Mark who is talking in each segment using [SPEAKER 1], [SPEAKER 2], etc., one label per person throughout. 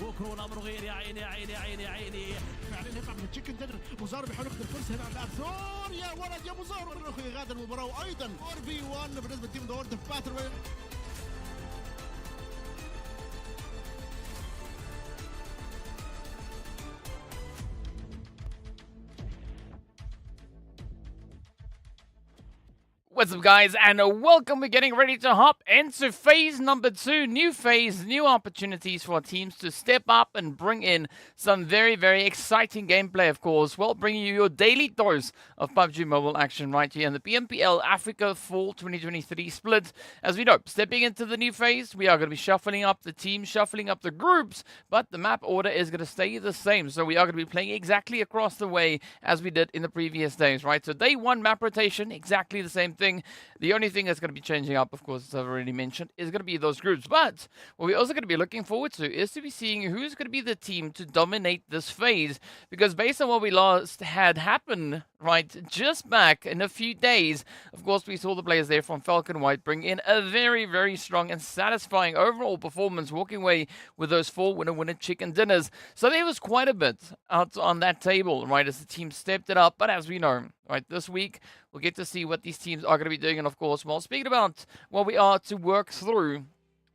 [SPEAKER 1] وكولا من غير يا عيني يا عيني يا عيني يا عيني
[SPEAKER 2] فعلا يطلع من التشيكن دينر. مزار بيحاول ياخد الفرصه هنا عند ارثور. يا ولد يا مزار الرخ يغادر المباراه وايضا 4v1 بالنسبه لتيم ذا وورد اوف باتل.
[SPEAKER 3] What's up, guys, and welcome. We're getting ready to hop into phase number 2. New phase, new opportunities for teams to step up and bring in some very, very exciting gameplay, of course, while bringing you your daily dose of PUBG Mobile action right here in the PMPL Africa Fall 2023 split. As we know, stepping into the new phase, we are going to be shuffling up the teams, shuffling up the groups, but the map order is going to stay the same. So we are going to be playing exactly across the way as we did in the previous days, right? So day 1 map rotation, exactly the same thing. The only thing that's going to be changing up, of course, as I've already mentioned, is going to be those groups. But what we're also going to be looking forward to is to be seeing who's going to be the team to dominate this phase. Because based on what we last had happen, right, just back in a few days, of course, we saw the players there from Falcon White bring in a very, very strong and satisfying overall performance, walking away with those 4 winner chicken dinners. So there was quite a bit out on that table, right, as the team stepped it up. But as we know, right, this week, we'll get to see what these teams are going to be doing. And of course, while speaking about what we are to work through,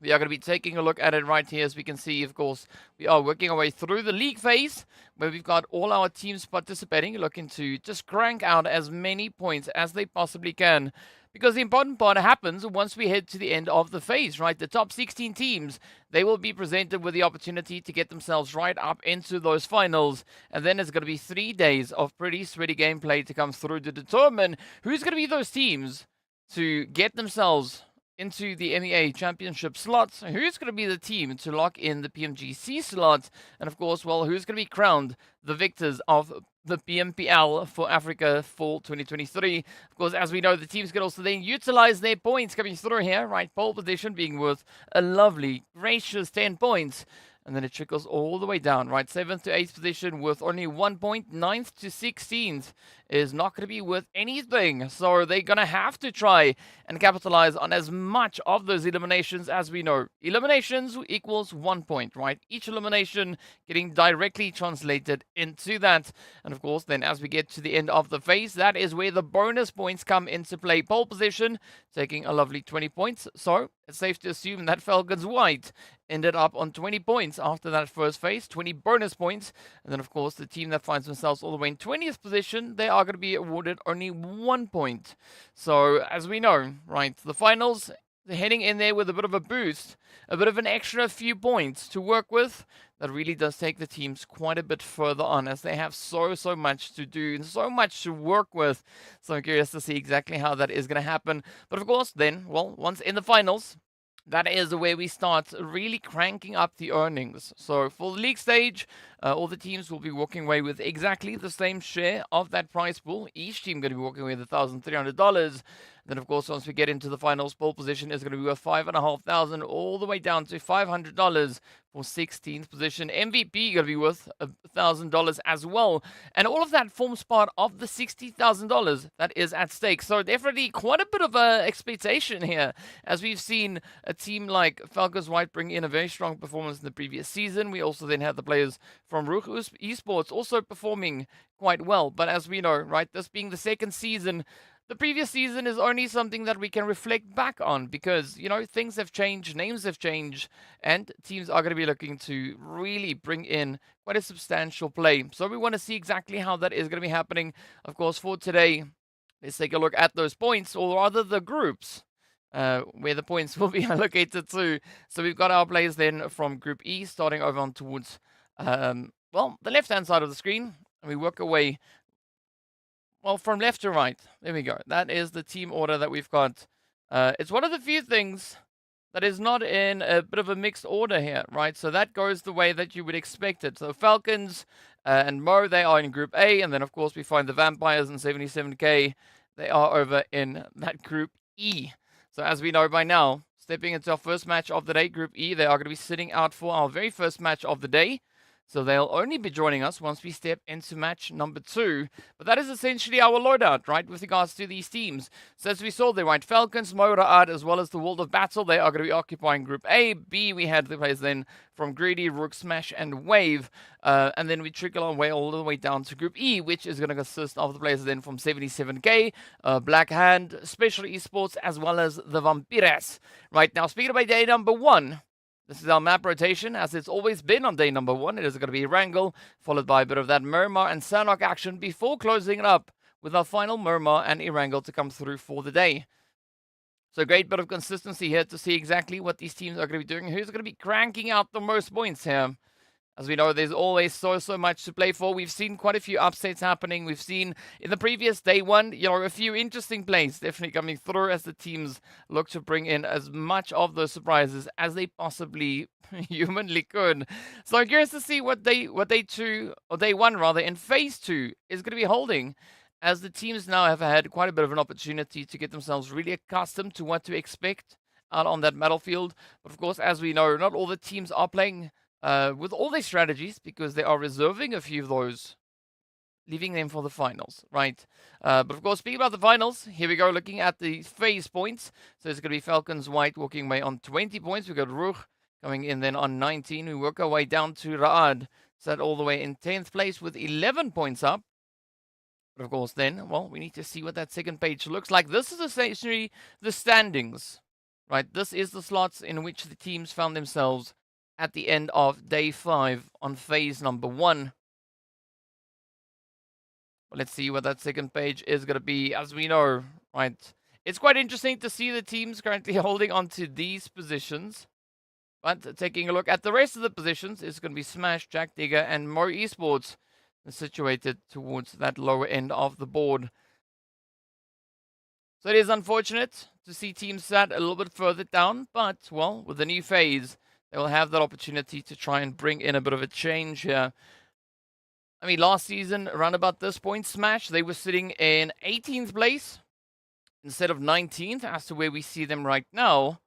[SPEAKER 3] we are going to be taking a look at it right here. As we can see, of course, we are working our way through the league phase, where we've got all our teams participating, looking to just crank out as many points as they possibly can. Because the important part happens once we head to the end of the phase, right? The top 16 teams, they will be presented with the opportunity to get themselves right up into those finals. And then it's going to be 3 days of pretty sweaty gameplay to come through to determine who's going to be those teams to get themselves into the MEA Championship slots, who's going to be the team to lock in the PMGC slot, and of course, well, who's going to be crowned the victors of the PMPL for Africa Fall 2023. Of course, as we know, the teams can also then utilize their points coming through here, right? Pole position being worth a lovely, gracious 10 points. And then it trickles all the way down, right? 7th to 8th position worth only 1 point. 9th to 16th is not going to be worth anything. So they're going to have to try and capitalize on as much of those eliminations as we know. Eliminations equals 1 point, right? Each elimination getting directly translated into that. And of course, then as we get to the end of the phase, that is where the bonus points come into play. Pole position taking a lovely 20 points. So it's safe to assume that Falcons White ended up on 20 points after that first phase, 20 bonus points. And then, of course, the team that finds themselves all the way in 20th position, they are going to be awarded only 1 point. So, as we know, right, the finals, they're heading in there with a bit of a boost, a bit of an extra few points to work with. That really does take the teams quite a bit further on, as they have so much to do and so much to work with. So I'm curious to see exactly how that is going to happen. But of course, then, well, once in the finals, that is where we start really cranking up the earnings. So for the league stage, all the teams will be walking away with exactly the same share of that prize pool. Each team going to be walking away with $1,300. Then, of course, once we get into the finals, pole position is going to be worth $5,500 all the way down to $500 for 16th position. MVP going to be worth $1,000 as well. And all of that forms part of the $60,000 that is at stake. So definitely quite a bit of expectation here, as we've seen a team like Falcons White bring in a very strong performance in the previous season. We also then had the players from RUKH Esports also performing quite well. But as we know, right, this being the second season, the previous season is only something that we can reflect back on because, you know, things have changed, names have changed, and teams are going to be looking to really bring in quite a substantial play. So we want to see exactly how that is going to be happening. Of course, for today, let's take a look at those points, or rather the groups, where the points will be allocated to. So we've got our players then from Group E, starting over on towards, well, the left-hand side of the screen, and we work away. Well, from left to right, there we go. That is the team order that we've got. It's one of the few things that is not in a bit of a mixed order here, right? So that goes the way that you would expect it. So Falcons and Mo, they are in Group A. And then, of course, we find the Vampires and 77K. They are over in that Group E. So as we know by now, stepping into our first match of the day, Group E, they are going to be sitting out for our very first match of the day. So they'll only be joining us once we step into match number 2. But that is essentially our loadout, right, with regards to these teams. So as we saw, the White Falcons, Moraad, as well as the World of Battle, they are going to be occupying Group A. B, we had the players then from Greedy, RUKH, Smash, and Wave. And then we trickle our way all the way down to Group E, which is going to consist of the players then from 77K, Black Hand, Special Esports, as well as the Vampires. Right now, speaking about day number 1, this is our map rotation, as it's always been on day number 1. It is going to be Erangel, followed by a bit of that Miramar and Sanhok action before closing it up with our final Miramar and Erangel to come through for the day. So a great bit of consistency here to see exactly what these teams are going to be doing. Who's going to be cranking out the most points here? As we know, there's always so much to play for. We've seen quite a few upsets happening. We've seen in the previous day 1, a few interesting plays definitely coming through as the teams look to bring in as much of those surprises as they possibly humanly could. So I'm curious to see what day 1 rather, in phase 2 is going to be holding, as the teams now have had quite a bit of an opportunity to get themselves really accustomed to what to expect out on that battlefield. But of course, as we know, not all the teams are playing with all their strategies, because they are reserving a few of those, leaving them for the finals, right? But of course, speaking about the finals, here we go, looking at the phase points. So it's going to be Falcons White walking away on 20 points. We've got RUKH coming in then on 19. We work our way down to Raad, set all the way in 10th place with 11 points up. But of course then, well, we need to see what that second page looks like. This is essentially the standings, right? This is the slots in which the teams found themselves at the end of day 5 on phase number 1. Well, let's see what that second page is going to be. As we know, right, it's quite interesting to see the teams currently holding on to these positions. But taking a look at the rest of the positions, it's going to be Smash, Jack Digger, and Mo Esports situated towards that lower end of the board. So it is unfortunate to see teams sat a little bit further down, but, well, with the new phase, they will have that opportunity to try and bring in a bit of a change here. I mean, last season, around about this point, Smash, they were sitting in 18th place instead of 19th as to where we see them right now.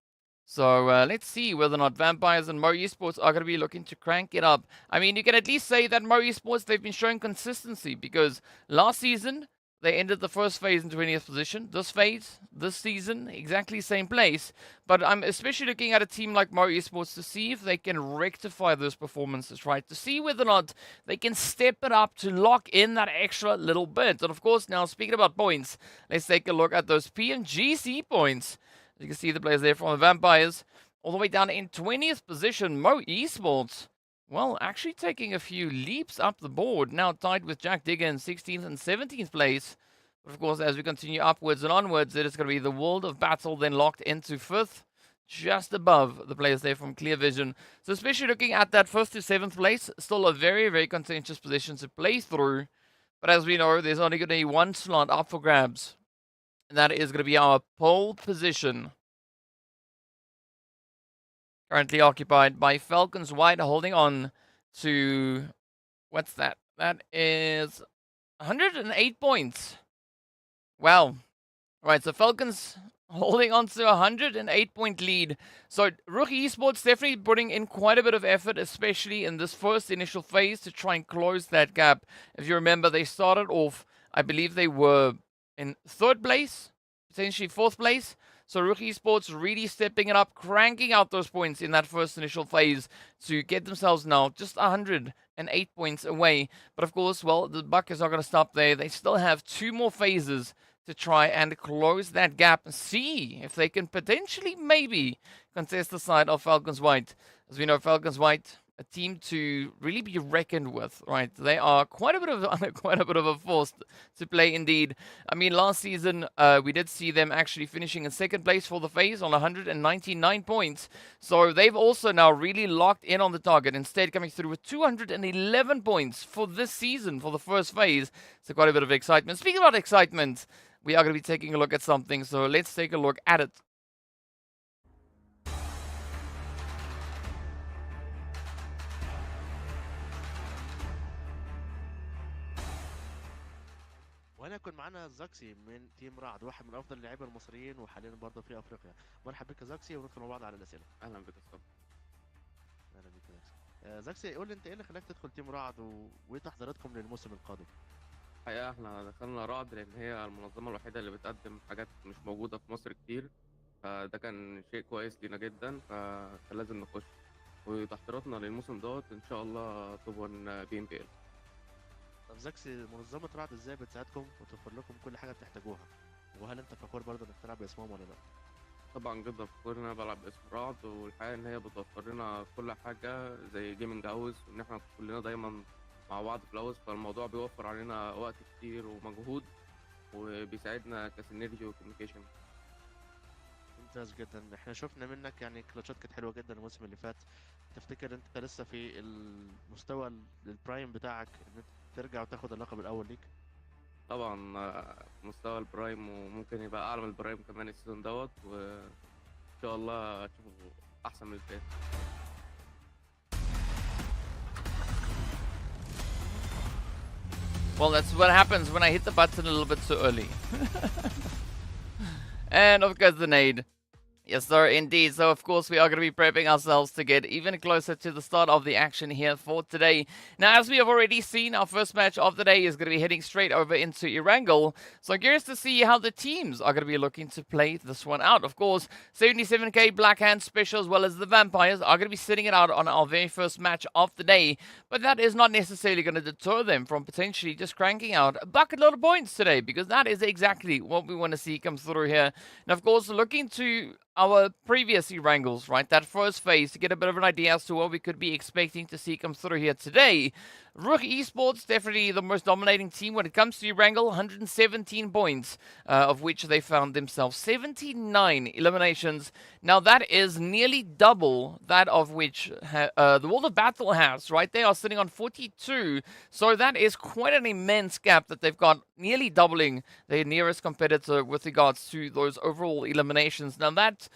[SPEAKER 3] So let's see whether or not Vampires and Mo Esports are going to be looking to crank it up. I mean, you can at least say that Mo Esports, they've been showing consistency, because last season, they ended the first phase in 20th position. This phase, this season, exactly same place. But I'm especially looking at a team like Mo Esports to see if they can rectify those performances, right? To see whether or not they can step it up to lock in that extra little bit. And of course, now speaking about points, let's take a look at those PMGC points. You can see the players there from the Vampires, all the way down in 20th position. Mo Esports, well, actually taking a few leaps up the board, now tied with Jack Digger in 16th and 17th place. But of course, as we continue upwards and onwards, it is going to be the World of Battle then locked into 5th, just above the players there from Clear Vision. So especially looking at that 1st to 7th place, still a very, very contentious position to play through. But as we know, there's only going to be one slot up for grabs, and that is going to be our pole position. Currently occupied by Falcons White, holding on to, what's that? That is 108 points. Wow. Alright, so Falcons holding on to a 108-point lead. So RUKH Esports definitely putting in quite a bit of effort, especially in this first initial phase, to try and close that gap. If you remember, they started off, I believe they were in 3rd place, potentially 4th place. So RUKH Esports really stepping it up, cranking out those points in that first initial phase to get themselves now just 108 points away. But of course, well, the buck is not going to stop there. They still have 2 more phases to try and close that gap and see if they can potentially maybe contest the side of Falcons White. As we know, Falcons White, a team to really be reckoned with, right? They are quite a bit of a force to play indeed. I mean, last season we did see them actually finishing in 2nd place for the phase on 199 points. So they've also now really locked in on the target, instead coming through with 211 points for this season for the first phase. So quite a bit of excitement. Speaking about excitement, we are going to be taking a look at something. So let's take a look at it.
[SPEAKER 4] وهنكون معنا زاكسي من تيم رعد، واحد من افضل اللعيبه المصريين وحاليا برضه في افريقيا. مرحبا بك زاكسي، وندخل مع بعض على الاسئله.
[SPEAKER 5] اهلا بك استاذ.
[SPEAKER 4] اهلا بك زاكسي. زاكسي قول لي انت ايه اللي خلاك تدخل تيم رعد وايه تحضيراتكم للموسم القادم؟
[SPEAKER 5] الحقيقة احنا دخلنا رعد لأن هي المنظمة الوحيدة اللي بتقدم حاجات مش موجودة في مصر كتير، فده كان شيء كويس لينا جدا، فكان لازم نخش. وتحضيراتنا للموسم دوت إن شاء الله توب 1 PMPL.
[SPEAKER 4] طب زاكسي منظمة رعد ازاي بتساعدكم وتوفر لكم كل حاجة بتحتاجوها؟ وهل انت فخور برضه انك تلعب باسمهم ولا لا؟
[SPEAKER 5] طبعا جدا فخور إن أنا بلعب باسم رعد، والحقيقة إن هي بتوفر لنا كل حاجة زي جيمنج هاوس، وإن احنا كلنا دايما مع بعض في الهاوس، فالموضوع بيوفر علينا وقت كتير ومجهود، وبيساعدنا كسينرجي وكوميونيكيشن.
[SPEAKER 4] ممتاز جدا. احنا شفنا منك يعني كلاتشات كانت حلوة جدا الموسم اللي فات. تفتكر انت لسه في المستوى البرايم بتاعك ان انت ترجع وتاخد اللقب الاول ليك؟
[SPEAKER 5] طبعا في مستوى البرايم، وممكن يبقى اعلى من البرايم كمان السيزون دوت، وان شاء الله تشوفوا احسن من الفات.
[SPEAKER 3] Well, that's what happens when I hit the button a little bit too early. And of course the nade. Yes, sir, indeed. So, of course, we are going to be prepping ourselves to get even closer to the start of the action here for today. Now, as we have already seen, our first match of the day is going to be heading straight over into Erangel. So, I'm curious to see how the teams are going to be looking to play this one out. Of course, 77k Black Hand Special as well as the Vampires are going to be sitting it out on our very first match of the day. But that is not necessarily going to deter them from potentially just cranking out a bucket load of points today, because that is exactly what we want to see come through here. And, of course, looking to our previous Erangels, right? That first phase to get a bit of an idea as to what we could be expecting to see come through here today. RUKH Esports, definitely the most dominating team when it comes to Erangel, 117 points, of which they found themselves 79 eliminations. Now that is nearly double that of which the World of Battle has, right? They are sitting on 42, so that is quite an immense gap that they've got, nearly doubling their nearest competitor with regards to those overall eliminations. Now that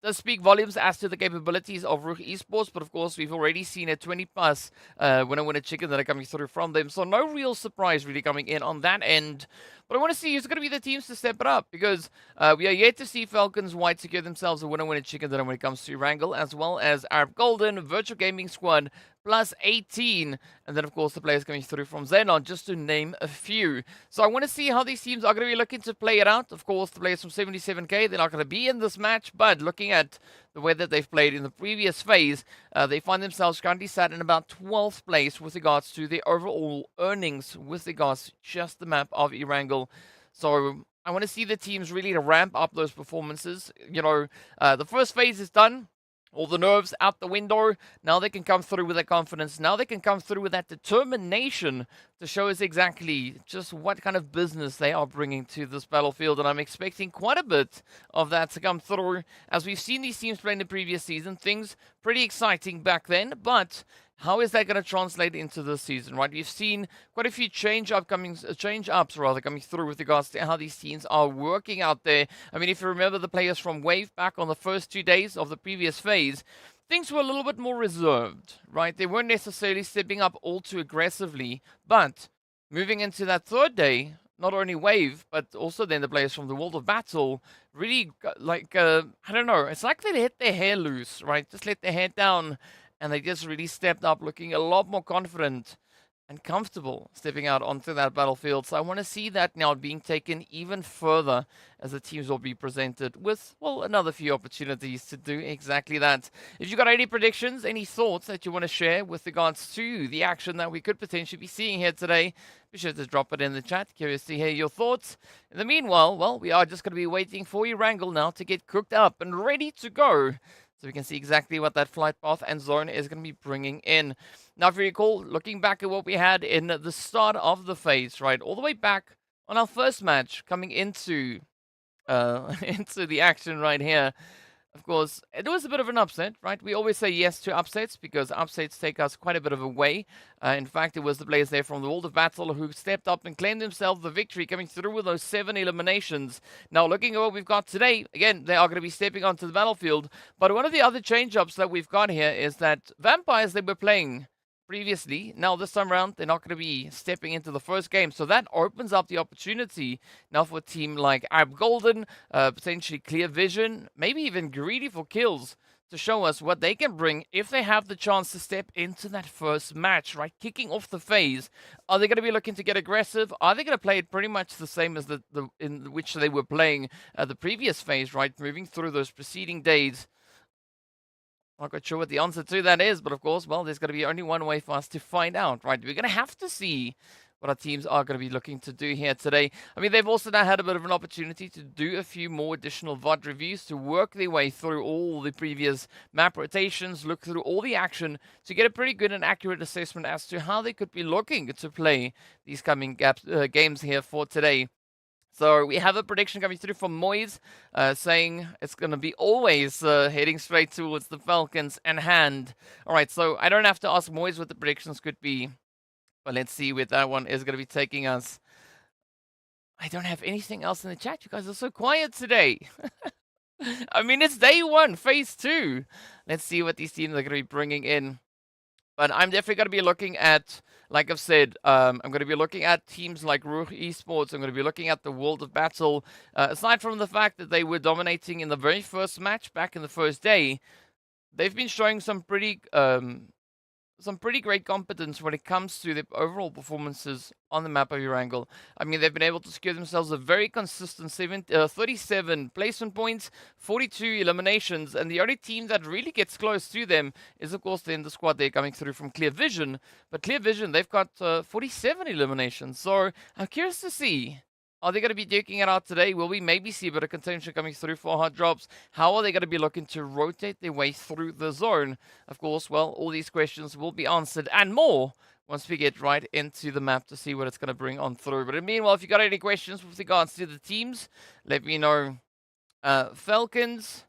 [SPEAKER 3] does speak volumes as to the capabilities of RUKH Esports, but of course we've already seen a 20 plus winner chicken that are coming through from them, so no real surprise really coming in on that end. But I want to see who's going to be the teams to step it up, because we are yet to see FALCONS White secure themselves a winner chicken dinner when it comes to Erangel, as well as Arab Golden, Virtual Gaming Squad, +18, and then of course the players coming through from XENON, just to name a few. So I want to see how these teams are going to be looking to play it out. Of course, the players from 77k, they're not going to be in this match, but looking at the way that they've played in the previous phase, they find themselves currently sat in about 12th place with regards to the overall earnings with regards to just the map of Erangel. So I want to see the teams really to ramp up those performances. You know, the first phase is done. All the nerves out the window. Now they can come through with that confidence. Now they can come through with that determination to show us exactly just what kind of business they are bringing to this battlefield. And I'm expecting quite a bit of that to come through. As we've seen these teams play in the previous season, things pretty exciting back then, but how is that going to translate into this season, right? We've seen quite a few change-ups coming through with regards to how these teams are working out there. I mean, if you remember the players from Wave back on the first 2 days of the previous phase, things were a little bit more reserved, right? They weren't necessarily stepping up all too aggressively, but moving into that third day, not only Wave, but also then the players from the World of Battle really, like, I don't know, it's like they let their hair loose, right? Just let their hair down, and they just really stepped up, looking a lot more confident and comfortable stepping out onto that battlefield. So I want to see that now being taken even further as the teams will be presented with, well, another few opportunities to do exactly that. If you've got any predictions, any thoughts that you want to share with regards to the action that we could potentially be seeing here today, be sure to drop it in the chat. Curious to hear your thoughts. In the meanwhile, well, we are just going to be waiting for Erangel now to get cooked up and ready to go, so we can see exactly what that flight path and zone is going to be bringing in. Now, if you recall, looking back at what we had in the start of the phase, right, all the way back on our first match, coming into into the action right here, of course, it was a bit of an upset, right? We always say yes to upsets because upsets take us quite a bit of a way. In fact, it was the players there from the World of Battle who stepped up and claimed themselves the victory, coming through with those 7 eliminations. Now, looking at what we've got today, again, they are going to be stepping onto the battlefield. But one of the other change-ups that we've got here is that Vampires they were playing previously, now this time around, they're not going to be stepping into the first game. So that opens up the opportunity now for a team like Arab Golden, potentially Clear Vision, maybe even GREEDYFORKILLS to show us what they can bring if they have the chance to step into that first match, right? Kicking off the phase. Are they going to be looking to get aggressive? Are they going to play it pretty much the same as the in which they were playing the previous phase, right? Moving through those preceding days. Not quite sure what the answer to that is, but of course, well, there's going to be only one way for us to find out, right? We're going to have to see what our teams are going to be looking to do here today. I mean, they've also now had a bit of an opportunity to do a few more additional VOD reviews, to work their way through all the previous map rotations, look through all the action, to get a pretty good and accurate assessment as to how they could be looking to play these coming games here for today. So we have a prediction coming through from Moise, saying it's going to be always heading straight towards the Falcons and hand. All right, so I don't have to ask Moise what the predictions could be. But let's see where that one is going to be taking us. I don't have anything else in the chat. You guys are so quiet today. I mean, it's day one, phase 2. Let's see what these teams are going to be bringing in. But I'm definitely going to be looking at, like I've said, I'm going to be looking at teams like RUKH Esports. I'm going to be looking at the World of Battle. Aside from the fact that they were dominating in the very first match back in the first day, they've been showing some pretty great competence when it comes to their overall performances on the map of Erangel. I mean, they've been able to secure themselves a very consistent 37 placement points, 42 eliminations, and the only team that really gets close to them is, of course, then the squad they're coming through from Clear Vision. But Clear Vision, they've got 47 eliminations, so I'm curious to see. Are they going to be duking it out today? Will we maybe see a bit of contention coming through for hard drops? How are they going to be looking to rotate their way through the zone? Of course, well, all these questions will be answered and more once we get right into the map to see what it's going to bring on through. But meanwhile, if you got any questions with regards to the teams, let me know. Falcons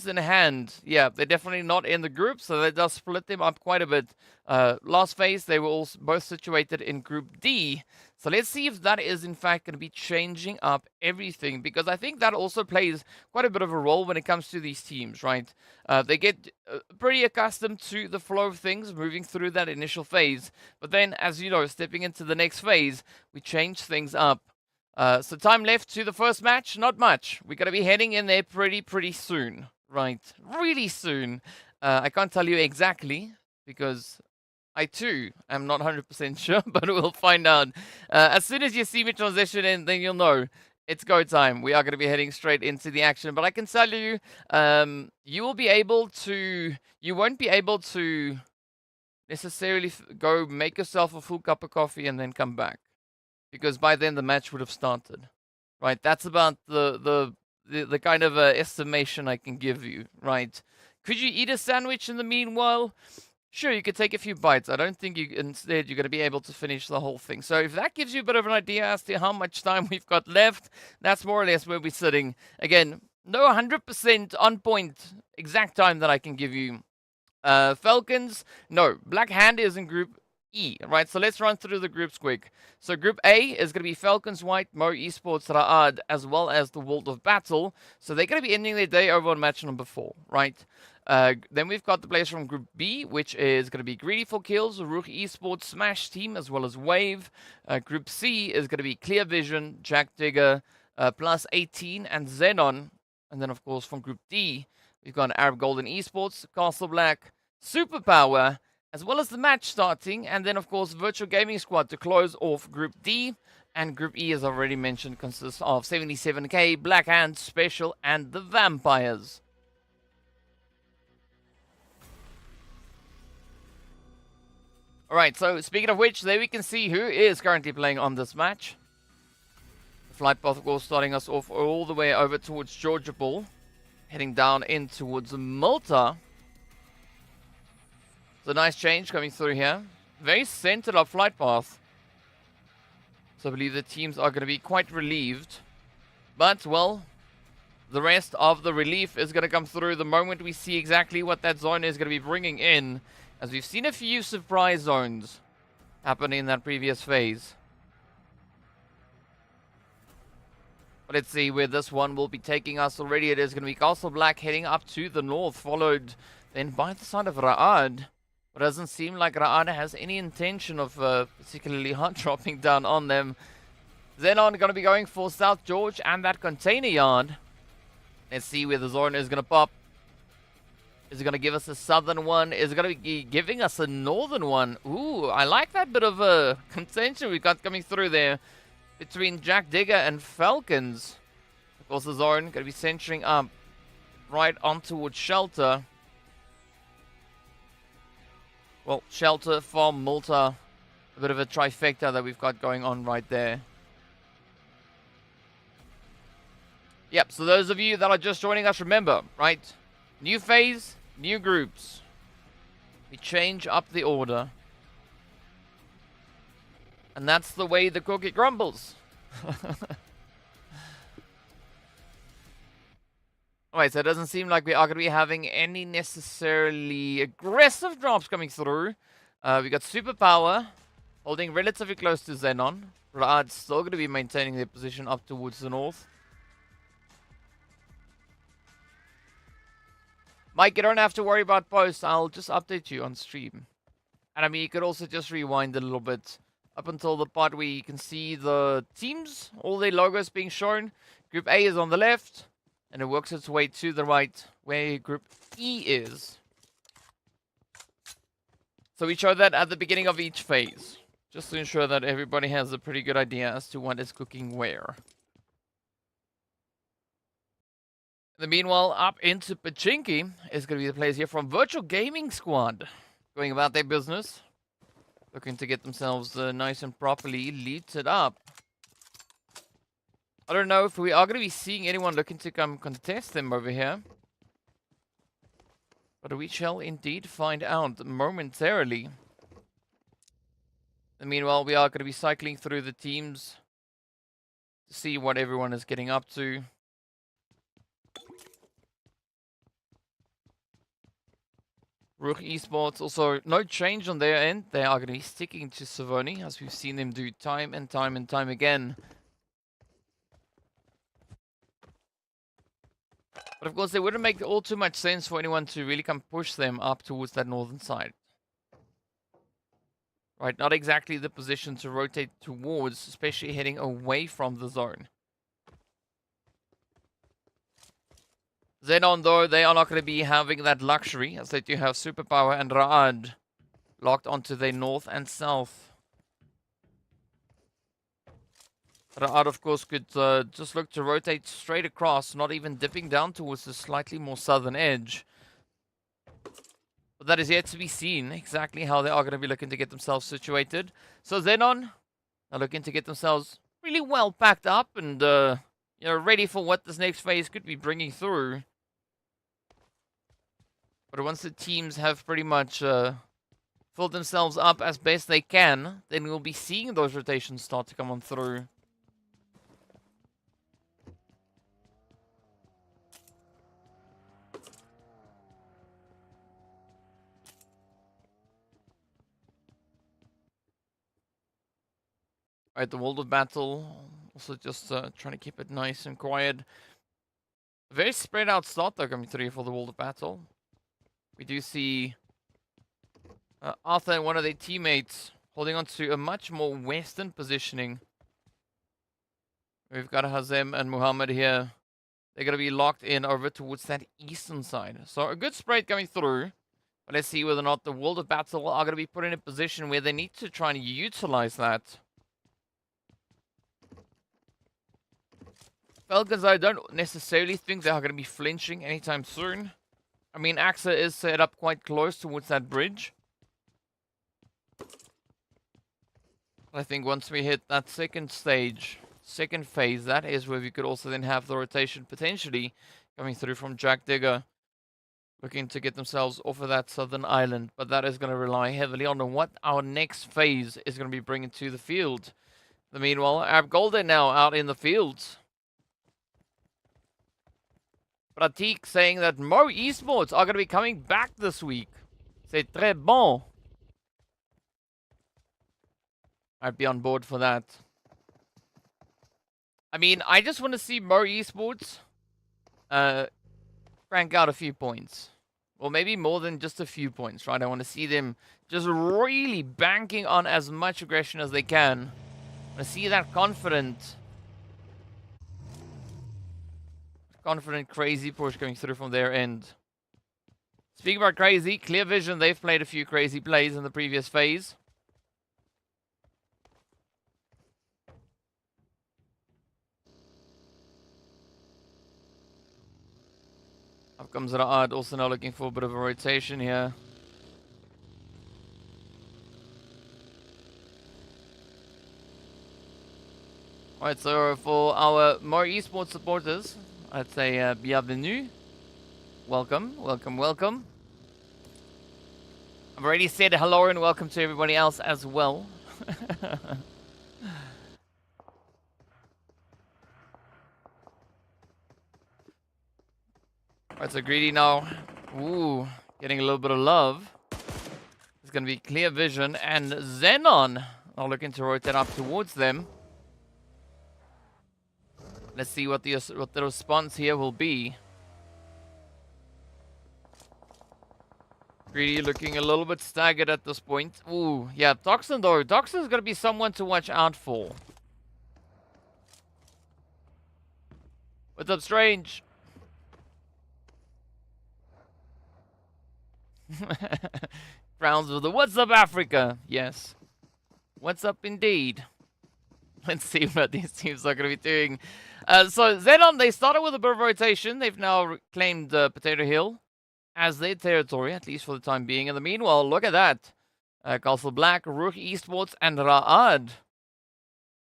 [SPEAKER 3] in hand. Yeah, they're definitely not in the group, so that does split them up quite a bit. Last phase, they were all both situated in Group D. So let's see if that is, in fact, going to be changing up everything, because I think that also plays quite a bit of a role when it comes to these teams, right? They get pretty accustomed to the flow of things moving through that initial phase. But then, as you know, stepping into the next phase, we change things up. So time left to the first match, not much. We're going to be heading in there pretty soon, right? Really soon. I can't tell you exactly, because I too am not 100% sure, but we'll find out. As soon as you see me transition in, then you'll know it's go time. We are going to be heading straight into the action. But I can tell you, you won't be able to necessarily go make yourself a full cup of coffee and then come back, because by then the match would have started, right? That's about the kind of estimation I can give you, right? Could you eat a sandwich in the meanwhile? Sure, you could take a few bites. I don't think instead you're going to be able to finish the whole thing. So if that gives you a bit of an idea as to how much time we've got left, that's more or less where we're sitting. Again, no 100% on point exact time that I can give you. Falcons, no. Black Hand is in Group E, right? So let's run through the groups quick. So Group A is going to be Falcons, White, Mo Esports, RUKH, as well as the World of Battle. So they're going to be ending their day over on match number 4, right? Then we've got the players from Group B, which is going to be GREEDYFORKILLS, RUKH Esports, Smash Team, as well as Wave. Group C is going to be Clear Vision, Jack Digger, PLUSEIGHTEEN, and XENON. And then, of course, from Group D, we've got Arab Golden Esports, Castle Black, Superpower, as well as the match starting, and then, of course, Virtual Gaming Squad to close off Group D. And Group E, as I've already mentioned, consists of 77K, Black Hand, Special, and the Vampires. Alright, so speaking of which, there we can see who is currently playing on this match. The flight path, of course, starting us off all the way over towards Georgia Ball, heading down in towards Malta. It's a nice change coming through here. Very centered up flight path. So I believe the teams are going to be quite relieved. But, well, the rest of the relief is going to come through the moment we see exactly what that zone is going to be bringing in. As we've seen a few surprise zones happen in that previous phase. But let's see where this one will be taking us already. It is going to be Castle Black heading up to the north, followed then by the side of RUKH. But it doesn't seem like RUKH has any intention of particularly hard dropping down on them. XENON going to be going for South George and that container yard. Let's see where the zone is going to pop. Is it going to give us a southern one? Is it going to be giving us a northern one? Ooh, I like that bit of a contention we got coming through there between Jack Digger and Falcons. Of course, the zone going to be centering up right on towards Shelter. Well, Shelter, Farm, Malta. A bit of a trifecta that we've got going on right there. Yep, so those of you that are just joining us, remember, right? New phase, new groups. We change up the order. And that's the way the cookie crumbles. Alright, so it doesn't seem like we are going to be having any necessarily aggressive drops coming through. We got Superpower holding relatively close to XENON. Rad's still going to be maintaining their position up towards the north. Mike, you don't have to worry about posts. I'll just update you on stream. And I mean, you could also just rewind a little bit up until the part where you can see the teams, all their logos being shown. Group A is on the left, and it works its way to the right where Group E is. So we show that at the beginning of each phase, just to ensure that everybody has a pretty good idea as to what is cooking where. Meanwhile, up into Pachinki is going to be the players here from Virtual Gaming Squad. Going about their business. Looking to get themselves nice and properly looted up. I don't know if we are going to be seeing anyone looking to come contest them over here. But we shall indeed find out momentarily. And meanwhile, we are going to be cycling through the teams to see what everyone is getting up to. RUKH Esports, also no change on their end. They are going to be sticking to Savoni, as we've seen them do time and time and time again. But of course, it wouldn't make all too much sense for anyone to really come push them up towards that northern side. Right, not exactly the position to rotate towards, especially heading away from the zone. XENON, though, they are not going to be having that luxury, as they do have Superpower and Raad locked onto their north and south. Raad, of course, could just look to rotate straight across, not even dipping down towards the slightly more southern edge. But that is yet to be seen, exactly how they are going to be looking to get themselves situated. So XENON are looking to get themselves really well packed up and ready for what this next phase could be bringing through. But once the teams have pretty much filled themselves up as best they can, then we'll be seeing those rotations start to come on through. Alright, the World of Battle. Also just trying to keep it nice and quiet. A very spread out start though coming through for the World of Battle. We do see Arthur and one of their teammates holding on to a much more western positioning. We've got Hazem and Muhammad here. They're going to be locked in over towards that eastern side. So a good spread coming through. But let's see whether or not the World of Battle are going to be put in a position where they need to try and utilize that. Falcons, I don't necessarily think they are going to be flinching anytime soon. I mean, AXA is set up quite close towards that bridge. I think once we hit that second stage, second phase, that is where we could also then have the rotation potentially coming through from Jack Digger. Looking to get themselves off of that southern island. But that is going to rely heavily on what our next phase is going to be bringing to the field. Meanwhile, Ab Golden now out in the fields. Pratik saying that Mo Esports are going to be coming back this week. C'est très bon. I'd be on board for that. I mean, I just want to see Mo Esports crank out a few points. Or maybe more than just a few points, right? I want to see them just really banking on as much aggression as they can. I want to see that confident confident, crazy push going through from their end. Speaking about crazy, Clear Vision, they've played a few crazy plays in the previous phase. Up comes RUKH, also now looking for a bit of a rotation here. Alright, so for our more esports supporters, I'd say bienvenue. Welcome, welcome, welcome. I've already said hello and welcome to everybody else as well. Alright, so Greedy now. Ooh, getting a little bit of love. It's going to be Clear Vision and XENON are looking to rotate up towards them. Let's see what the response here will be. Greedy looking a little bit staggered at this point. Ooh, yeah, Toxin though. Toxin's going to be someone to watch out for. What's up, Strange? Grounds with the What's up, Africa? Yes. What's up, indeed? Let's see what these teams are going to be doing. So, XENON, they started with a bit of rotation. They've now claimed Potato Hill as their territory, at least for the time being. In the meanwhile, look at that. Castle Black, RUKH Esports, and RUKH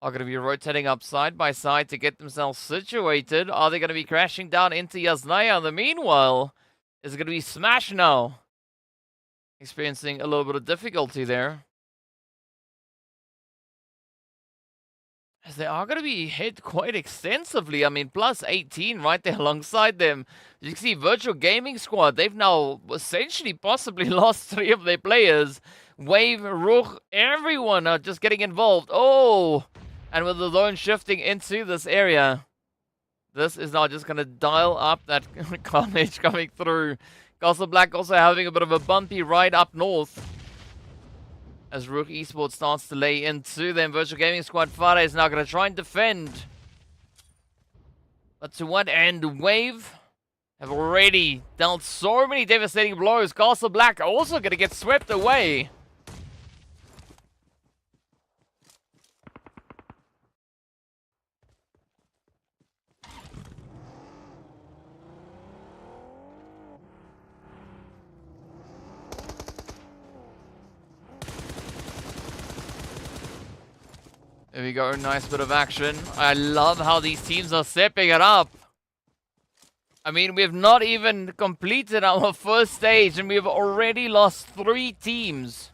[SPEAKER 3] are going to be rotating up side by side to get themselves situated. Are they going to be crashing down into Yasnaya? In the meanwhile, is it going to be Smash now? Experiencing a little bit of difficulty there. As they are going to be hit quite extensively. I mean, +18 right there alongside them. You can see Virtual Gaming Squad. They've now essentially possibly lost 3 of their players. Wave, RUKH, everyone are just getting involved. Oh! And with the zone shifting into this area, this is now just going to dial up that carnage coming through. Castle Black also having a bit of a bumpy ride up north. As RUKH Esports starts to lay into them. Virtual Gaming Squad Fare is now going to try and defend. But to what end? Wave have already dealt so many devastating blows. Castle Black also going to get swept away. There we go, nice bit of action. I love how these teams are stepping it up. I mean, we've not even completed our first stage and we've already lost 3 teams.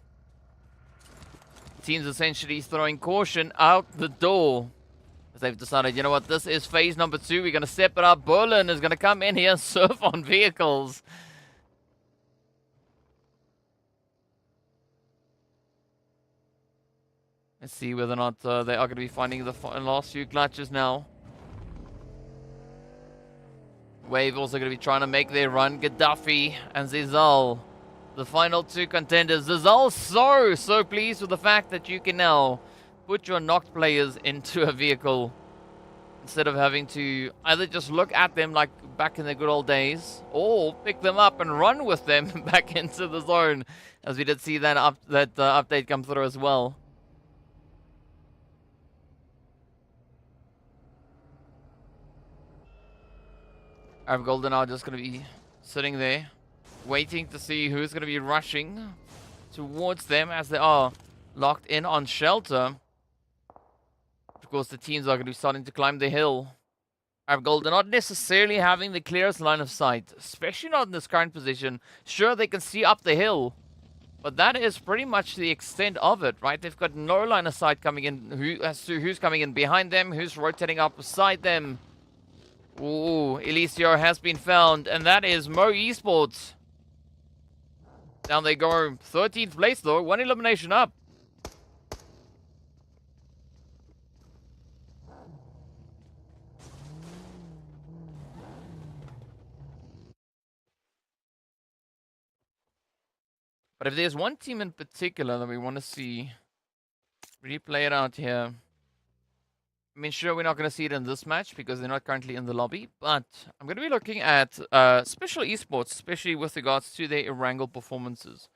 [SPEAKER 3] Teams essentially throwing caution out the door. As they've decided, you know what, this is phase number 2. We're going to step it up. Berlin is going to come in here and surf on vehicles. Let's see whether or not they are going to be finding the last few clutches now. Wave also going to be trying to make their run. Gaddafi and Zizal, the final 2 contenders. Zizal so pleased with the fact that you can now put your knocked players into a vehicle instead of having to either just look at them like back in the good old days or pick them up and run with them back into the zone, as we did see that update come through as well. Golden are just going to be sitting there, waiting to see who's going to be rushing towards them as they are locked in on shelter. Of course, the teams are going to be starting to climb the hill. Golden not necessarily having the clearest line of sight, especially not in this current position. Sure, they can see up the hill, but that is pretty much the extent of it, right? They've got no line of sight coming in, as to who's coming in behind them, who's rotating up beside them. Ooh, Elisio has been found, and that is MEA Esports. Down they go. 13th place, though. 1 elimination up. But if there's one team in particular that we want to see really play it out here, I mean, sure, we're not going to see it in this match because they're not currently in the lobby, but I'm going to be looking at special esports, especially with regards to their Erangel performances.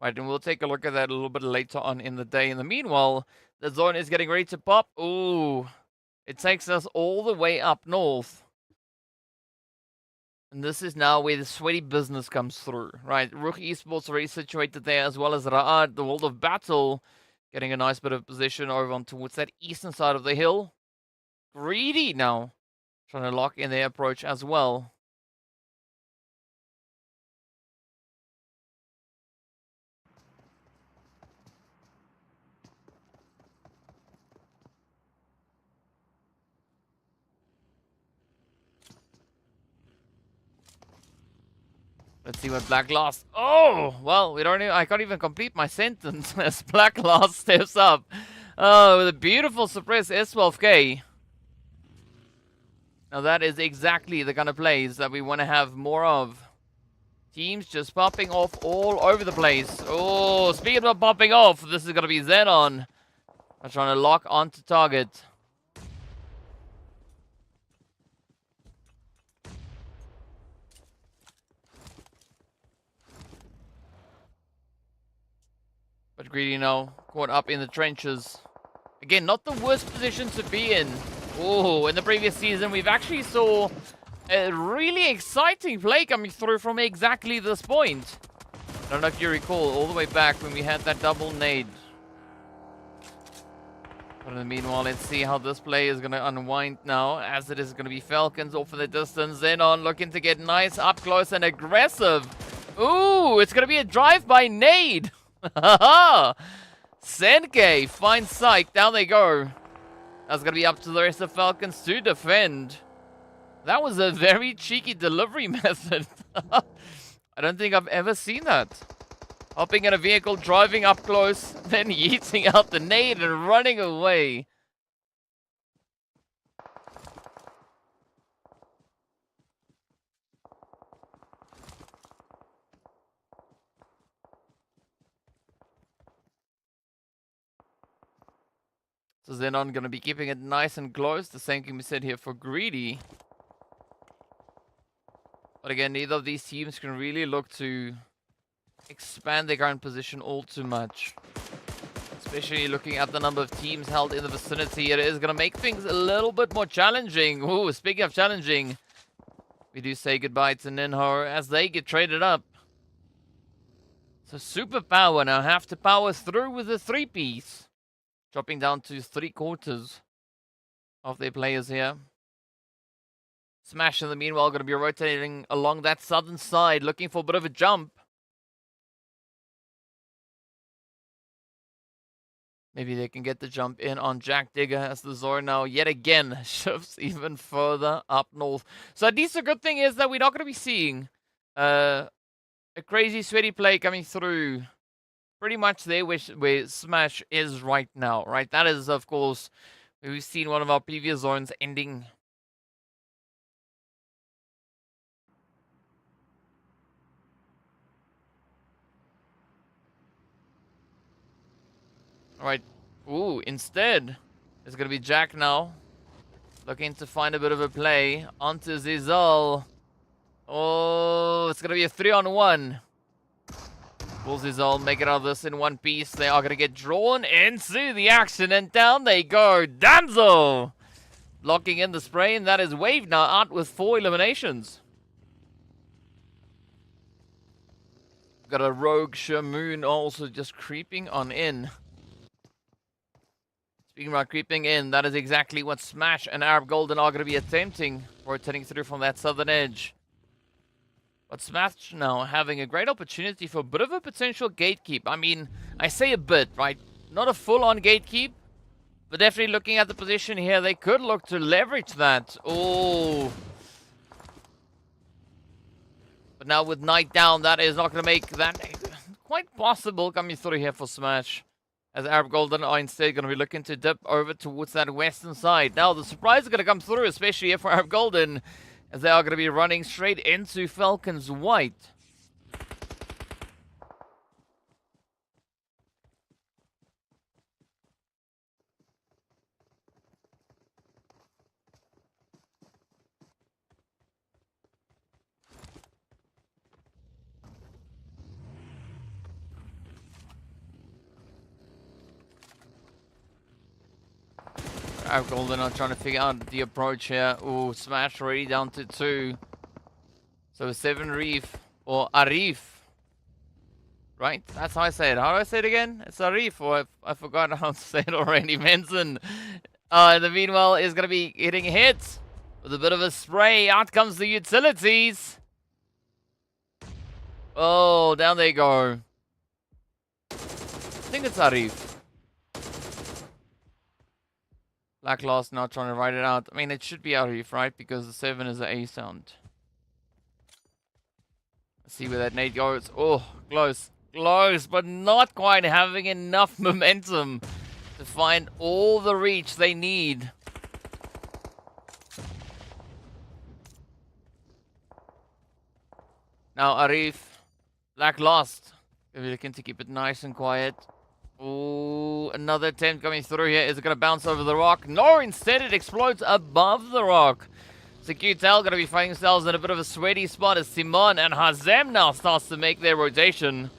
[SPEAKER 3] Right, and we'll take a look at that a little bit later on in the day. In the meanwhile, the zone is getting ready to pop. Ooh, it takes us all the way up north. And this is now where the sweaty business comes through. Right, RUKH Esports already situated there, as well as RUKH, the World of Battle, getting a nice bit of position over on towards that eastern side of the hill. Greedy now, trying to lock in their approach as well. Let's see what Black lost. Oh, well, we don't even, I can't even complete my sentence as Black lost steps up. Oh, with a beautiful suppress S12K. Now that is exactly the kind of plays that we want to have more of. Teams just popping off all over the place. Oh, speaking of popping off, this is going to be XENON. I'm trying to lock onto target. But Greedy now caught up in the trenches. Again, not the worst position to be in. Oh, in the previous season, we've actually saw a really exciting play coming through from exactly this point. I don't know if you recall, all the way back when we had that double nade. But in the meanwhile, let's see how this play is going to unwind now, as it is going to be FALCONS off in the distance. XENON looking to get nice, up close and aggressive. Ooh, it's going to be a drive-by nade. Senke finds sight. Down they go. That's going to be up to the rest of FALCONS to defend. That was a very cheeky delivery method. I don't think I've ever seen that. Hopping in a vehicle, driving up close, then yeeting out the nade and running away. So XENON going to be keeping it nice and close. The same can be said here for Greedy. But again, neither of these teams can really look to expand their current position all too much. Especially looking at the number of teams held in the vicinity, it is going to make things a little bit more challenging. Ooh, speaking of challenging, we do say goodbye to Ninho as they get traded up. So Superpower now have to power through with the 3-piece. Dropping down to 3/4 of their players here. Smash in the meanwhile going to be rotating along that southern side, looking for a bit of a jump. Maybe they can get the jump in on Jack Digger as the Zor now yet again shifts even further up north. So at least the good thing is that we're not going to be seeing a crazy sweaty play coming through pretty much there where Smash is right now, right? That is, of course, we've seen one of our previous zones ending. Alright. Ooh, instead, it's going to be Jack now. Looking to find a bit of a play onto Zizal. Oh, it's going to be a 3-on-1. Will Zizal make it out of this in one piece? They are going to get drawn into the action, and down they go. Danzo locking in the spray, and that is Wave now out with 4 eliminations. Got a Rogue Shamoon also just creeping on in. Speaking about creeping in, that is exactly what Smash and Arab Golden are going to be attempting, rotating through from that southern edge. But Smash now having a great opportunity for a bit of a potential gatekeep. I mean, I say a bit, right? Not a full-on gatekeep, but definitely looking at the position here, they could look to leverage that. Oh. But now with Night down, that is not going to make that quite possible coming through here for Smash. As Arab Golden are instead going to be looking to dip over towards that western side. Now, the surprise is going to come through, especially here for Arab Golden, as they are going to be running straight into FALCONS White. Golden are trying to figure out the approach here. Ooh, Smash already down to 2. So 7 Reef or Arif. Right? That's how I say it. How do I say it again? It's Arif, or I forgot how to say it already. Benson, in the meanwhile, is going to be hitting hits with a bit of a spray. Out comes the utilities. Oh, down they go. I think it's Arif. Black Lost now trying to write it out. I mean, it should be Arif, right? Because the 7 is the A sound. Let's see where that nade goes. Oh, close. Close, but not quite having enough momentum to find all the reach they need. Now Arif, Black Lost. We're looking to keep it nice and quiet. Ooh, another attempt coming through here. Is it going to bounce over the rock? No, instead it explodes above the rock. So QTEL going to be finding themselves in a bit of a sweaty spot as Simon and Hazem now starts to make their rotation.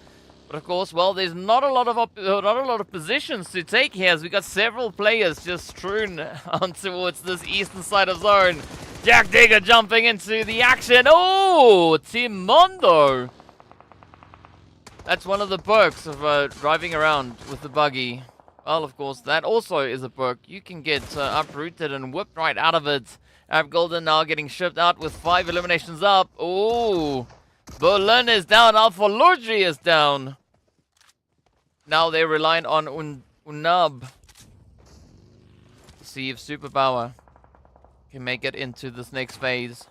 [SPEAKER 3] But of course, well, there's not a lot of positions to take here, as we got several players just strewn on towards this eastern side of zone. Jack Digger jumping into the action. Oh, Timondo. That's one of the perks of driving around with the buggy. Well, of course, that also is a perk. You can get uprooted and whipped right out of it. Golden now getting shipped out with 5 eliminations up. Oh. Berlin is down, Alpha Lurgi is down. Now they're relying on Unab. See if Superpower can make it into this next phase.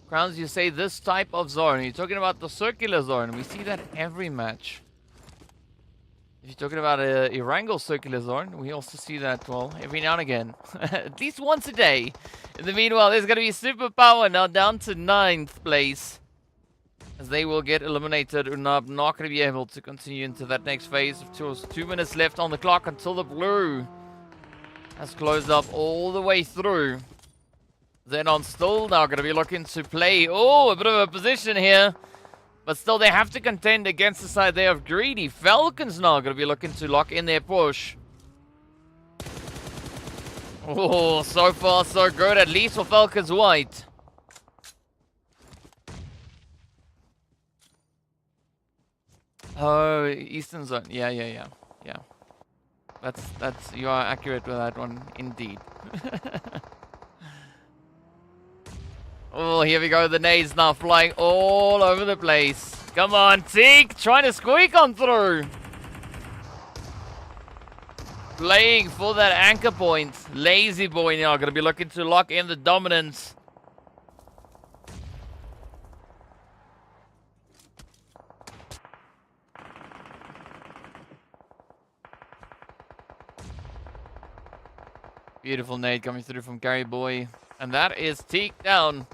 [SPEAKER 3] Crowns, you say this type of zone. You're talking about the circular zone. We see that every match. If you're talking about a Erangel circular zone, we also see that, well, every now and again. At least once a day. In the meanwhile, there's going to be Superpower now down to 9th place. As they will get eliminated. Unab not going to be able to continue into that next phase. Of course, 2 minutes left on the clock until the blue has closed up all the way through. XENON still now going to be looking to play. Oh, a bit of a position here. But still, they have to contend against the side there of Greedy. FALCONS now going to be looking to lock in their push. Oh, so far so good. At least for FALCONS White. Oh, Eastern Zone. Yeah. That's you are accurate with that one, indeed. Oh, here we go. The nades now flying all over the place. Come on, Teak. Trying to squeak on through. Playing for that anchor point. Lazy Boy now going to be looking to lock in the dominance. Beautiful nade coming through from Gary Boy. And that is Teak down.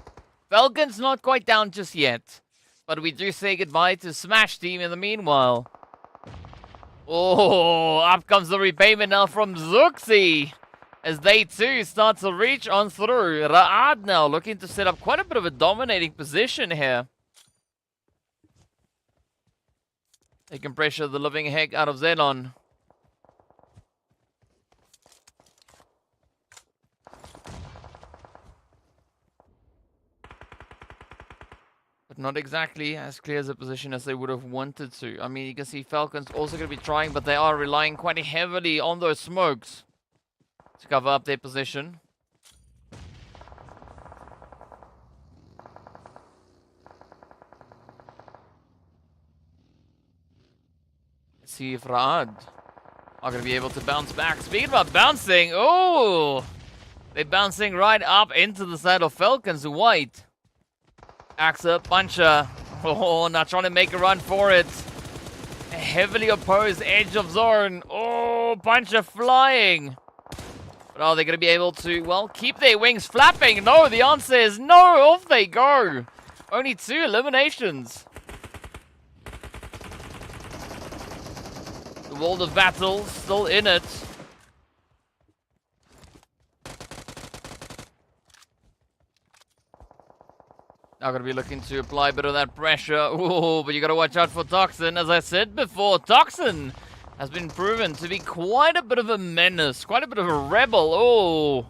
[SPEAKER 3] FALCONS not quite down just yet. But we do say goodbye to Smash Team in the meanwhile. Oh, up comes the repayment now from Zuxi. As they too start to reach on through. Raad now looking to set up quite a bit of a dominating position here. They can pressure the living heck out of XENON. Not exactly as clear as a position as they would have wanted to. I mean, you can see FALCONS also going to be trying, but they are relying quite heavily on those smokes to cover up their position. Let's see if Raad are going to be able to bounce back. Speaking about bouncing, oh! They're bouncing right up into the side of FALCONS White. Axa, Puncher. Oh, now trying to make a run for it. A heavily opposed edge of zone. Oh, Puncher flying. But are they going to be able to, well, keep their wings flapping? No, the answer is no. Off they go. Only 2 eliminations. The world of battle still in it. Now gonna be looking to apply a bit of that pressure. Ooh, but you gotta watch out for Toxin. As I said before, Toxin has been proven to be quite a bit of a menace, quite a bit of a rebel. Oh,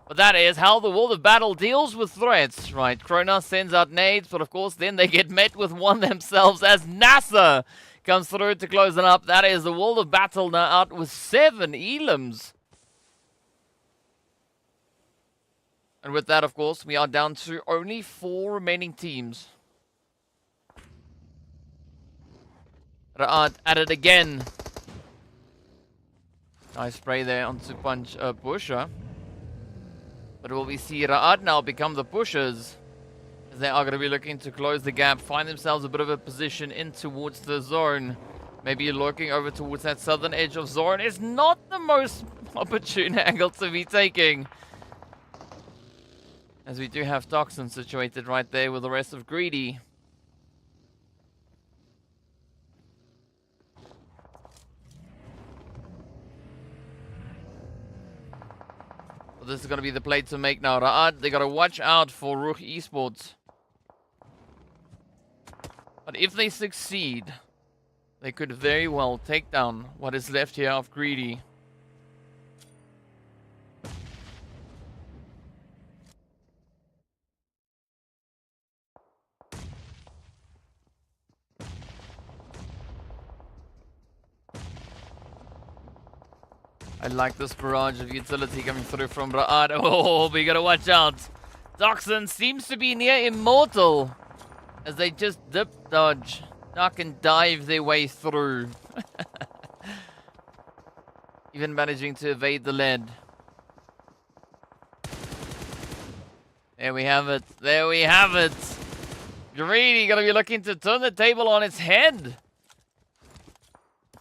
[SPEAKER 3] but that is how the world of battle deals with threats, right? Kronos sends out nades, but of course then they get met with one themselves as NASA comes through to close it up. That is the world of battle now out with 7 elims. And with that, of course, we are down to only 4 remaining teams. Ra'ad at it again. Nice spray there onto punch pusher. But will we see Ra'ad now become the pushers? As they are going to be looking to close the gap, find themselves a bit of a position in towards the zone. Maybe lurking over towards that southern edge of zone is not the most opportune angle to be taking. As we do have Toxin situated right there with the rest of Greedy. Well, this is going to be the play to make now. Ra'ad, they got to watch out for RUKH Esports. But if they succeed, they could very well take down what is left here of Greedy. I like this barrage of utility coming through from Ra'ad. Oh, we gotta watch out. Toxin seems to be near immortal. As they just dip, dodge, duck and dive their way through. Even managing to evade the lead. There we have it. There we have it. Greedy gonna be looking to turn the table on its head.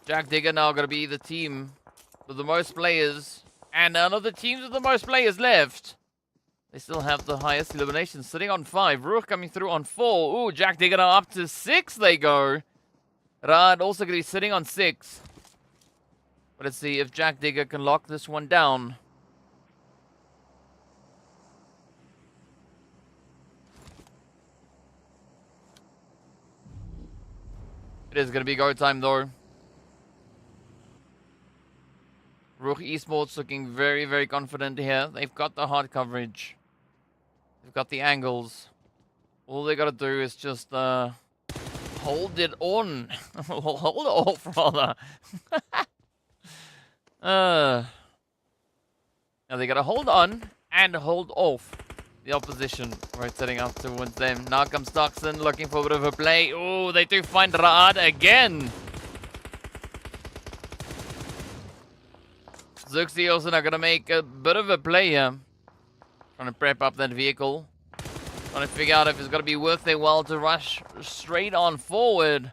[SPEAKER 3] Jack Digger now gonna be the team with the most players, and none of the teams with the most players left. They still have the highest elimination, sitting on 5. RUKH coming through on 4. Ooh, Jack Digger now up to 6 they go. Ra'ad also going to be sitting on 6. But let's see if Jack Digger can lock this one down. It is going to be go time though. RUKH Esports looking very, very confident here. They've got the hard coverage. They've got the angles. All they got to do is just hold it on. Hold it off, rather. Now they got to hold on and hold off the opposition rotating up towards them. Now comes Toxin looking for a bit of a play. Oh, they do find Ra'ad again. Zuxi also now gonna make a bit of a play here. Trying to prep up that vehicle. Trying to figure out if it's gonna be worth their while to rush straight on forward.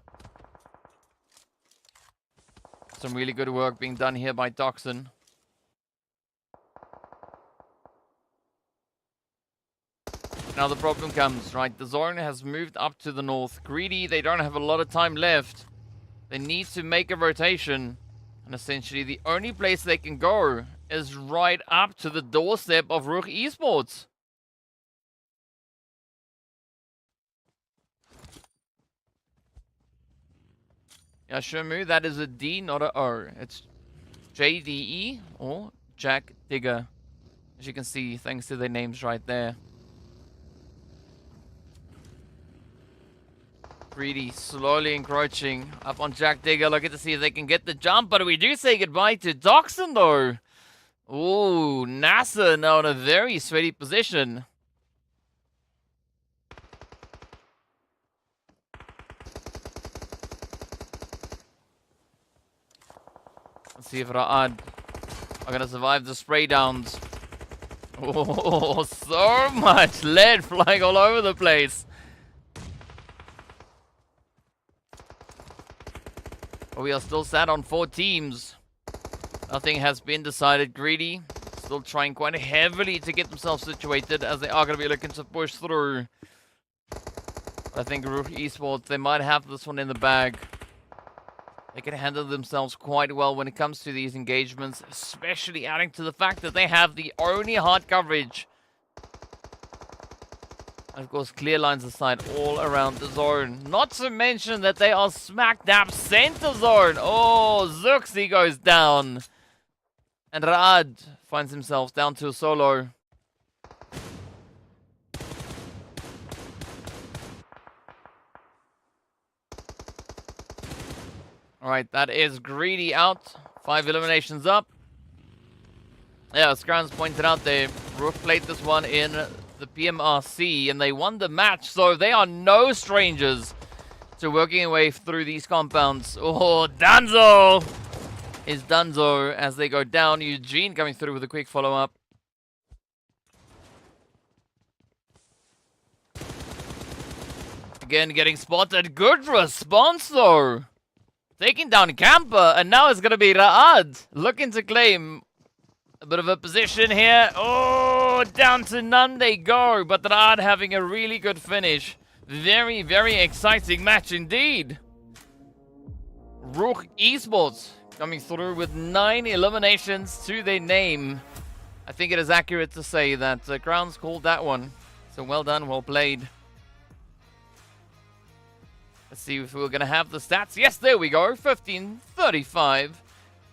[SPEAKER 3] Some really good work being done here by Toxin. Now the problem comes, right? The zone has moved up to the north. Greedy, they don't have a lot of time left. They need to make a rotation. And essentially, the only place they can go is right up to the doorstep of RUKH Esports. Yeah, Shamu, that is a D, not a O. It's JDE or Jack Digger. As you can see, thanks to their names right there. Greedy slowly encroaching up on Jack Digger, looking to see if they can get the jump, but we do say goodbye to Toxin though. Ooh, NASA now in a very sweaty position. Let's see if Ra'ad are gonna survive the spray downs. Oh, so much lead flying all over the place. We are still sat on 4 teams. Nothing has been decided. Greedy still trying quite heavily to get themselves situated as they are going to be looking to push through. I think RUKH Esports, they might have this one in the bag. They can handle themselves quite well when it comes to these engagements, especially adding to the fact that they have the only hard coverage. And of course, clear lines of sight all around the zone. Not to mention that they are smack dab center zone. Oh, Zuxi goes down. And Raad finds himself down to a solo. Alright, that is Greedy out. 5 eliminations up. Yeah, Scrans pointed out there, RUKH played this one in the PMRC and they won the match, so they are no strangers to working their way through these compounds. Oh, Danzo is Danzo as they go down. Eugene coming through with a quick follow-up. Again, getting spotted. Good response, though. Taking down Camper, and now it's going to be Raad looking to claim a bit of a position here. Oh, down to none they go, but Raad having a really good finish. Very, very exciting match indeed. RUKH Esports coming through with 9 eliminations to their name. I think it is accurate to say that Crowns called that one. So well done, well played. Let's see if we're going to have the stats. Yes, there we go. 1535.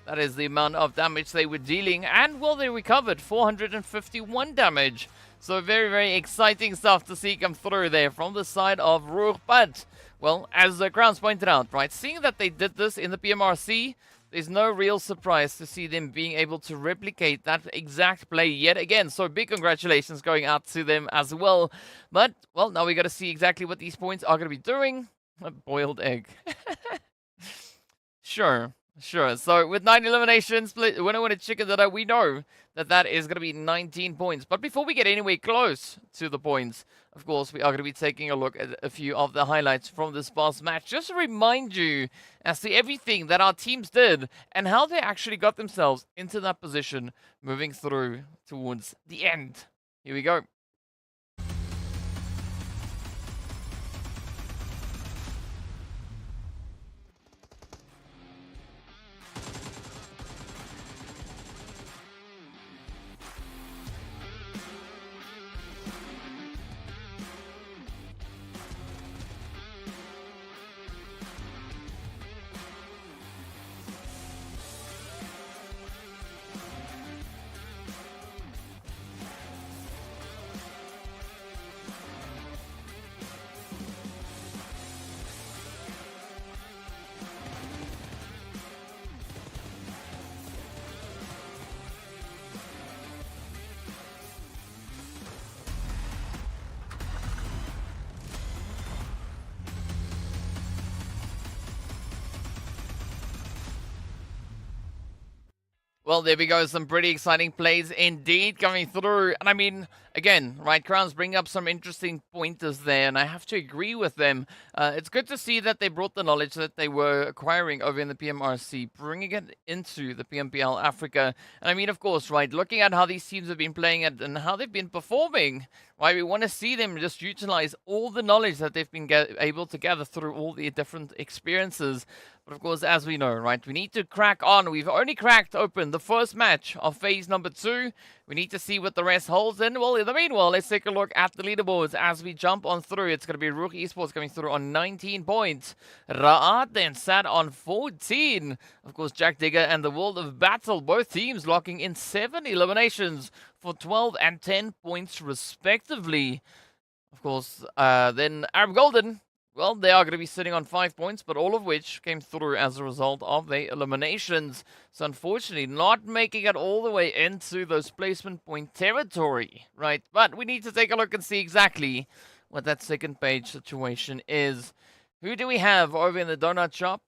[SPEAKER 3] That is the amount of damage they were dealing. And, well, they recovered 451 damage. So very, very exciting stuff to see come through there from the side of RUKH. But, well, as the Crowns pointed out, right, seeing that they did this in the PMRC, there's no real surprise to see them being able to replicate that exact play yet again. So big congratulations going out to them as well. But, well, now we got to see exactly what these points are going to be doing. A boiled egg. Sure. So with 9 eliminations, winner chicken dinner, we know that that is going to be 19 points. But before we get anywhere close to the points, of course, we are going to be taking a look at a few of the highlights from this past match. Just to remind you as to everything that our teams did and how they actually got themselves into that position moving through towards the end. Here we go. Well, there we go. Some pretty exciting plays indeed coming through. And I mean, again, right, Crowns bring up some interesting pointers there, and I have to agree with them. It's good to see that they brought the knowledge that they were acquiring over in the PMRC, bringing it into the PMPL Africa. And I mean, of course, right, looking at how these teams have been playing it and how they've been performing, right, we want to see them just utilize all the knowledge that they've been able to gather through all the different experiences. But of course, as we know, right, we need to crack on. We've only cracked open the first match of phase number 2. We need to see what the rest holds. And, well, in the meanwhile, let's take a look at the leaderboards as we jump on through. It's going to be RUKH Esports coming through on 19 points. Raad then sat on 14. Of course, Jack Digger and the World of Battle, both teams locking in 7 eliminations for 12 and 10 points respectively. Of course, then Arab Golden, well, they are going to be sitting on 5 points, but all of which came through as a result of their eliminations. So unfortunately, not making it all the way into those placement point territory, right? But we need to take a look and see exactly what that second page situation is. Who do we have over in the donut shop?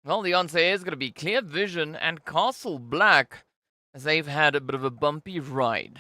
[SPEAKER 3] Well, the answer is going to be Clear Vision and Castle Black, as they've had a bit of a bumpy ride.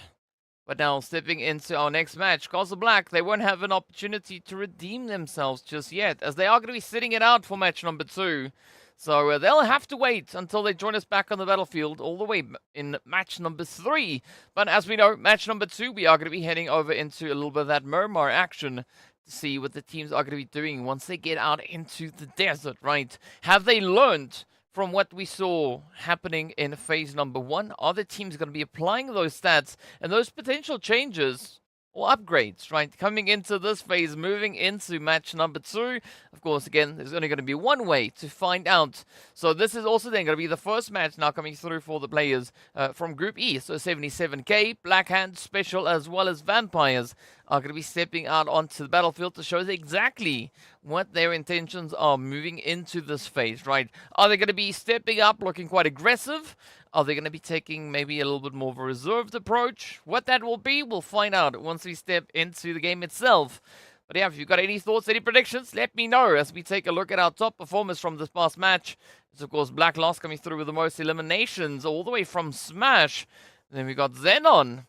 [SPEAKER 3] But now, stepping into our next match, Castle Black, they won't have an opportunity to redeem themselves just yet, as they are going to be sitting it out for match number 2. So they'll have to wait until they join us back on the battlefield all the way in match number 3. But as we know, match number 2, we are going to be heading over into a little bit of that Miramar action. to see what the teams are going to be doing once they get out into the desert, right? Have they learned from what we saw happening in phase number 1? Are the teams going to be applying those stats and those potential changes or upgrades, right? Coming into this phase, moving into match number 2. Of course, again, there's only going to be one way to find out. So this is also then going to be the first match now coming through for the players from Group E. So 77K, Black Hand, Special, as well as Vampires are going to be stepping out onto the battlefield to show exactly what their intentions are moving into this phase, right? Are they going to be stepping up, looking quite aggressive? Are they going to be taking maybe a little bit more of a reserved approach? What that will be, we'll find out once we step into the game itself. But yeah, if you've got any thoughts, any predictions, let me know as we take a look at our top performers from this past match. It's, of course, Black Lost coming through with the most eliminations all the way from Smash. And then we got XENON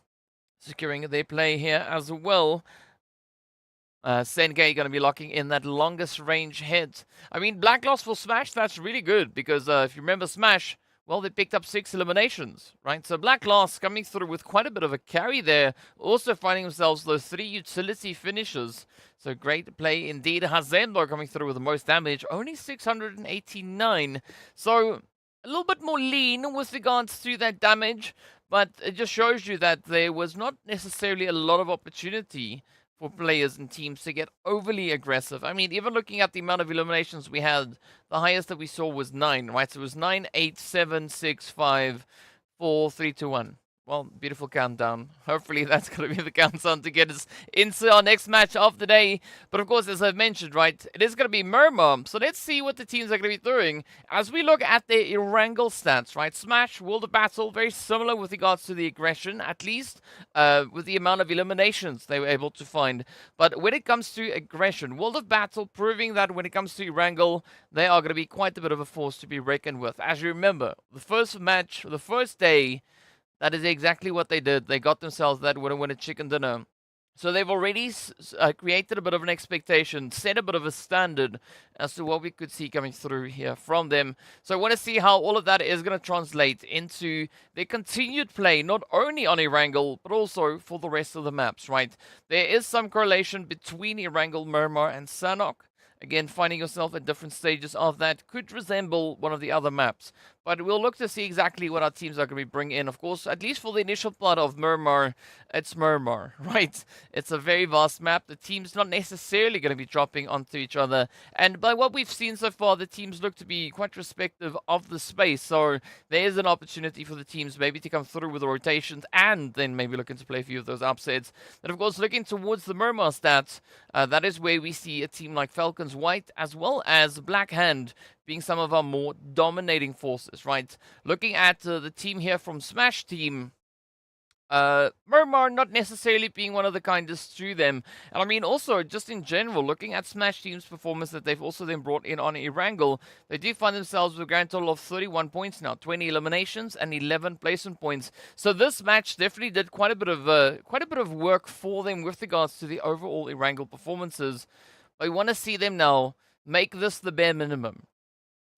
[SPEAKER 3] securing their play here as well. Sengay going to be locking in that longest range hit. I mean, Black Lost for Smash, that's really good because if you remember Smash, well, they picked up 6 eliminations, right? So Black Lost coming through with quite a bit of a carry there. Also finding themselves those 3 utility finishes. So great play indeed. Hazendo coming through with the most damage. Only 689. So a little bit more lean with regards to that damage. But it just shows you that there was not necessarily a lot of opportunity for players and teams to get overly aggressive. I mean, even looking at the amount of eliminations we had, the highest that we saw was 9, right? So it was 9, 8, 7, 6, 5, 4, 3, 2, 1. Well, beautiful countdown. Hopefully that's going to be the countdown to get us into our next match of the day. But of course, as I've mentioned, right, it is going to be Miramar. So let's see what the teams are going to be doing as we look at their Erangel stats, right? Smash, World of Battle, very similar with regards to the aggression, at least with the amount of eliminations they were able to find. But when it comes to aggression, World of Battle proving that when it comes to Erangel, they are going to be quite a bit of a force to be reckoned with. As you remember, the first match, the first day, that is exactly what they did. They got themselves that winner chicken dinner. So they've already created a bit of an expectation, set a bit of a standard as to what we could see coming through here from them. So I want to see how all of that is going to translate into their continued play, not only on Erangel, but also for the rest of the maps, right? There is some correlation between Erangel, Miramar, and Sanhok. Again, finding yourself at different stages of that could resemble one of the other maps. But we'll look to see exactly what our teams are going to be bringing in. Of course, at least for the initial part of Miramar, it's Miramar, right? It's a very vast map. The team's not necessarily going to be dropping onto each other. And by what we've seen so far, the teams look to be quite respective of the space. So there is an opportunity for the teams maybe to come through with the rotations and then maybe looking to play a few of those upsets. And of course, looking towards the Miramar stats, that is where we see a team like FALCONS White as well as Black Hand being some of our more dominating forces, right? Looking at the team here from Smash Team, Miramar not necessarily being one of the kindest to them. And I mean, also, just in general, looking at Smash Team's performance that they've also then brought in on Erangel, they do find themselves with a grand total of 31 points now, 20 eliminations and 11 placement points. So this match definitely did quite a bit of work for them with regards to the overall Erangel performances. But we want to see them now make this the bare minimum.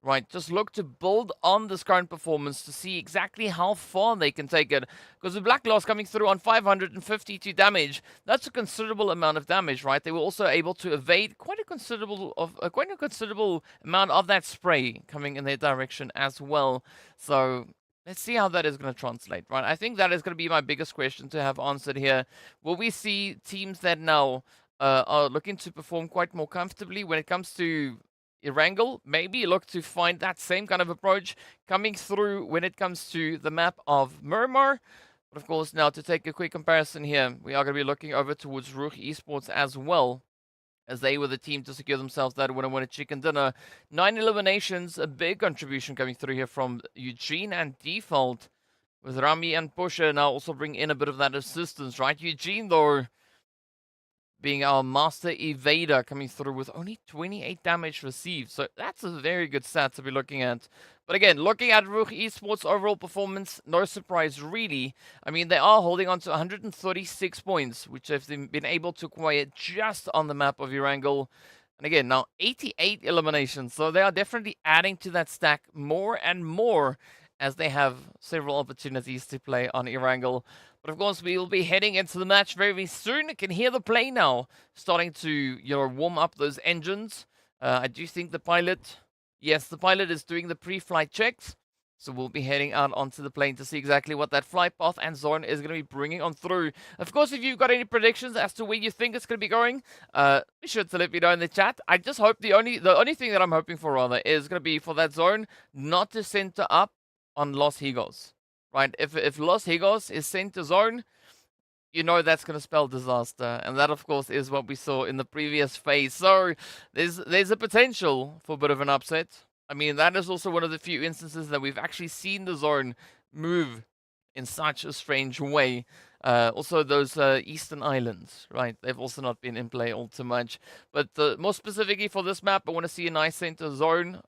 [SPEAKER 3] Right, just look to build on this current performance to see exactly how far they can take it. Because with Black Lost coming through on 552 damage, that's a considerable amount of damage, right? They were also able to evade quite a considerable amount of that spray coming in their direction as well. So let's see how that is going to translate, right? I think that is going to be my biggest question to have answered here. Will we see teams that now are looking to perform quite more comfortably when it comes to Erangel, maybe look to find that same kind of approach coming through when it comes to the map of Miramar? But of course, now to take a quick comparison here, we are going to be looking over towards RUKH Esports as well, as they were the team to secure themselves that winner chicken dinner. 9 eliminations, a big contribution coming through here from Eugene and Default, with Rami and Pusha now also bring in a bit of that assistance, right? Eugene, though, being our master evader, coming through with only 28 damage received. So that's a very good stat to be looking at. But again, looking at RUKH Esports' overall performance, no surprise really. I mean, they are holding on to 136 points, which they've been able to acquire just on the map of Erangel. And again, now 88 eliminations. So they are definitely adding to that stack more and more. as they have several opportunities to play on Erangel. But of course, we will be heading into the match very, very soon. I can hear the plane now starting to, warm up those engines. I do think the pilot, yes, the pilot is doing the pre-flight checks. So we'll be heading out onto the plane to see exactly what that flight path and zone is going to be bringing on through. Of course, if you've got any predictions as to where you think it's going to be going, be sure to let me know in the chat. I just hope the only thing that I'm hoping for, rather, is going to be for that zone not to center up on Los Higos. Right? If Los Higos is center zone, you know that's going to spell disaster. And that, of course, is what we saw in the previous phase. So there's a potential for a bit of an upset. I mean, that is also one of the few instances that we've actually seen the zone move in such a strange way. Also, those Eastern Islands, right? They've also not been in play all too much. But more specifically for this map, I want to see a nice center zone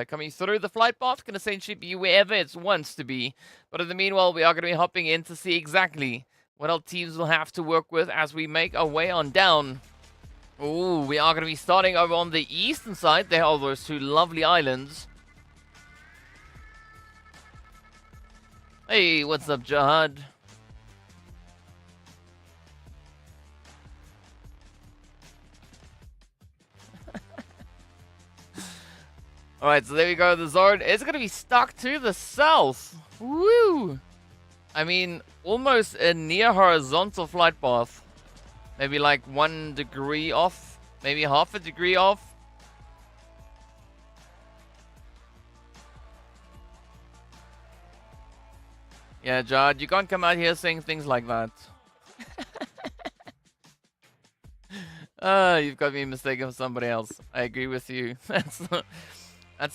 [SPEAKER 3] coming through. The flight path can essentially be wherever it wants to be. But in the meanwhile, we are going to be hopping in to see exactly what our teams will have to work with as we make our way on down. Oh, we are going to be starting over on the eastern side. There are those two lovely islands. Hey, what's up, Jihad? Alright, so there we go. The zone is going to be stuck to the south. Woo! I mean, almost a near horizontal flight path. Maybe like 1 degree off. Maybe half a degree off. Yeah, Jad, you can't come out here saying things like that. You've got me mistaken for somebody else. I agree with you. That's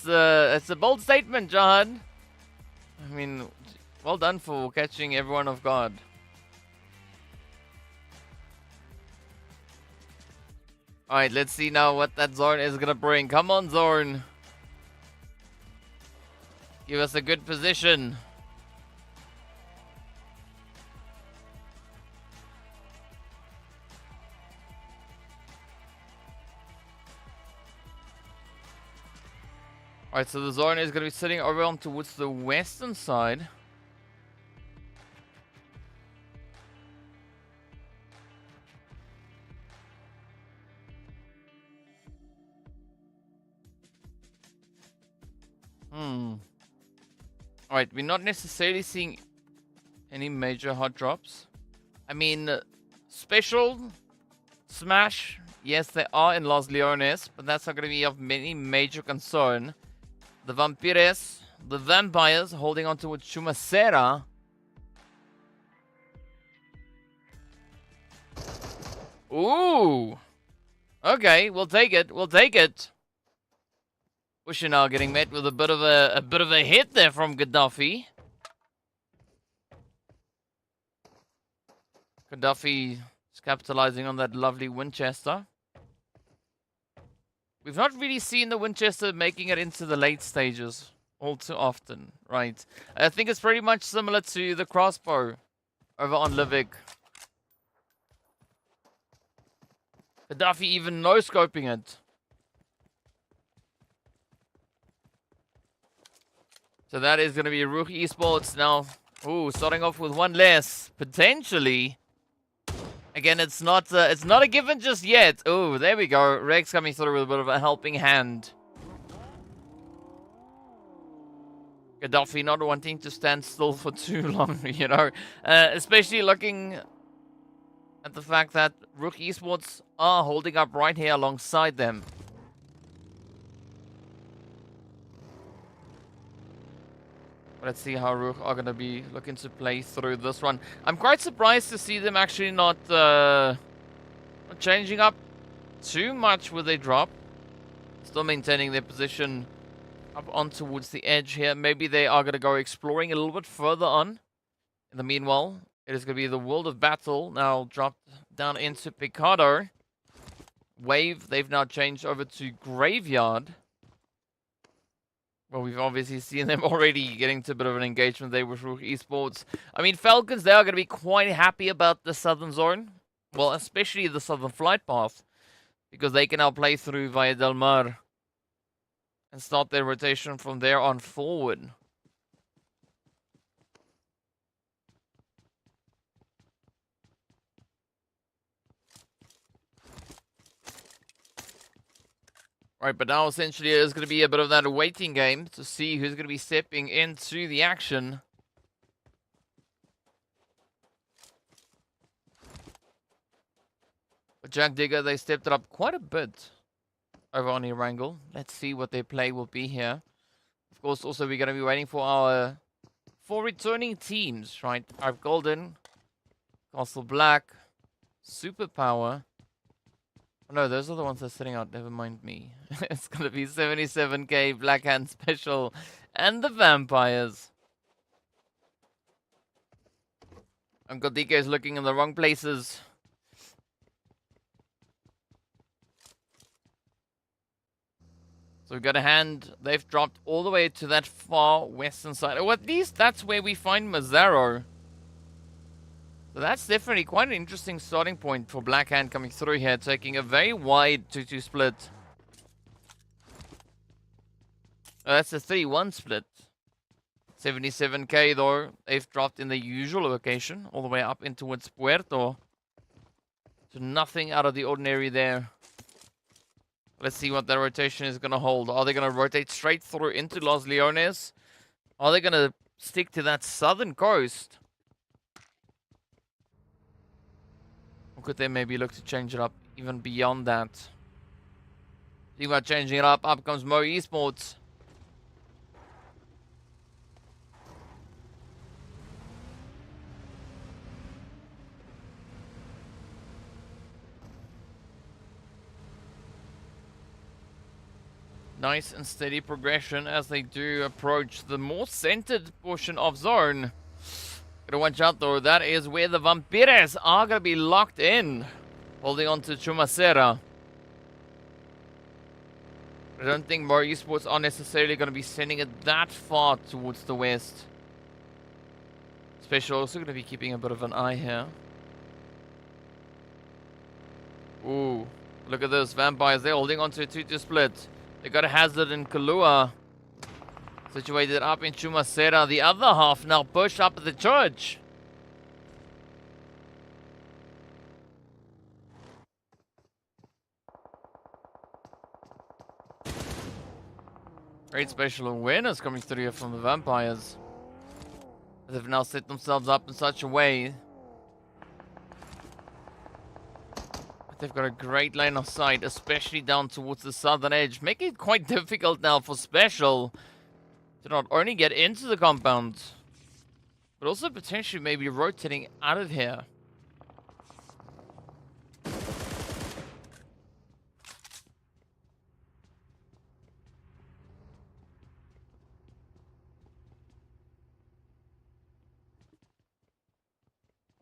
[SPEAKER 3] a bold statement, Jad. I mean, well done for catching everyone off guard. Alright, let's see now what that zone is gonna bring. Come on, zone. Give us a good position. Alright, so the zone is gonna be sitting over on towards the western side. Alright, we're not necessarily seeing any major hot drops. I mean, special, smash, yes, they are in Los Leones, but that's not going to be of any major concern. The Vampires, the Vampires holding on to Chumacera. Ooh! Okay, we'll take it, we'll take it. Bushinal getting met with a bit of a hit there from Gaddafi. Gaddafi is capitalizing on that lovely Winchester. We've not really seen the Winchester making it into the late stages all too often, right? I think it's pretty much similar to the crossbow over on Livik. Gaddafi even no-scoping it. So that is going to be RUKH Esports now. Ooh, starting off with one less, potentially. Again, it's not a given just yet. Ooh, there we go. RUKH coming through with a bit of a helping hand. Gaddafi not wanting to stand still for too long, you know. Especially looking at the fact that RUKH Esports are holding up right here alongside them. Let's see how RUKH are going to be looking to play through this one. I'm quite surprised to see them actually not changing up too much with their drop. Still maintaining their position up on towards the edge here. Maybe they are going to go exploring a little bit further on. In the meanwhile, it is going to be the World of Battle now dropped down into Picado. Wave, they've now changed over to Graveyard. Well, we've obviously seen them already getting to a bit of an engagement there with RUKH Esports. I mean, Falcons, they are going to be quite happy about the southern zone. Well, especially the southern flight path. Because they can now play through via Del Mar. And start their rotation from there on forward. Right, but now essentially it's going to be a bit of that waiting game to see who's going to be stepping into the action. But Jack Digger, they stepped it up quite a bit over on Erangel. Let's see what their play will be here. Of course, also we're going to be waiting for our 4 returning teams, right? Our Golden, Castle Black, Superpower. Oh, no, those are the ones that's sitting out. Never mind me. It's going to be 77k, Black Hand Special, and the Vampires. And Godika is looking in the wrong places. So we've got a hand. They've dropped all the way to that far western side. Or at least that's where we find Mazzaro. So that's definitely quite an interesting starting point for Black Hand coming through here, taking a very wide 2-2 split. Oh, that's a 3-1 split. 77k though, they've dropped in the usual location, all the way up in towards Puerto. So nothing out of the ordinary there. Let's see what their rotation is going to hold. Are they going to rotate straight through into Los Leones? Are they going to stick to that southern coast? Or could they maybe look to change it up even beyond that? Think about changing it up. Up comes Mo Esports. Nice and steady progression as they do approach the more centered portion of zone. Gotta watch out though, that is where the Vampires are gonna be locked in. Holding on to Chumacera. I don't think more esports are necessarily gonna be sending it that far towards the west. Special also gonna be keeping a bit of an eye here. Ooh, look at this, Vampires, they're holding on to a 2-2 split. They got a hazard in Kalua. Situated up in Chumacera. The other half now push up at the church. Great spatial awareness coming through here from the Vampires. They've now set themselves up in such a way. They've got a great line of sight, especially down towards the southern edge, making it quite difficult now for Special to not only get into the compound, but also potentially maybe rotating out of here.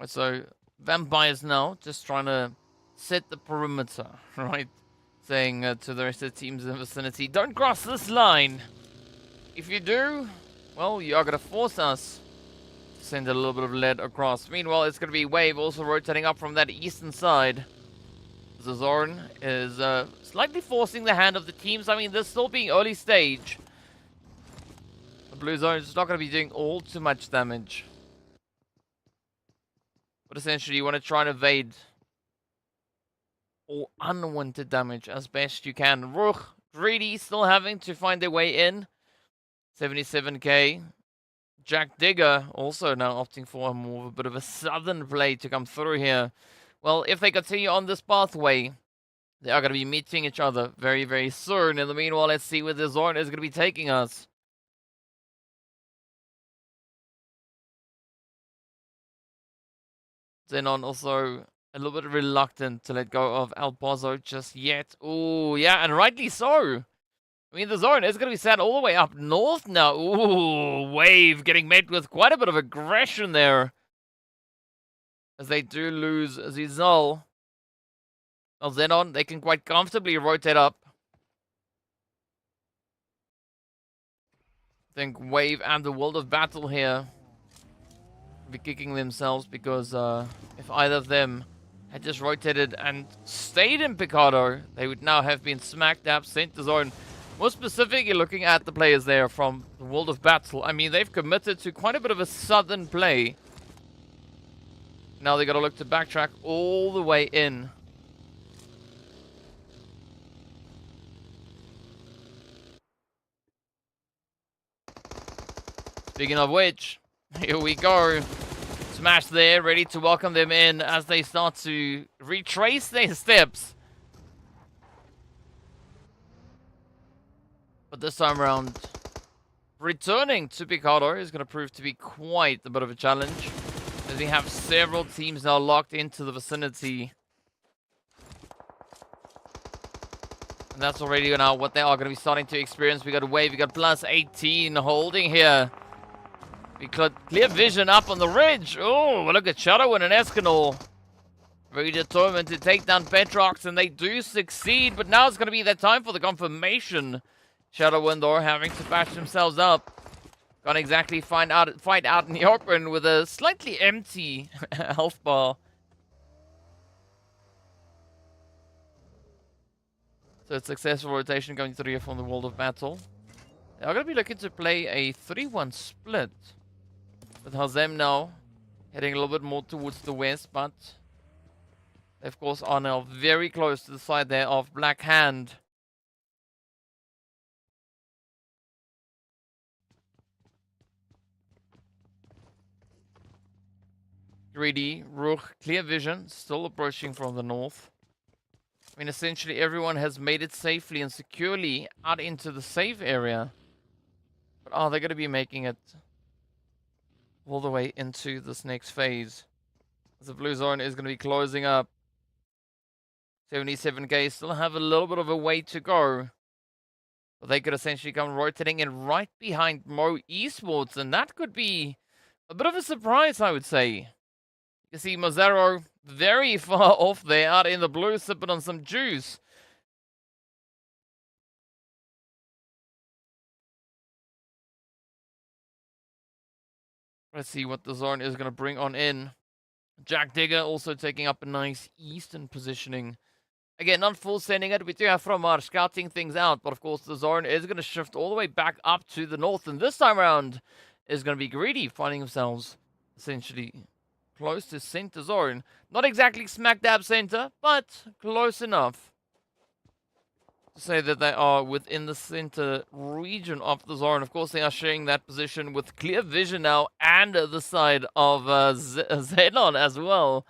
[SPEAKER 3] So, Vampires now just trying to set the perimeter, right? Saying to the rest of the teams in the vicinity, don't cross this line. If you do, well, you are going to force us to send a little bit of lead across. Meanwhile, it's going to be Wave also rotating up from that eastern side. Zazorn is slightly forcing the hand of the teams. I mean, this still being early stage. The blue zone is not going to be doing all too much damage. But essentially, you want to try and evade or unwanted damage as best you can. RUKH, Greedy, still having to find their way in. 77k. Jack Digger also now opting for more of a bit of a southern play to come through here. Well, if they continue on this pathway, they are going to be meeting each other very, very soon. In the meanwhile, let's see where the zone is going to be taking us. XENON also a little bit reluctant to let go of El Pozo just yet. Ooh, yeah, and rightly so. I mean, the zone is going to be set all the way up north now. Ooh, Wave getting met with quite a bit of aggression there. As they do lose Zizal. Well, XENON, they can quite comfortably rotate up. I think Wave and the World of Battle here be kicking themselves because if either of them had just rotated and stayed in Picado, they would now have been smacked up, sent to zone. More specifically, looking at the players there from the World of Battle, I mean, they've committed to quite a bit of a southern play. Now they got to look to backtrack all the way in. Speaking of which, here we go. Smash there, ready to welcome them in as they start to retrace their steps. But this time around, returning to Picado is going to prove to be quite a bit of a challenge, as we have several teams now locked into the vicinity. And that's already now what they are going to be starting to experience. We got a wave, we got +18 holding here. We got clear vision up on the ridge. Oh, look at Shadowin and Escanor. Very determined to take down Petrox, and they do succeed. But now it's going to be that time for the confirmation. Shadowin, though, having to patch themselves up. Can't exactly fight out in the open with a slightly empty health bar. So it's successful rotation going through here from the World of Battle. They are going to be looking to play a 3-1 split. With Hazem now heading a little bit more towards the west, but they of course are now very close to the side there of Black Hand. Greedy, RUKH, clear vision, still approaching from the north. I mean, essentially everyone has made it safely and securely out into the safe area. But are they going to be making it all the way into this next phase? As the blue zone is going to be closing up. 77k still have a little bit of a way to go. But they could essentially come rotating in right behind Mo Esports, and that could be a bit of a surprise, I would say. You can see Mozaro very far off there, out in the blue, sipping on some juice. Let's see what the zone is going to bring on in. Jack Digger also taking up a nice eastern positioning. Again, not full sending it. We do have Fromar scouting things out, but of course the zone is going to shift all the way back up to the north. And this time around is going to be Greedy, finding themselves essentially close to center zone. Not exactly smack dab center, but close enough to say that they are within the center region of the zone. Of course, they are sharing that position with clear vision now, and the side of XENON as well.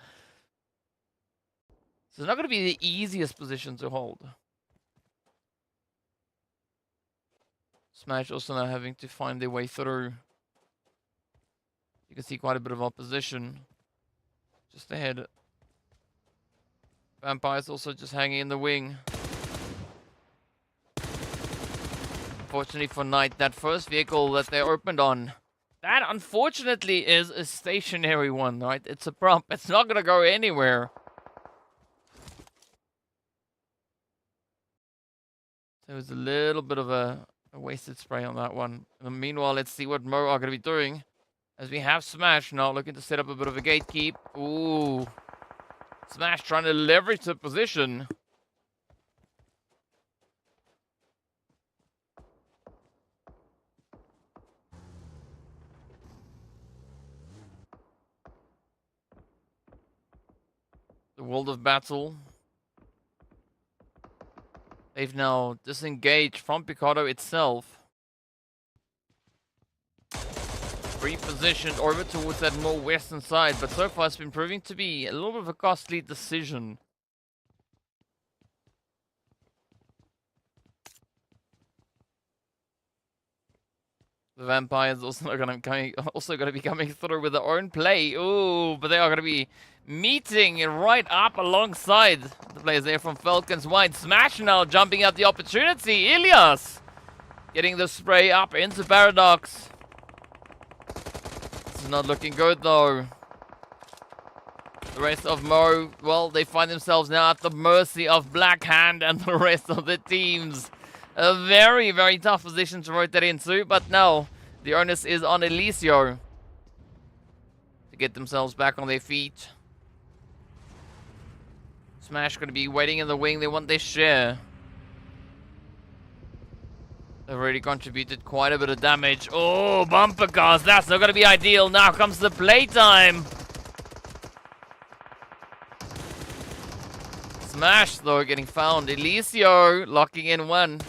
[SPEAKER 3] So it's not going to be the easiest position to hold. Smash also now having to find their way through. You can see quite a bit of opposition just ahead. Vampires also just hanging in the wing. Unfortunately for Knight, that first vehicle that they opened on, that unfortunately is a stationary one, right? It's a prop. It's not going to go anywhere. There was a little bit of a wasted spray on that one. And meanwhile, let's see what Mo are going to be doing. As we have Smash now looking to set up a bit of a gatekeep. Ooh. Smash trying to leverage the position. The World of Battle. They've now disengaged from Picado itself. Repositioned over towards that more western side, but so far it's been proving to be a little bit of a costly decision. The Vampires also going to be coming through with their own play. Ooh, but they are going to be meeting right up alongside the players there from Falcons wide. Smash now jumping at the opportunity. Ilias getting the spray up into Paradox. This is not looking good though. The rest of Mo, well, they find themselves now at the mercy of Black Hand and the rest of the teams. A very, very tough position to rotate into, but now the onus is on Elisio to get themselves back on their feet. Smash going to be waiting in the wing. They want their share. They've already contributed quite a bit of damage. Oh, bumper cars. That's not going to be ideal. Now comes the playtime. Smash, though, getting found. Elisio locking in one.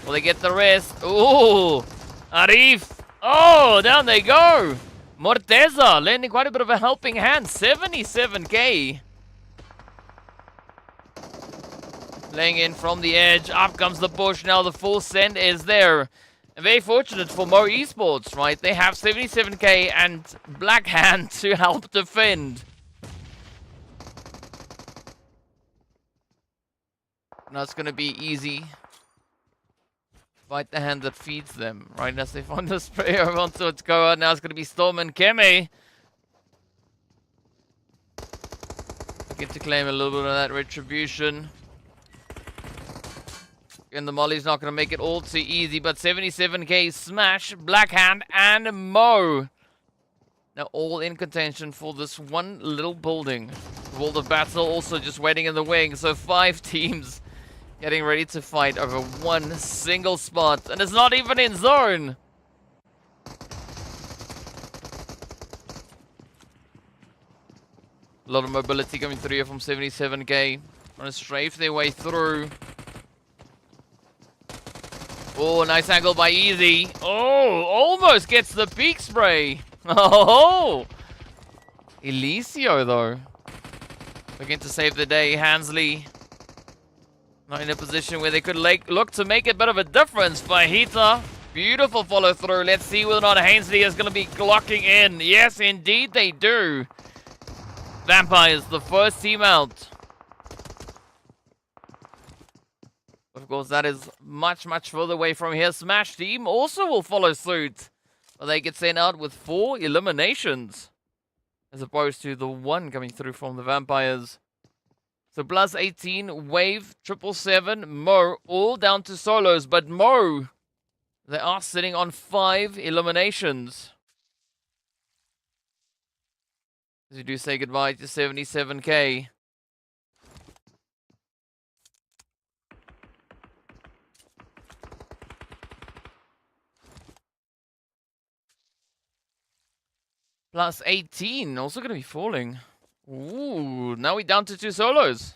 [SPEAKER 3] Will they get the rest? Ooh, Arif. Oh, down they go. Morteza lending quite a bit of a helping hand. 77k. Playing in from the edge. Up comes the push. Now the full send is there. And very fortunate for Mo Esports, right? They have 77k and Black Hand to help defend. Now it's going to be easy. Fight the hand that feeds them. Right as they find the spray over onto Otkoa. Now it's going to be Storm and Keme. Get to claim a little bit of that retribution. And the Molly's not going to make it all too easy. But 77k smash. Black Hand and Mo. Now all in contention for this one little building. World of Battle also just waiting in the wing. So 5 teams getting ready to fight over one single spot. And it's not even in zone. A lot of mobility coming through here from 77k. Trying to strafe their way through. Oh, nice angle by Easy. Oh, almost gets the peak spray. Oh, Elisio though. Looking to save the day. Hansley not in a position where they could look to make a bit of a difference. Fajita, beautiful follow through. Let's see whether or not Hansley is going to be clocking in. Yes, indeed they do. Vampires, the first team out. Of course, that is much, much further away from here. Smash team also will follow suit. But they get sent out with 4 eliminations. As opposed to the 1 coming through from the Vampires. So +18, Wave, 777, Mo, all down to solos. But Mo, they are sitting on 5 eliminations. As we do say goodbye to 77k. +18, also going to be falling. Ooh, now we're down to 2 solos.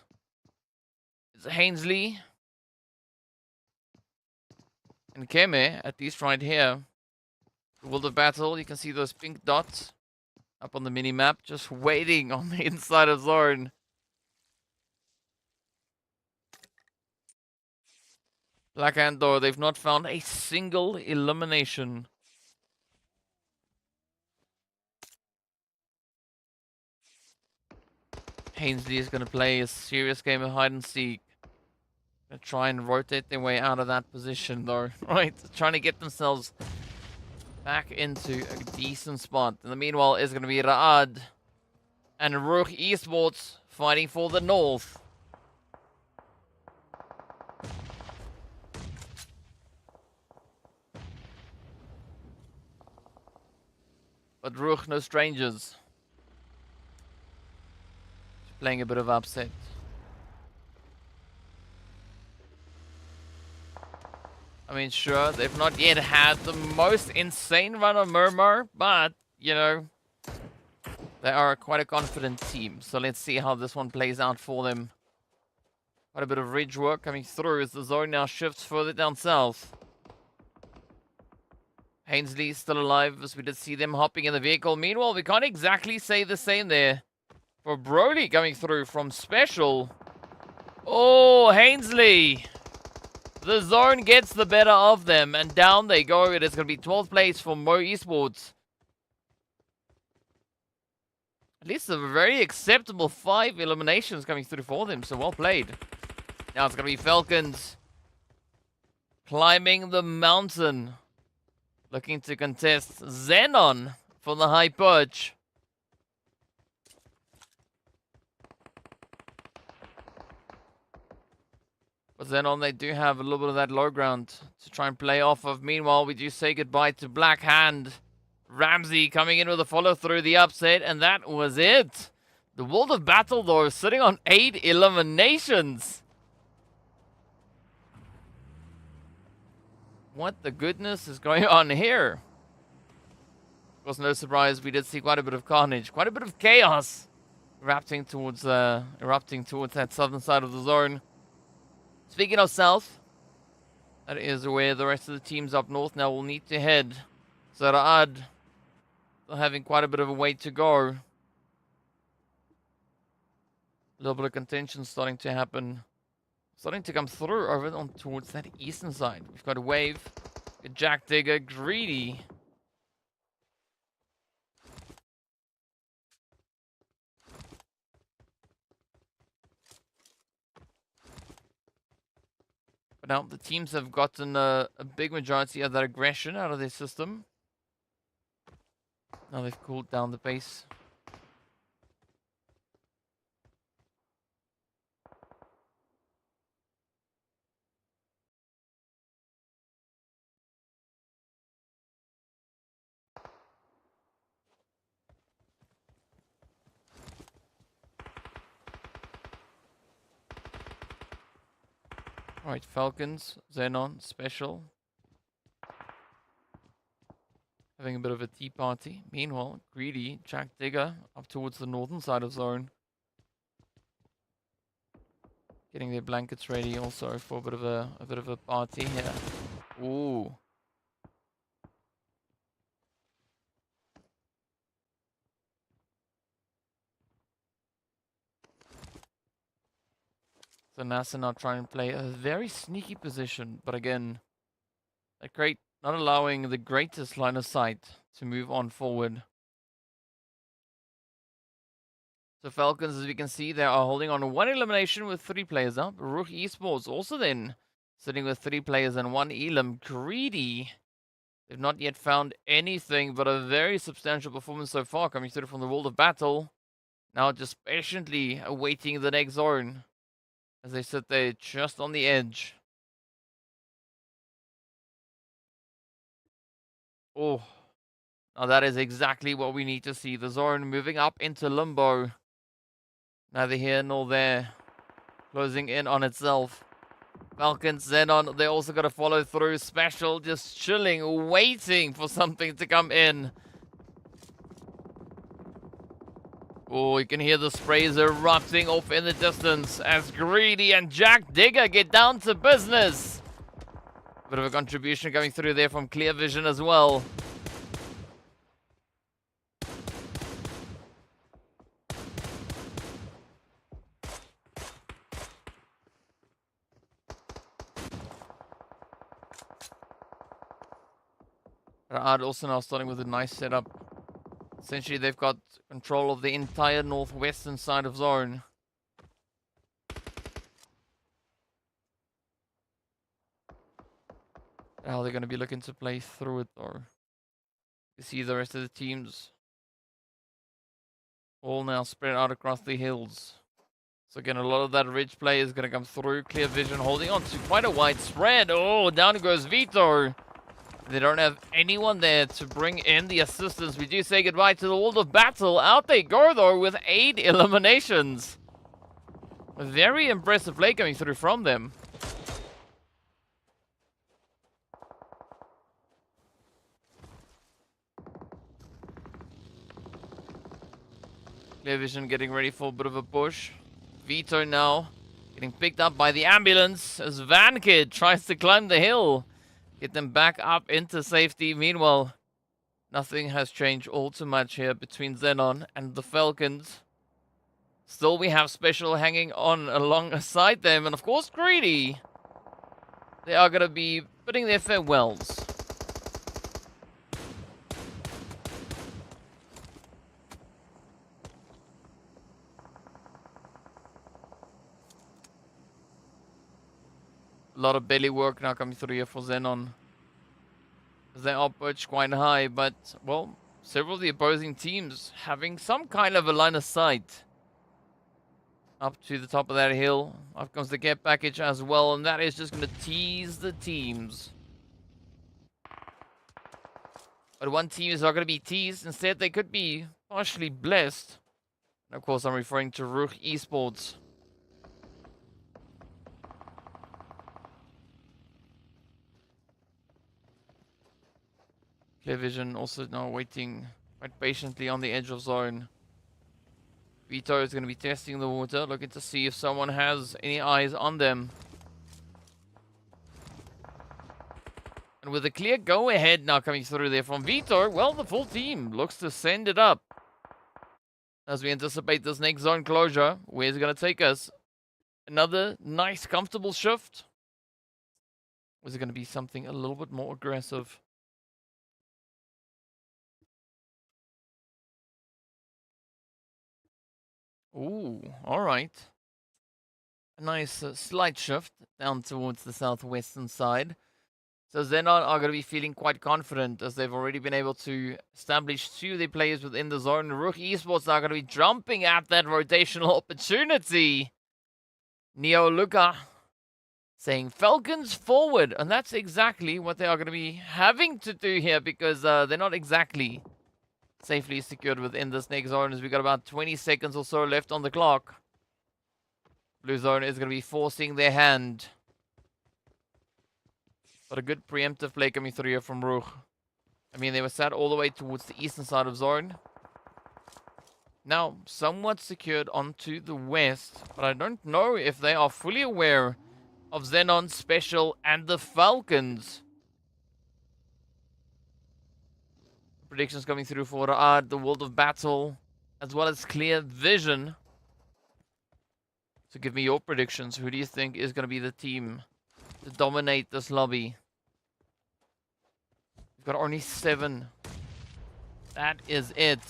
[SPEAKER 3] It's Hainsley and Keme, at least right here. The World of Battle, you can see those pink dots up on the mini-map, just waiting on the inside of zone. Black Hand, though, they've not found a single elimination. Hainsley is going to play a serious game of hide and seek. Going to try and rotate their way out of that position, though. Right, trying to get themselves back into a decent spot. In the meanwhile, is going to be Raad and RUKH Esports fighting for the north. But RUKH, no strangers. Playing a bit of upset. I mean, sure, they've not yet had the most insane run on Miramar, but, you know, they are quite a confident team. So let's see how this one plays out for them. Quite a bit of ridge work coming through as the zone now shifts further down south. Hainsley still alive as we did see them hopping in the vehicle. Meanwhile, we can't exactly say the same there for Broly coming through from Special. Oh, Hainsley. The zone gets the better of them, and down they go. It is going to be 12th place for Mo Esports. At least a very acceptable 5 eliminations coming through for them, so well played. Now it's going to be Falcons climbing the mountain, looking to contest XENON for the high perch. But XENON, they do have a little bit of that low ground to try and play off of. Meanwhile, we do say goodbye to Black Hand. Ramsey coming in with a follow through the upset, and that was it. The World of Battle, though, sitting on 8 eliminations. What the goodness is going on here? Of course, no surprise, we did see quite a bit of carnage, quite a bit of chaos erupting towards that southern side of the zone. Speaking of south, that is where the rest of the teams up north now will need to head. So RUKH still having quite a bit of a way to go. A little bit of contention starting to happen. Starting to come through over on towards that eastern side. We've got a wave, a Jack Digger, Greedy. But now the teams have gotten a big majority of that aggression out of their system. Now they've cooled down the pace. Alright, Falcons, XENON, Special. Having a bit of a tea party. Meanwhile, Greedy, Jack Digger, up towards the northern side of zone. Getting their blankets ready also for a bit of a party here. Ooh. So NASA now trying to play a very sneaky position, but again, not allowing the greatest line of sight to move on forward. So Falcons, as we can see, they are holding on to 1 elimination with 3 players up. RUKH Esports also then sitting with 3 players and 1 elim. Greedy, they've not yet found anything but a very substantial performance so far coming through from the world of battle. Now just patiently awaiting the next zone as they sit there just on the edge. Oh, now that is exactly what we need to see. The zone moving up into limbo. Neither here nor there. Closing in on itself. Falcons, XENON, they also got to follow through. Special just chilling, waiting for something to come in. Oh, you can hear the sprays erupting off in the distance as Greedy and Jack Digger get down to business. Bit of a contribution coming through there from Clear Vision as well. RUKH also now starting with a nice setup. Essentially, they've got control of the entire northwestern side of zone. How they're going to be looking to play through it, though. You see the rest of the teams all now spread out across the hills. So again, a lot of that ridge play is going to come through. Clear Vision holding on to quite a wide spread. Oh, down goes Vito. They don't have anyone there to bring in the assistance. We do say goodbye to the world of battle. Out they go, though, with 8 eliminations. A very impressive play coming through from them. Clear Vision getting ready for a bit of a push. Vito now getting picked up by the ambulance as Van Kid tries to climb the hill. Get them back up into safety. Meanwhile, nothing has changed all too much here between XENON and the Falcons. Still, we have Special hanging on alongside them. And of course, Greedy. They are going to be putting their farewells. A lot of belly work now coming through here for XENON. They are perched quite high, but, well, several of the opposing teams having some kind of a line of sight. Up to the top of that hill. Up comes the care package as well, and that is just going to tease the teams. But one team is not going to be teased. Instead, they could be partially blessed. And of course, I'm referring to RUKH Esports. Clear Vision also now waiting quite patiently on the edge of zone. Vito is going to be testing the water, looking to see if someone has any eyes on them. And with a clear go-ahead now coming through there from Vito, well, the full team looks to send it up. As we anticipate this next zone closure, where's it going to take us? Another nice, comfortable shift? Or is it going to be something a little bit more aggressive? Ooh, alright. A nice slight shift down towards the southwestern side. So XENON are going to be feeling quite confident as they've already been able to establish 2 of their players within the zone. RUKH Esports are going to be jumping at that rotational opportunity. RUKH saying Falcons forward. And that's exactly what they are going to be having to do here because they're not exactly safely secured within this next zone as we've got about 20 seconds or so left on the clock. Blue zone is going to be forcing their hand. But a good preemptive play coming through here from RUKH. I mean, they were sat all the way towards the eastern side of zone. Now, somewhat secured onto the west. But I don't know if they are fully aware of XENON's special and the Falcons. Predictions coming through for RUKH, the World of Battle, as well as Clear Vision. So give me your predictions. Who do you think is going to be the team to dominate this lobby? We've got only 7. That is it.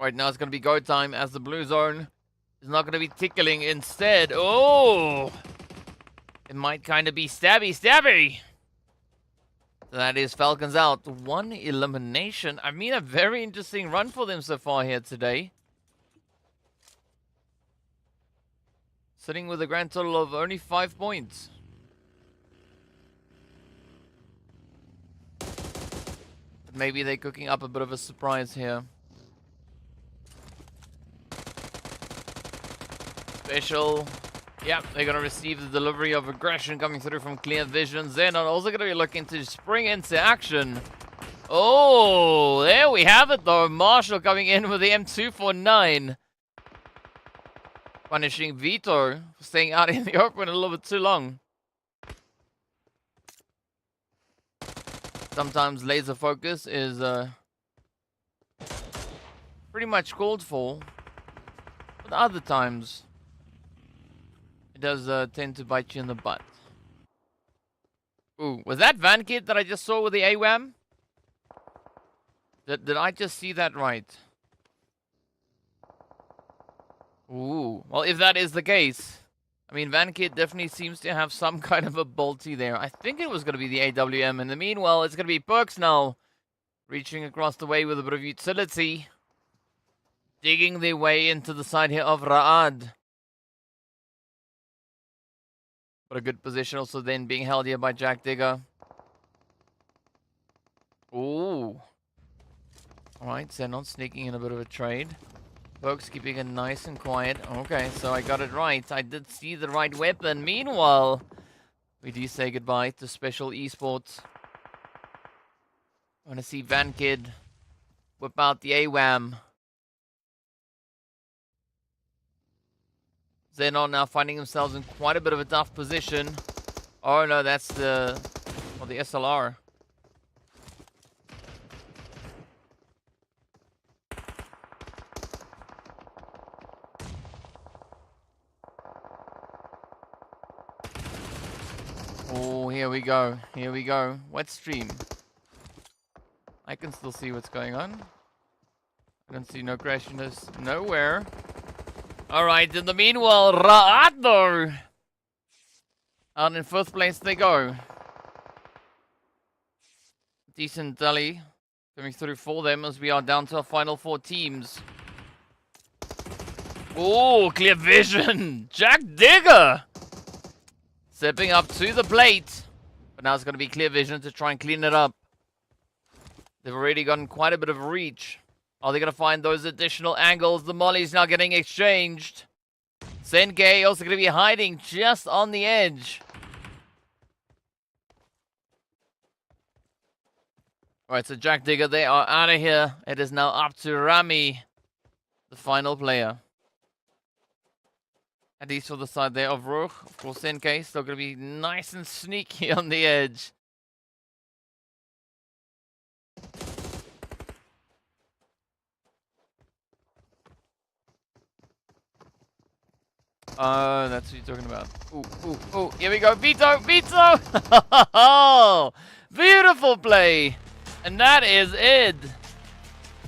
[SPEAKER 3] Right now it's going to be go time as the blue zone is not going to be tickling. Instead, oh! It might kind of be stabby. That is Falcons out. 1 elimination. I mean, a very interesting run for them so far here today. Sitting with a grand total of only 5 points. But maybe they're cooking up a bit of a surprise here. Special. Yep, they're going to receive the delivery of aggression coming through from Clear Vision. They're not also going to be looking to spring into action. Oh, there we have it though. Marshall coming in with the M249. Punishing Vito for staying out in the open a little bit too long. Sometimes laser focus is pretty much called for. But other times, it does tend to bite you in the butt. Ooh, was that Van Kid that I just saw with the AWAM? Did I just see that right? Ooh, well, if that is the case, I mean, Van Kid definitely seems to have some kind of a bolty there. I think it was going to be the AWM. In the meanwhile, it's going to be Perks now, reaching across the way with a bit of utility. Digging their way into the side here of RUKH. But a good position also then being held here by Jack Digger. Ooh. Alright, XENON sneaking in a bit of a trade. Folks keeping it nice and quiet. Okay, so I got it right. I did see the right weapon. Meanwhile, we do say goodbye to Special Esports. I want to see Van Kid whip out the AWAM. XENON now finding themselves in quite a bit of a tough position. Oh no, that's the SLR. Oh, here we go. Here we go. Wet stream. I can still see what's going on. I don't see no crashiness nowhere. Alright, in the meanwhile, RUKH though. Out in first place they go. Decent tally coming through for them as we are down to our final 4 teams. Oh, Clear Vision! Jack Digger! Stepping up to the plate. But now it's going to be Clear Vision to try and clean it up. They've already gotten quite a bit of reach. Are they going to find those additional angles? The molly's now getting exchanged. Senke also going to be hiding just on the edge. Alright, so Jack Digger, they are out of here. It is now up to Rami, the final player. At least for the side there of RUKH. Of course, NK still going to be nice and sneaky on the edge. Oh, that's what you're talking about. Ooh, here we go. Vito! Beautiful play. And that is it.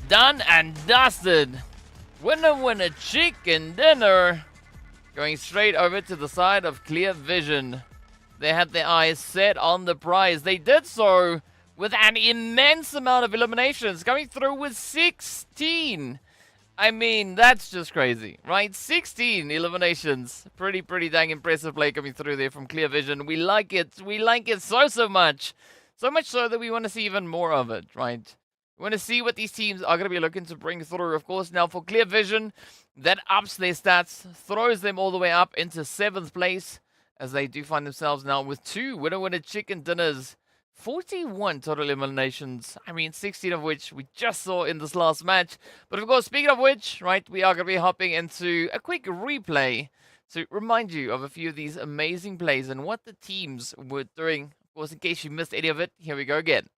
[SPEAKER 3] Done and dusted. Winner, chicken dinner. Going straight over to the side of Clear Vision. They had their eyes set on the prize. They did so with an immense amount of eliminations, coming through with 16. I mean, that's just crazy, right? 16 eliminations. Pretty dang impressive play coming through there from Clear Vision. We like it. We like it so much. So much so that we want to see even more of it, right? We want to see what these teams are going to be looking to bring through. Of course, now for Clear Vision, that ups their stats, throws them all the way up into 7th place, as they do find themselves now with 2 winner chicken dinners. 41 total eliminations. I mean, 16 of which we just saw in this last match. But of course, speaking of which, right, we are going to be hopping into a quick replay to remind you of a few of these amazing plays and what the teams were doing. Of course, in case you missed any of it, here we go again.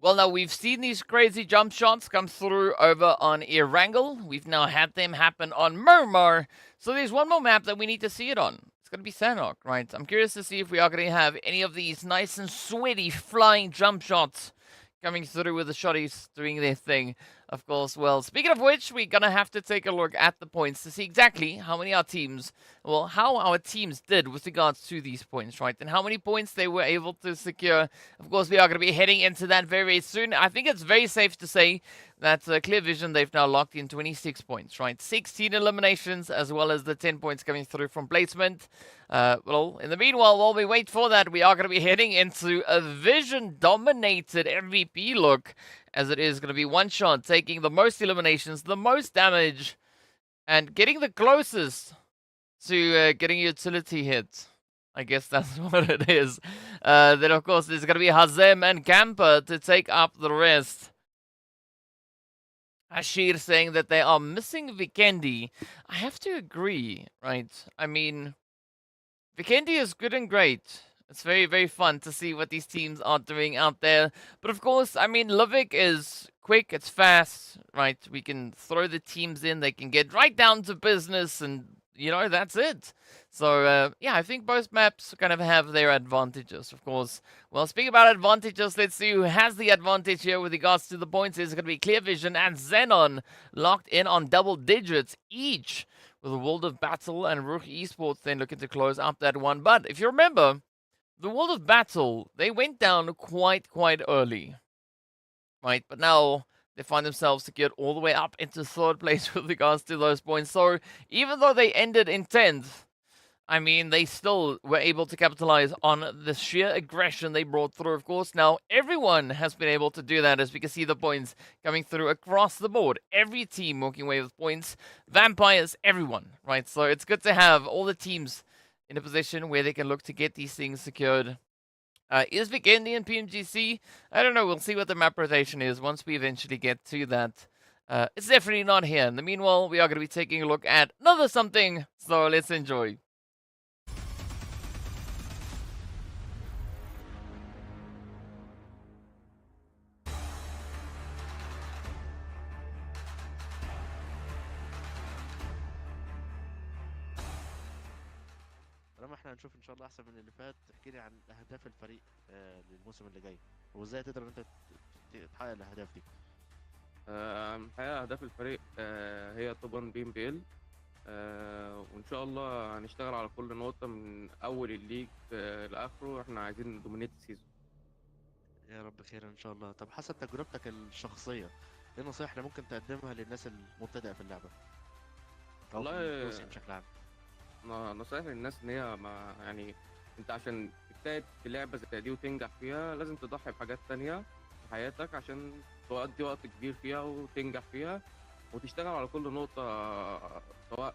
[SPEAKER 3] Well, now we've seen these crazy jump shots come through over on Erangel. We've now had them happen on Miramar. So there's one more map that we need to see it on. It's going to be Sanhok, right? I'm curious to see if we are going to have any of these nice and sweaty flying jump shots coming through with the shotties doing their thing. Of course, well, speaking of which, we're going to have to take a look at the points to see exactly how many our teams, well, how our teams did with regards to these points, right? And how many points they were able to secure. Of course, we are going to be heading into that very soon. I think it's very safe to say that Clear Vision, they've now locked in 26 points, right? 16 eliminations, as well as the 10 points coming through from placement. Well, in the meanwhile, while we wait for that, we are going to be heading into a Vision-dominated MVP look, as it is going to be one shot, taking the most eliminations, the most damage, and getting the closest to getting utility hit. I guess that's what it is. Then, of course, there's going to be Hazem and Camper to take up the rest. Ashir saying that they are missing Vikendi. I have to agree, right? I mean, Vikendi is good and great. It's very fun to see what these teams are doing out there. But of course, I mean, Luvik is quick, it's fast, right? We can throw the teams in, they can get right down to business, and, you know, that's it. So, yeah, I think both maps kind of have their advantages, of course. Well, speaking about advantages, let's see who has the advantage here with regards to the points. It's going to be Clear Vision and XENON locked in on double digits each, with the World of Battle and RUKH Esports then looking to close up that one. But if you remember, the World of Battle, they went down quite early, right? But now they find themselves secured all the way up into 3rd place with regards to those points. So even though they ended in 10th, I mean, they still were able to capitalize on the sheer aggression they brought through, of course. Now, everyone has been able to do that, as we can see the points coming through across the board. Every team walking away with points. Vampires, everyone, right? So it's good to have all the teams in a position where they can look to get these things secured. Is Vikendi and PMGC? I don't know. We'll see what the map rotation is once we eventually get to that. It's definitely not here. In the meanwhile, we are going to be taking a look at another something. So let's enjoy.
[SPEAKER 4] طالما احنا هنشوف ان شاء الله احسن من اللي فات، احكي لي عن اهداف الفريق للموسم اللي جاي، وازاي تقدر انت تحقق الاهداف دي.
[SPEAKER 5] الحقيقة أهداف الفريق هي طبعا PMPL، وإن شاء الله هنشتغل على كل نقطة من أول الليج لآخره. إحنا عايزين ندومينيت السيزون.
[SPEAKER 4] يا رب خير ان شاء الله. طب حسب تجربتك الشخصيه، ايه النصائح اللي ممكن تقدمها للناس المبتدئه في اللعبه او في
[SPEAKER 5] والله
[SPEAKER 4] الفوز بشكل عام؟
[SPEAKER 5] نصايح للناس إن هي ما يعني أنت عشان تجتهد في لعبة زي دي وتنجح فيها لازم تضحي بحاجات تانية في حياتك عشان تقضي وقت كبير فيها وتنجح فيها، وتشتغل على كل نقطة، سواء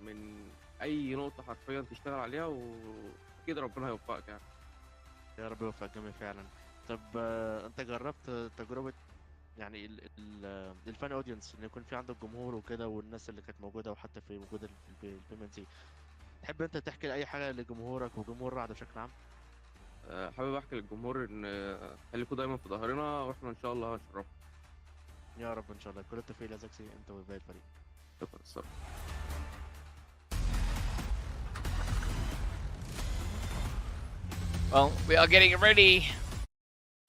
[SPEAKER 5] من أي نقطة حرفيا تشتغل عليها، وأكيد ربنا هيوفقك يعني.
[SPEAKER 4] يا رب يوفق الجميع فعلا. طب انت جربت تجربه يعني الفان اودينس، ان يكون في عندك جمهور وكده، والناس اللي كانت موجوده وحتى في وجود البي ام سي، تحب انت تحكي اي حاجه لجمهورك وجمهور رعد بشكل عام؟
[SPEAKER 5] حابب أحكي للجمهور إن خليكوا دايما في ظهرنا، وإحنا إن شاء الله هنشرفكم.
[SPEAKER 4] يا رب ان شاء الله. كل التوفيق لزاكسي انت وباقي الفريق.
[SPEAKER 5] شكرا الصراحة.
[SPEAKER 3] Well, we are getting ready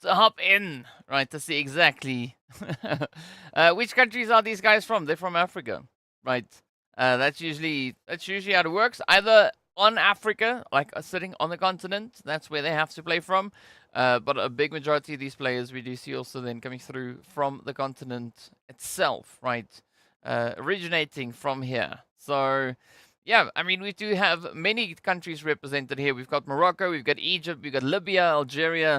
[SPEAKER 3] to hop in, right, to see exactly which countries are these guys from. They're from Africa, right? That's usually how it works. Either on Africa, like sitting on the continent, that's where they have to play from. But a big majority of these players we do see also then coming through from the continent itself, right? Originating from here. So yeah, I mean, we do have many countries represented here. We've got Morocco, we've got Egypt, we've got Libya, Algeria.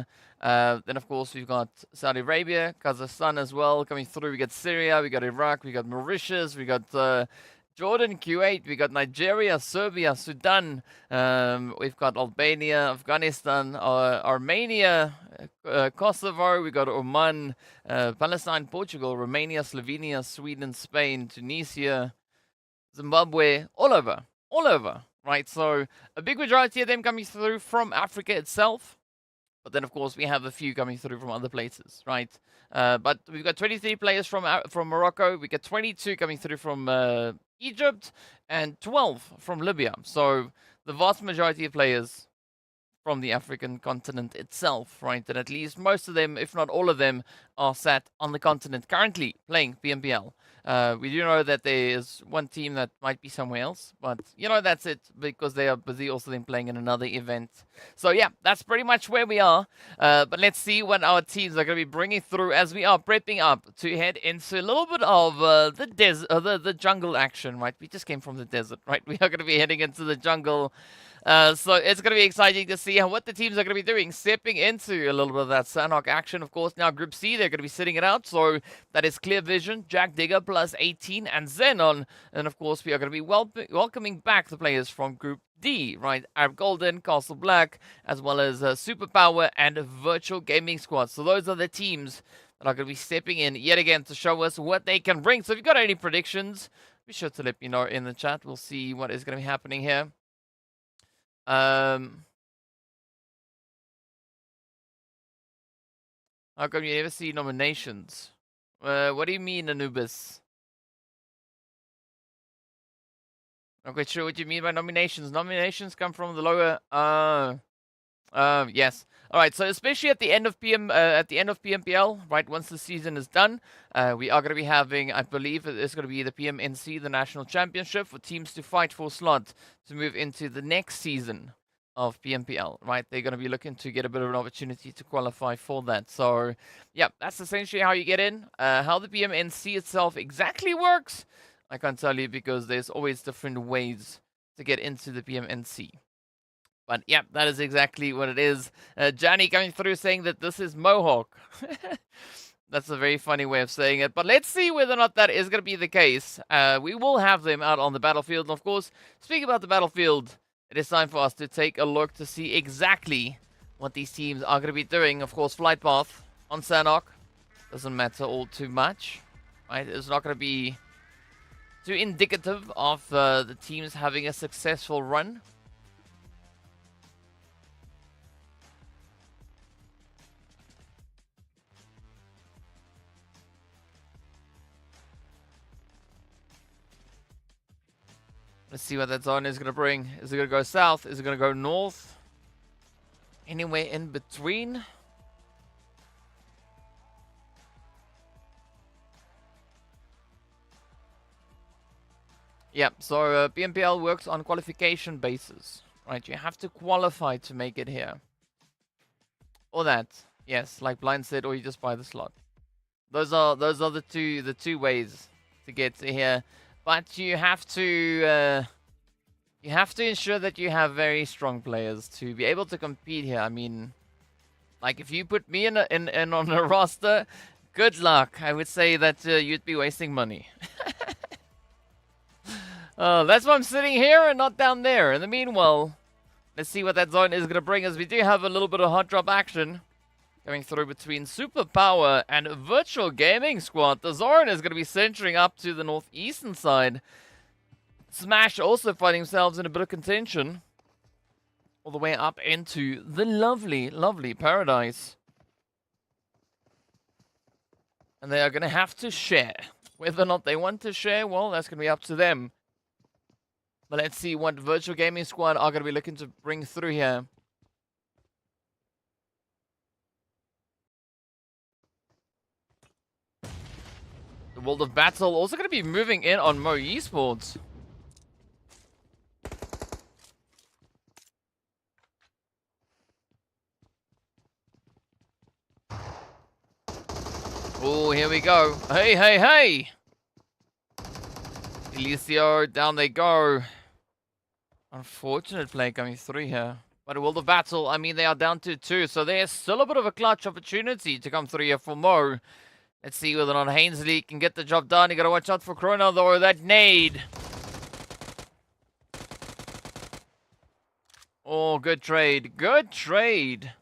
[SPEAKER 3] Then, of course, we've got Saudi Arabia, Kazakhstan as well coming through. We got Syria, we got Iraq, we got Mauritius, we got Jordan, Kuwait, we got Nigeria, Serbia, Sudan. We've got Albania, Afghanistan, Armenia, Kosovo. We got Oman, Palestine, Portugal, Romania, Slovenia, Sweden, Spain, Tunisia, Zimbabwe, all over, right? So a big majority of them coming through from Africa itself, but then of course we have a few coming through from other places, right? But we've got 23 players from Morocco, we got 22 coming through from Egypt, and 12 from Libya. So the vast majority of players from the African continent itself, right? And at least most of them, if not all of them, are sat on the continent currently playing PMPL. We do know that there is one team that might be somewhere else, but you know, that's it, because they are busy also then playing in another event. So yeah, that's pretty much where we are. But let's see what our teams are going to be bringing through as we are prepping up to head into a little bit of the jungle action, right? We just came from the desert, right? We are going to be heading into the jungle. So it's going to be exciting to see what the teams are going to be doing, stepping into a little bit of that Sanhok action. Of course, now Group C, they're going to be sitting it out. So that is Clear Vision, Jack Digger, +18, and XENON. And of course, we are going to be welcoming back the players from Group D, right? Arab Golden, Castle Black, as well as Superpower and Virtual Gaming Squad. So those are the teams that are going to be stepping in yet again to show us what they can bring. So if you've got any predictions, be sure to let me know in the chat. We'll see what is going to be happening here. How come you never see nominations? What do you mean, Anubis? Not quite sure what you mean by nominations. Nominations come from the lower. Yes. All right. So especially at the end of PMPL, right? Once the season is done, we are going to be having, I believe, it's going to be the PMNC, the National Championship, for teams to fight for slot to move into the next season of PMPL, right? They're going to be looking to get a bit of an opportunity to qualify for that. So, yeah, that's essentially how you get in. How the PMNC itself exactly works, I can't tell you, because there's always different ways to get into the PMNC. But yeah, that is exactly what it is. Johnny coming through saying that this is Mohawk. That's a very funny way of saying it. But let's see whether or not that is going to be the case. We will have them out on the battlefield. And of course, speaking about the battlefield, it is time for us to take a look to see exactly what these teams are going to be doing. Of course, flight path on Sanhok doesn't matter all too much, right? It's not going to be too indicative of the teams having a successful run. Let's see what that zone is going to bring. Is it going to go south? Is it going to go north? Anywhere in between? Yep, so PMPL works on qualification basis. Right, you have to qualify to make it here. Or that. Yes, like Blind said, or you just buy the slot. Those are the two ways to get to here. But you have to ensure that you have very strong players to be able to compete here. I mean, like if you put me in on a roster, good luck. I would say that you'd be wasting money. That's why I'm sitting here and not down there. In the meanwhile, let's see what that zone is going to bring us. We do have a little bit of hot drop action coming through between Superpower and Virtual Gaming Squad. The zone is going to be centering up to the northeastern side. Smash also finding themselves in a bit of contention. All the way up into the lovely, lovely Paradise. And they are going to have to share. Whether or not they want to share, well, that's going to be up to them. But let's see what Virtual Gaming Squad are going to be looking to bring through here. The World of Battle also going to be moving in on MEA Esports. Oh, here we go. Hey, hey, hey! Elicio, down they go. Unfortunate play coming through here. But a World of Battle, I mean, they are down to 2. So there's still a bit of a clutch opportunity to come through here for Mo. Let's see whether or not Hainsley can get the job done. You got to watch out for Corona, though. That nade. Oh, good trade. Good trade.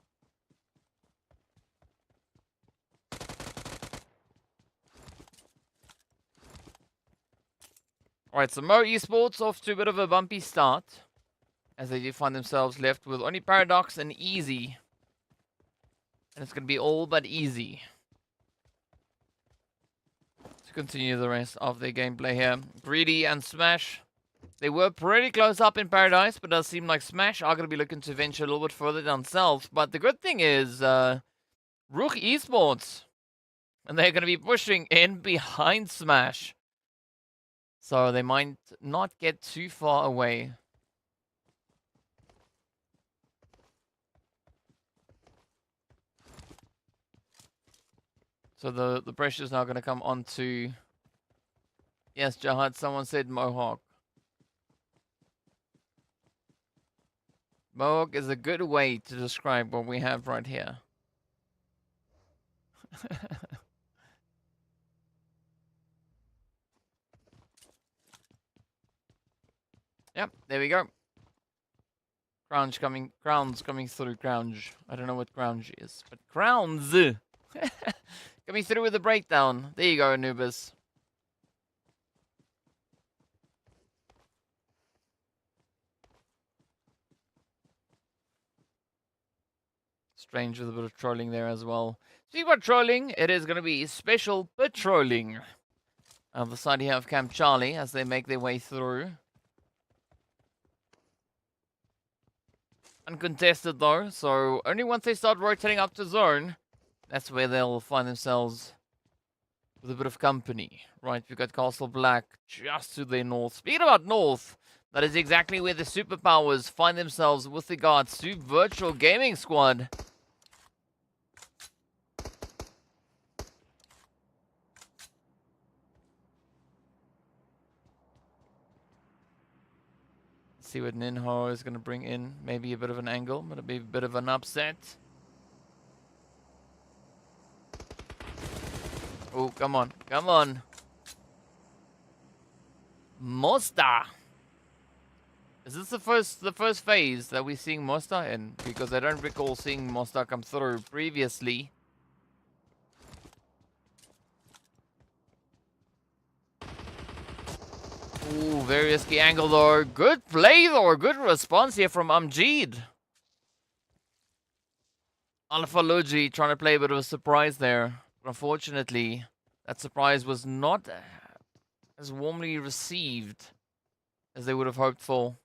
[SPEAKER 3] Alright, so MEA Esports off to a bit of a bumpy start. As they do find themselves left with only Paradox and Easy. And it's going to be all but easy to continue the rest of their gameplay here. Greedy and Smash. They were pretty close up in Paradise, but it does seem like Smash are going to be looking to venture a little bit further down south. But the good thing is, RUKH Esports. And they're going to be pushing in behind Smash. So they might not get too far away. So the pressure is now going to come onto... Yes, Jahad, someone said Mohawk. Mohawk is a good way to describe what we have right here. Yep, there we go. Crowns coming through. Crowns. I don't know what crowns is, but crowns. Coming through with a breakdown. There you go, Anubis. Strange with a bit of trolling there as well. See what trolling? It is going to be special patrolling. On the side here of Camp Charlie as they make their way through. Uncontested though, so only once they start rotating up to zone, that's where they'll find themselves with a bit of company. Right, we've got Castle Black just to their north. Speaking about north, that is exactly where the superpowers find themselves with regards to Virtual Gaming Squad. See what Ninho is going to bring in. Maybe a bit of an angle, but it'll be a bit of an upset. Oh, come on. Come on. Mosta. Is this the first phase that we're seeing Mosta in? Because I don't recall seeing Mosta come through previously. Ooh, very risky angle though. Good play though. Good response here from Amjid. Alpha Luigi trying to play a bit of a surprise there. But unfortunately, that surprise was not as warmly received as they would have hoped for.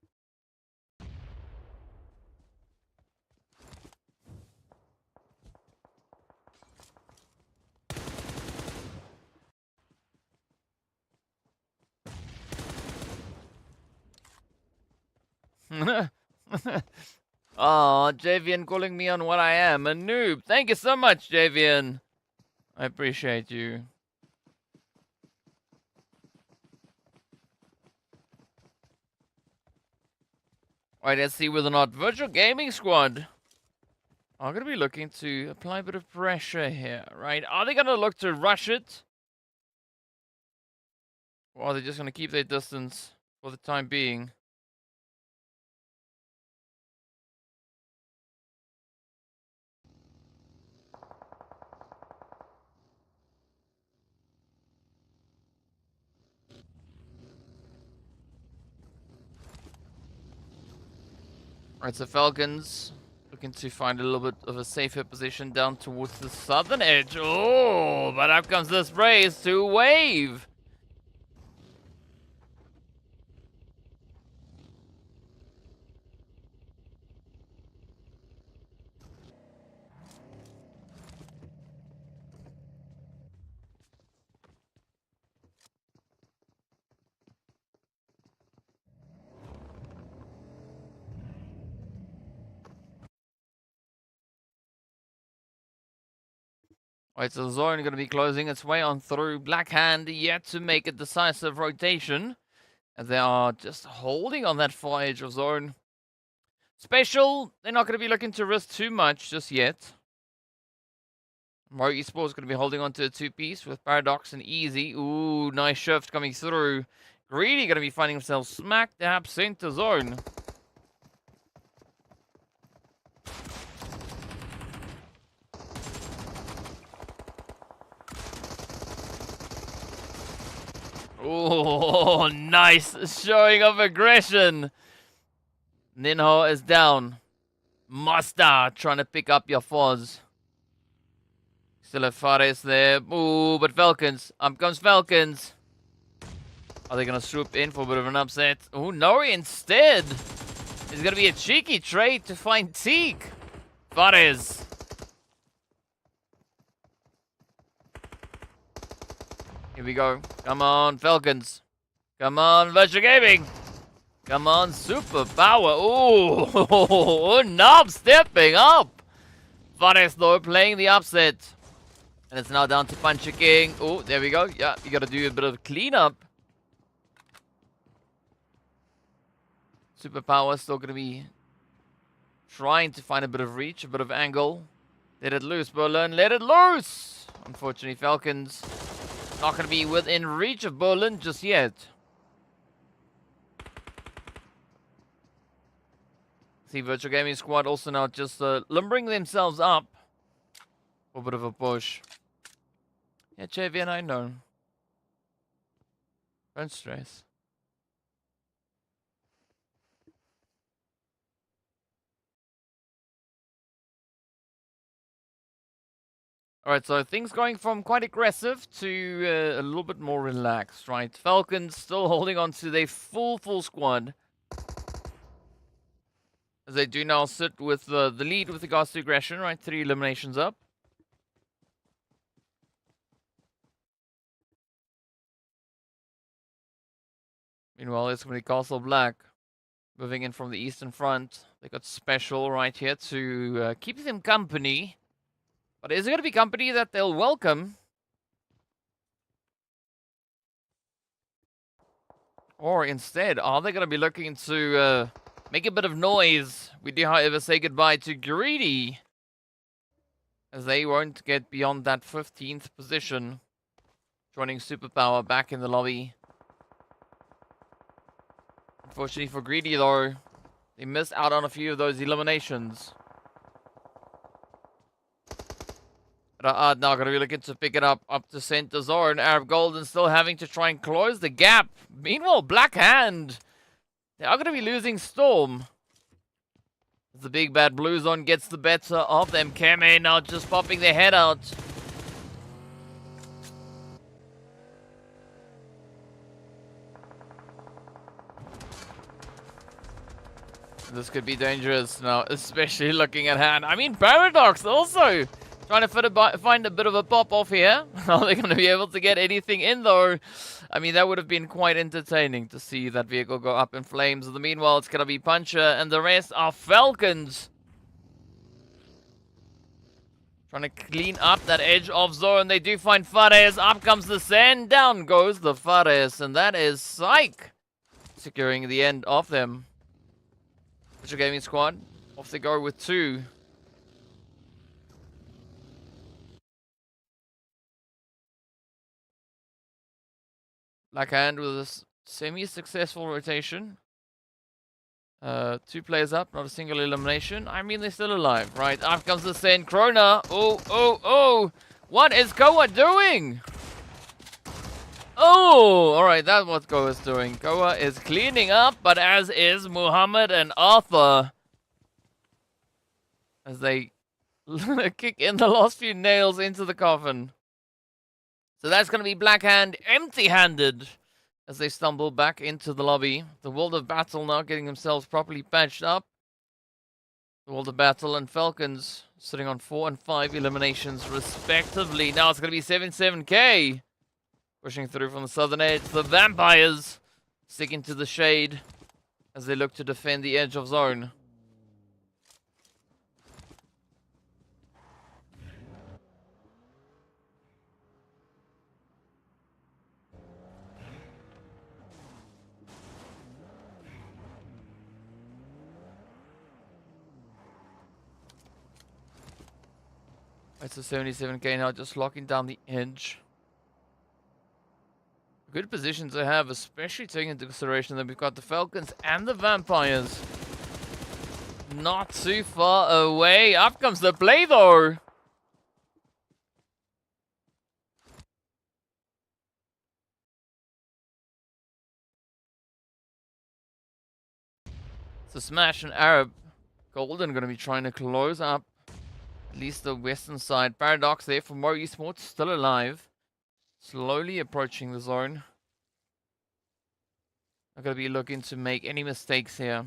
[SPEAKER 3] Oh, Javian calling me on what I am, a noob. Thank you so much, Javian. I appreciate you. Alright, let's see whether or not Virtual Gaming Squad are going to be looking to apply a bit of pressure here, right? Are they going to look to rush it? Or are they just going to keep their distance for the time being? Alright, so Falcons looking to find a little bit of a safer position down towards the southern edge. Oh, but up comes this race to Wave. Alright, so the zone going to be closing its way on through. Black Hand yet to make a decisive rotation. And they are just holding on that far edge of zone. Special, they're not going to be looking to risk too much just yet. RUKH Esports going to be holding on to a two-piece with Paradox and Easy. Ooh, nice shift coming through. Greedy going to be finding himself smack dab center zone. Oh, nice showing of aggression. Ninho is down. Masta trying to pick up your Foz. Still have Fares there. Ooh, but Falcons. Up comes Falcons. Are they going to swoop in for a bit of an upset? Oh, Nori instead. It's going to be a cheeky trade to find Teak. Fares. Here we go. Come on, Falcons. Come on, Virtual Gaming. Come on, Superpower. Ooh, Knob stepping up. Fares, though, playing the upset. And it's now down to Puncher King. Oh, there we go. Yeah, you got to do a bit of cleanup. Superpower still going to be trying to find a bit of reach, a bit of angle. Let it loose, Berlin. Let it loose. Unfortunately, Falcons not going to be within reach of Berlin just yet. See, Virtual Gaming Squad also now just lumbering themselves up for a bit of a push. Yeah, JVN, I know. Don't stress. Alright, so things going from quite aggressive to a little bit more relaxed, right? Falcons still holding on to their full squad. As they do now sit with the lead with regards to aggression, right? 3 eliminations up. Meanwhile, it's going to be Castle Black moving in from the eastern front. They got Special right here to keep them company. But is it going to be company that they'll welcome? Or instead, are they going to be looking to make a bit of noise? We do, however, say goodbye to Greedy, as they won't get beyond that 15th position. Joining Superpower back in the lobby. Unfortunately for Greedy, though, they missed out on a few of those eliminations. Now going to be looking to pick it up to center zone. Arab Golden still having to try and close the gap. Meanwhile, Black Hand, they are going to be losing Storm. The big bad blue zone gets the better of them. Keme now just popping their head out. This could be dangerous now, especially looking at hand. I mean, Paradox also trying to find a bit of a pop-off here. Are they going to be able to get anything in, though? I mean, that would have been quite entertaining to see that vehicle go up in flames. In the meanwhile, it's going to be Puncher, and the rest are Falcons. Trying to clean up that edge of zone. They do find Fares. Up comes the sand. Down goes the Fares, and that is Psych securing the end of them. Virtual Gaming Squad, off they go with 2. Black Hand with a semi-successful rotation. 2 players up, not a single elimination. I mean, they're still alive, right? Up comes the Sen Krona. Oh. What is Koa doing? Oh, alright, that's what Koa is doing. Koa is cleaning up, but as is Muhammad and Arthur. As they kick in the last few nails into the coffin. So that's going to be Black Hand empty-handed as they stumble back into the lobby. The World of Battle now getting themselves properly patched up. The World of Battle and Falcons sitting on 4 and 5 eliminations respectively. Now it's going to be 7-7K. Pushing through from the southern edge. The Vampires sticking to the shade as they look to defend the edge of zone. It's a 77K now, just locking down the edge. Good position to have, especially taking into consideration that we've got the Falcons and the Vampires. Not too far away. Up comes the play, though. So Smash and Arab Golden going to be trying to close up at least the western side. Paradox there for More Esports, still alive. Slowly approaching the zone. Not going to be looking to make any mistakes here.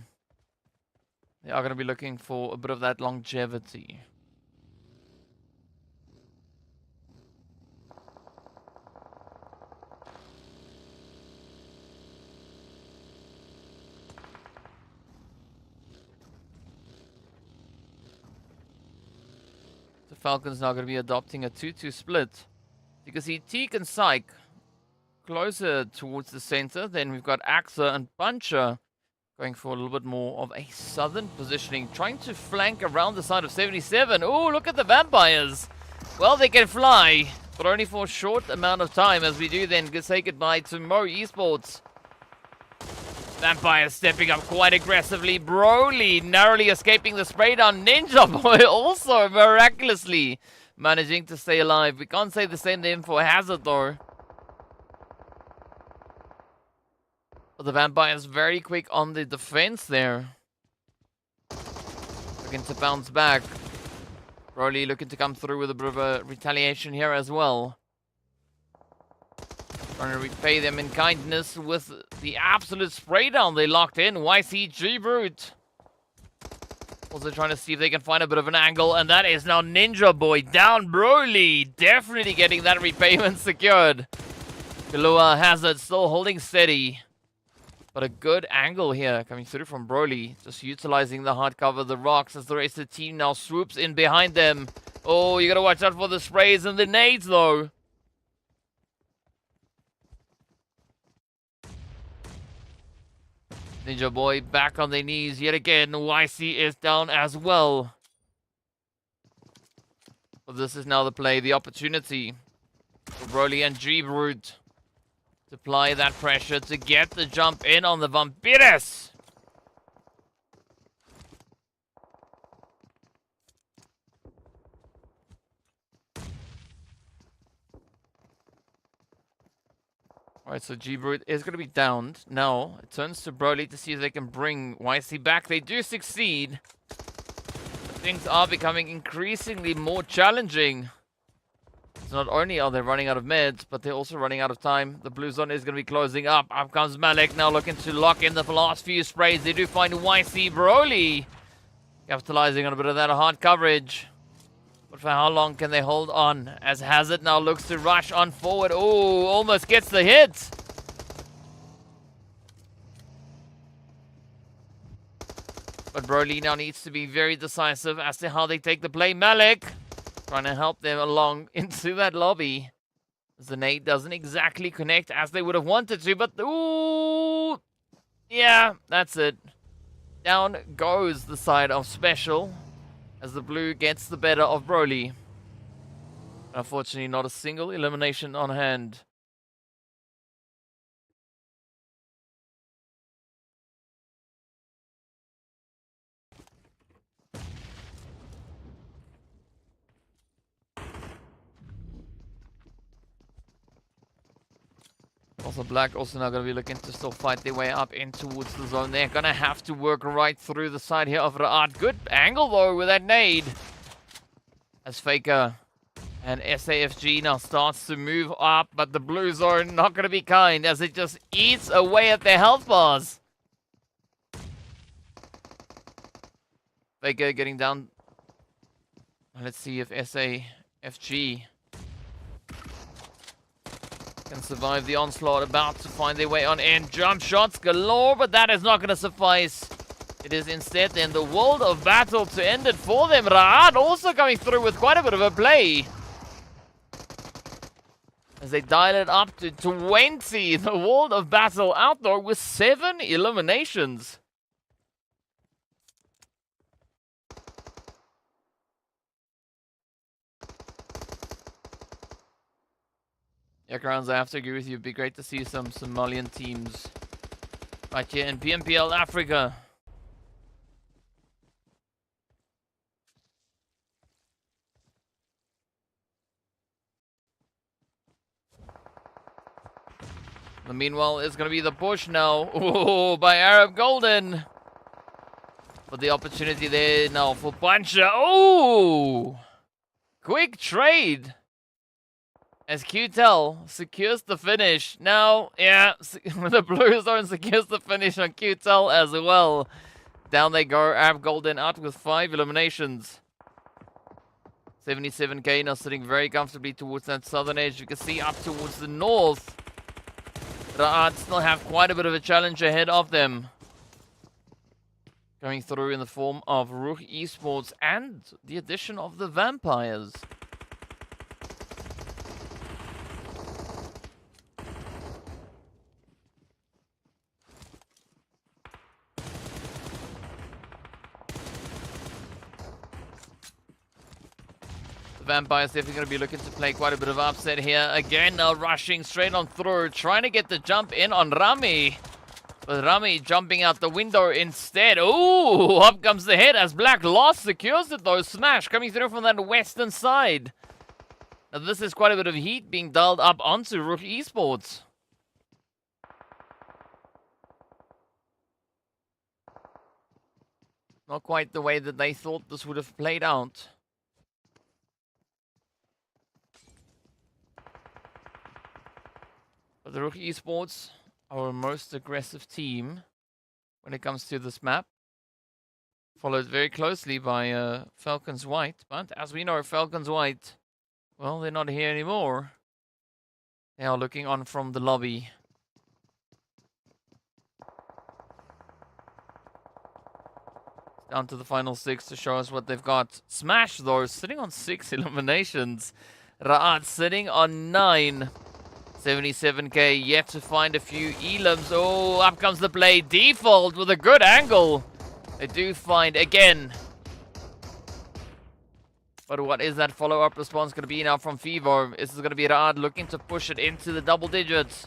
[SPEAKER 3] They are going to be looking for a bit of that longevity. The Falcons now going to be adopting a 2-2 split. You can see Teak and Psych closer towards the center. Then we've got Axa and Puncher going for a little bit more of a southern positioning, trying to flank around the side of 77. Oh, look at the Vampires. Well, they can fly, but only for a short amount of time as we do then say goodbye to Mo Esports. Vampires stepping up quite aggressively. Broly narrowly escaping the spray down. Ninja Boy also miraculously managing to stay alive. We can't say the same name for Hazard, though. But the Vampires very quick on the defense there. Looking to bounce back. Broly looking to come through with a bit of a retaliation here as well. Trying to repay them in kindness with the absolute spray down they locked in. YCG Brute. Also trying to see if they can find a bit of an angle, and that is now Ninja Boy down. Broly definitely getting that repayment secured. Galua Hazard still holding steady. But a good angle here coming through from Broly. Just utilizing the hard cover, the rocks, as the rest of the team now swoops in behind them. Oh, you gotta watch out for the sprays and the nades though. Ninja Boy back on their knees yet again. YC is down as well. But this is now the play, the opportunity for Broly and G-Brute to apply that pressure to get the jump in on the Vampires. Alright, so G-Brute is going to be downed. Now, it turns to Broly to see if they can bring YC back. They do succeed. Things are becoming increasingly more challenging. So not only are they running out of meds, but they're also running out of time. The blue zone is going to be closing up. Up comes Malik now looking to lock in the last few sprays. They do find YC Broly. Capitalizing on a bit of that hard coverage. But for how long can they hold on? As Hazard now looks to rush on forward. Oh, almost gets the hit. But Broly now needs to be very decisive as to how they take the play. Malik trying to help them along into that lobby. The nade doesn't exactly connect as they would have wanted to, but ooh, yeah, that's it. Down goes the side of Special as the blue gets the better of Broly. Unfortunately, not a single elimination on hand. Also, Black also now going to be looking to still fight their way up in towards the zone. They're going to have to work right through the side here of RUKH. Good angle, though, with that nade. As Faker and SAFG now starts to move up, but the blue zone not going to be kind as it just eats away at their health bars. Faker getting down. Let's see if SAFG can survive the onslaught, about to find their way on in. Jump shots galore, but that is not going to suffice. It is instead then the world of battle to end it for them. RUKH also coming through with quite a bit of a play. As they dial it up to 20. The world of battle outdoor with 7 eliminations. Yeah, Crowns, I have to agree with you. It'd be great to see some Somalian teams right here in PMPL Africa. The meanwhile, it's going to be the push now. Oh, by Arab Golden. But the opportunity there now for Puncher. Oh! Quick trade. As QTEL secures the finish. Now, yeah, the blue zone secures the finish on QTEL as well. Down they go. Arab Golden out with 5 eliminations. 77k now sitting very comfortably towards that southern edge. You can see up towards the north. RUKH still have quite a bit of a challenge ahead of them. Coming through in the form of RUKH Esports and the addition of the Vampires. Vampires definitely going to be looking to play quite a bit of upset here. Again, now rushing straight on through, trying to get the jump in on Rami. But Rami jumping out the window instead. Ooh, up comes the hit as Black Lost secures it though. Smash coming through from that western side. Now this is quite a bit of heat being dialed up onto RUKH Esports. Not quite the way that they thought this would have played out. But the RUKH Esports, our most aggressive team when it comes to this map. Followed very closely by FALCONS White. But as we know, FALCONS White, well, they're not here anymore. They are looking on from the lobby. Down to the final 6 to show us what they've got. Smash, though, sitting on 6 eliminations. RUKH sitting on 9. 77k, yet to find a few elims. Oh, up comes the play. Default with a good angle. They do find again. But what is that follow-up response going to be now from Fever? This is going to be RUKH looking to push it into the double digits.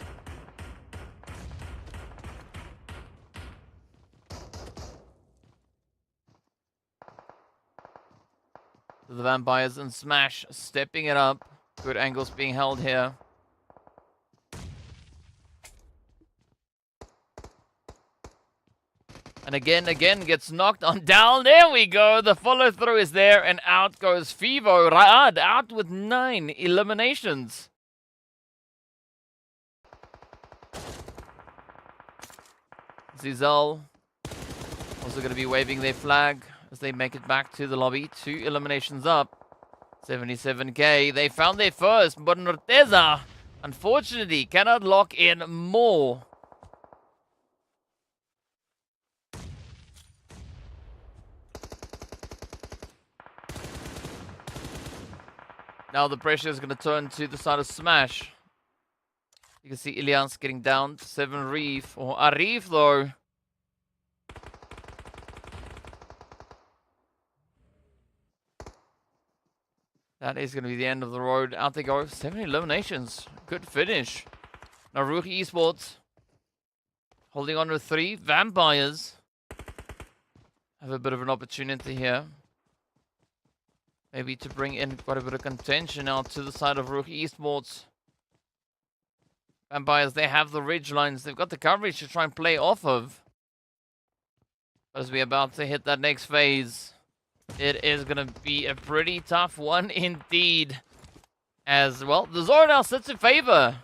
[SPEAKER 3] The Vampires and Smash stepping it up. Good angles being held here. And again gets knocked on down. There we go. The follow through is there, and out goes Fivo. Raad out with 9 eliminations. Zizel also going to be waving their flag as they make it back to the lobby. 2 eliminations up. 77k. They found their first, but Norteza, unfortunately, cannot lock in more. Now the pressure is going to turn to the side of Smash. You can see Ilians getting down to 7 Reef, or Arif though. That is going to be the end of the road. Out they go. 7 eliminations. Good finish. Now RUKH Esports holding on with 3. Vampires have a bit of an opportunity here. Maybe to bring in quite a bit of contention out to the side of RUKH Esports. Vampires, they have the ridge lines. They've got the coverage to try and play off of. As we're about to hit that next phase, it is going to be a pretty tough one indeed. As well, the Zoro now sits in favor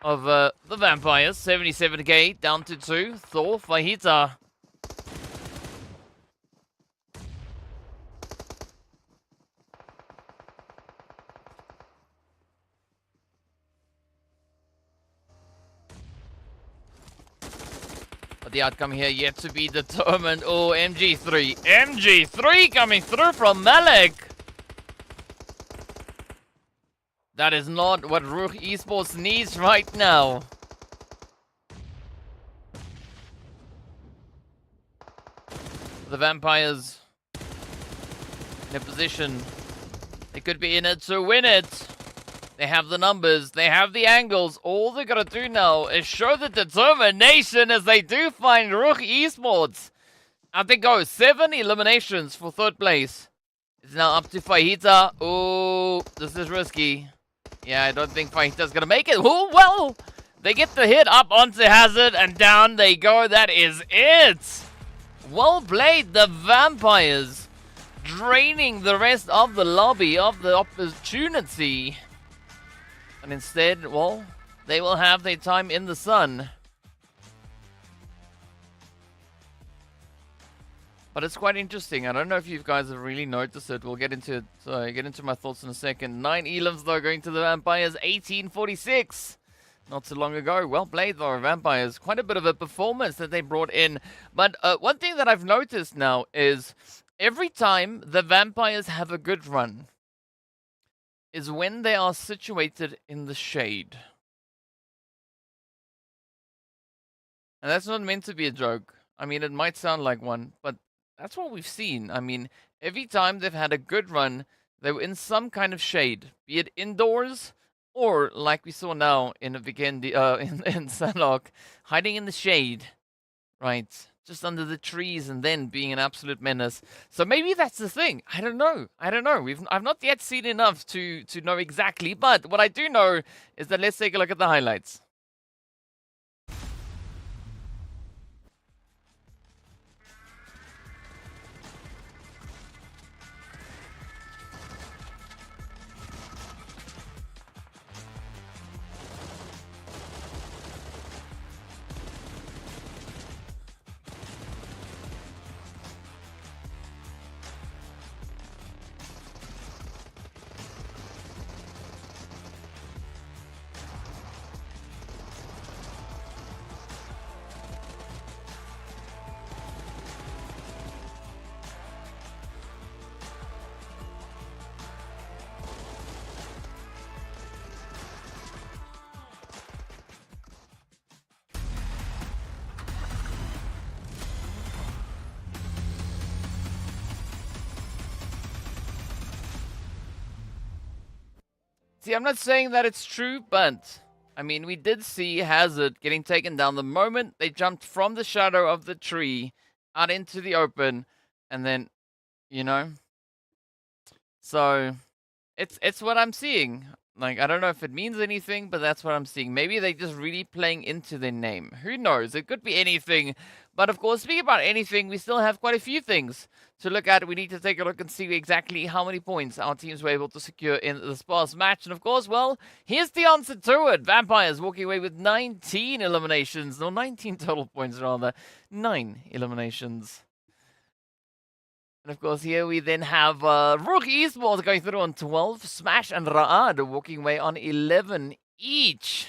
[SPEAKER 3] of the Vampires. 77k down to 2. Thor, Fajita. But the outcome here yet to be determined. Oh, MG3. MG3 coming through from Malik. That is not what RUKH Esports needs right now. The Vampires in a position. They could be in it to win it. They have the numbers, they have the angles. All they gotta do now is show the determination as they do find RUKH Esports. Out they go, 7 eliminations for 3rd place. It's now up to Fajita. Oh, this is risky. Yeah, I don't think Fajita's gonna make it. Oh, well, they get the hit up onto Hazard and down they go. That is it. Well played, the Vampires. Draining the rest of the lobby of the opportunity. And instead, well, they will have their time in the sun. But it's quite interesting. I don't know if you guys have really noticed it. We'll get into it. Get into my thoughts in a second. 9 elims though going to the Vampires. 1846. Not too long ago. Well played though, Vampires. Quite a bit of a performance that they brought in. But one thing that I've noticed now is every time the Vampires have a good run is when they are situated in the shade. And that's not meant to be a joke. I mean, it might sound like one, but that's what we've seen. I mean, every time they've had a good run, they were in some kind of shade, be it indoors or like we saw now in VKHVND, in Sanhok, hiding in the shade, right? Just under the trees and then being an absolute menace. So maybe that's the thing. I don't know. I've not yet seen enough to know exactly, but what I do know is that let's take a look at the highlights. See, I'm not saying that it's true, but I mean, we did see Hazard getting taken down the moment they jumped from the shadow of the tree out into the open, and then, you know, so it's what I'm seeing. Like, I don't know if it means anything, but that's what I'm seeing. Maybe they're just really playing into their name. Who knows? It could be anything. But of course, speaking about anything, we still have quite a few things to look at. We need to take a look and see exactly how many points our teams were able to secure in this past match. And of course, well, here's the answer to it. Vampires walking away with 19 eliminations. No, 19 total points rather. 9 eliminations. And of course, here we then have RUKH Esports going through on 12. Smash and RUKH walking away on 11 each.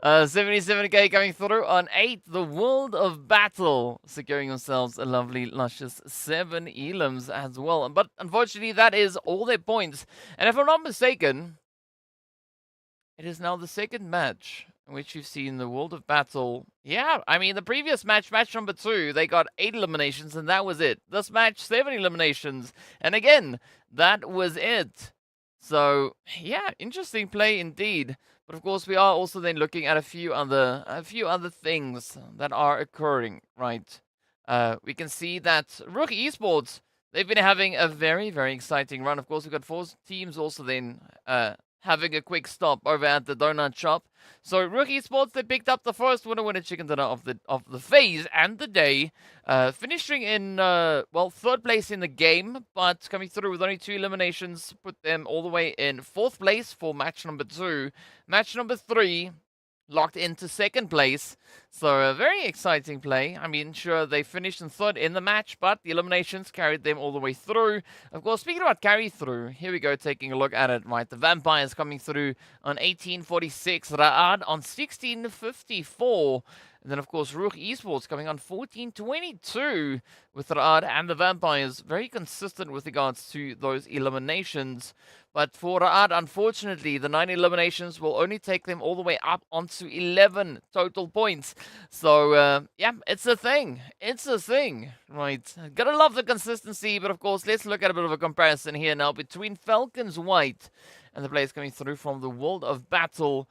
[SPEAKER 3] 77k coming through on 8. The World of Battle securing themselves a lovely, luscious 7 elims as well. But unfortunately, that is all their points. And if I'm not mistaken, it is now the second match in which you've seen the World of Battle. Yeah, I mean, the previous match, match number 2, they got 8 eliminations, and that was it. This match, 7 eliminations, and again, that was it. So, yeah, interesting play indeed. But of course, we are also then looking at a few other things that are occurring, right? We can see that RUKH Esports, they've been having a very, very exciting run. Of course, we've got 4 teams also then having a quick stop over at the donut shop. So RUKH Esports, they picked up the first winner chicken dinner of the phase and the day, finishing in well, 3rd place in the game, but coming through with only 2 eliminations put them all the way in 4th place for match number 2. Match number 3 locked into 2nd place. So a very exciting play. I mean, sure, they finished in 3rd in the match, but the eliminations carried them all the way through. Of course, speaking about carry through, here we go, taking a look at it, right? The Vampires coming through on 1846, RUKH on 1654. And then, of course, RUKH Esports coming on 1422 with RUKH and the Vampires. Very consistent with regards to those eliminations. But for RUKH, unfortunately, the 9 eliminations will only take them all the way up onto 11 total points. So, yeah, it's a thing. It's a thing, right? Gotta love the consistency, but of course, let's look at a bit of a comparison here now between FALCONS White and the players coming through from the World of Battle.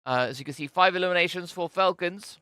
[SPEAKER 3] As you can see, 5 eliminations for FALCONS.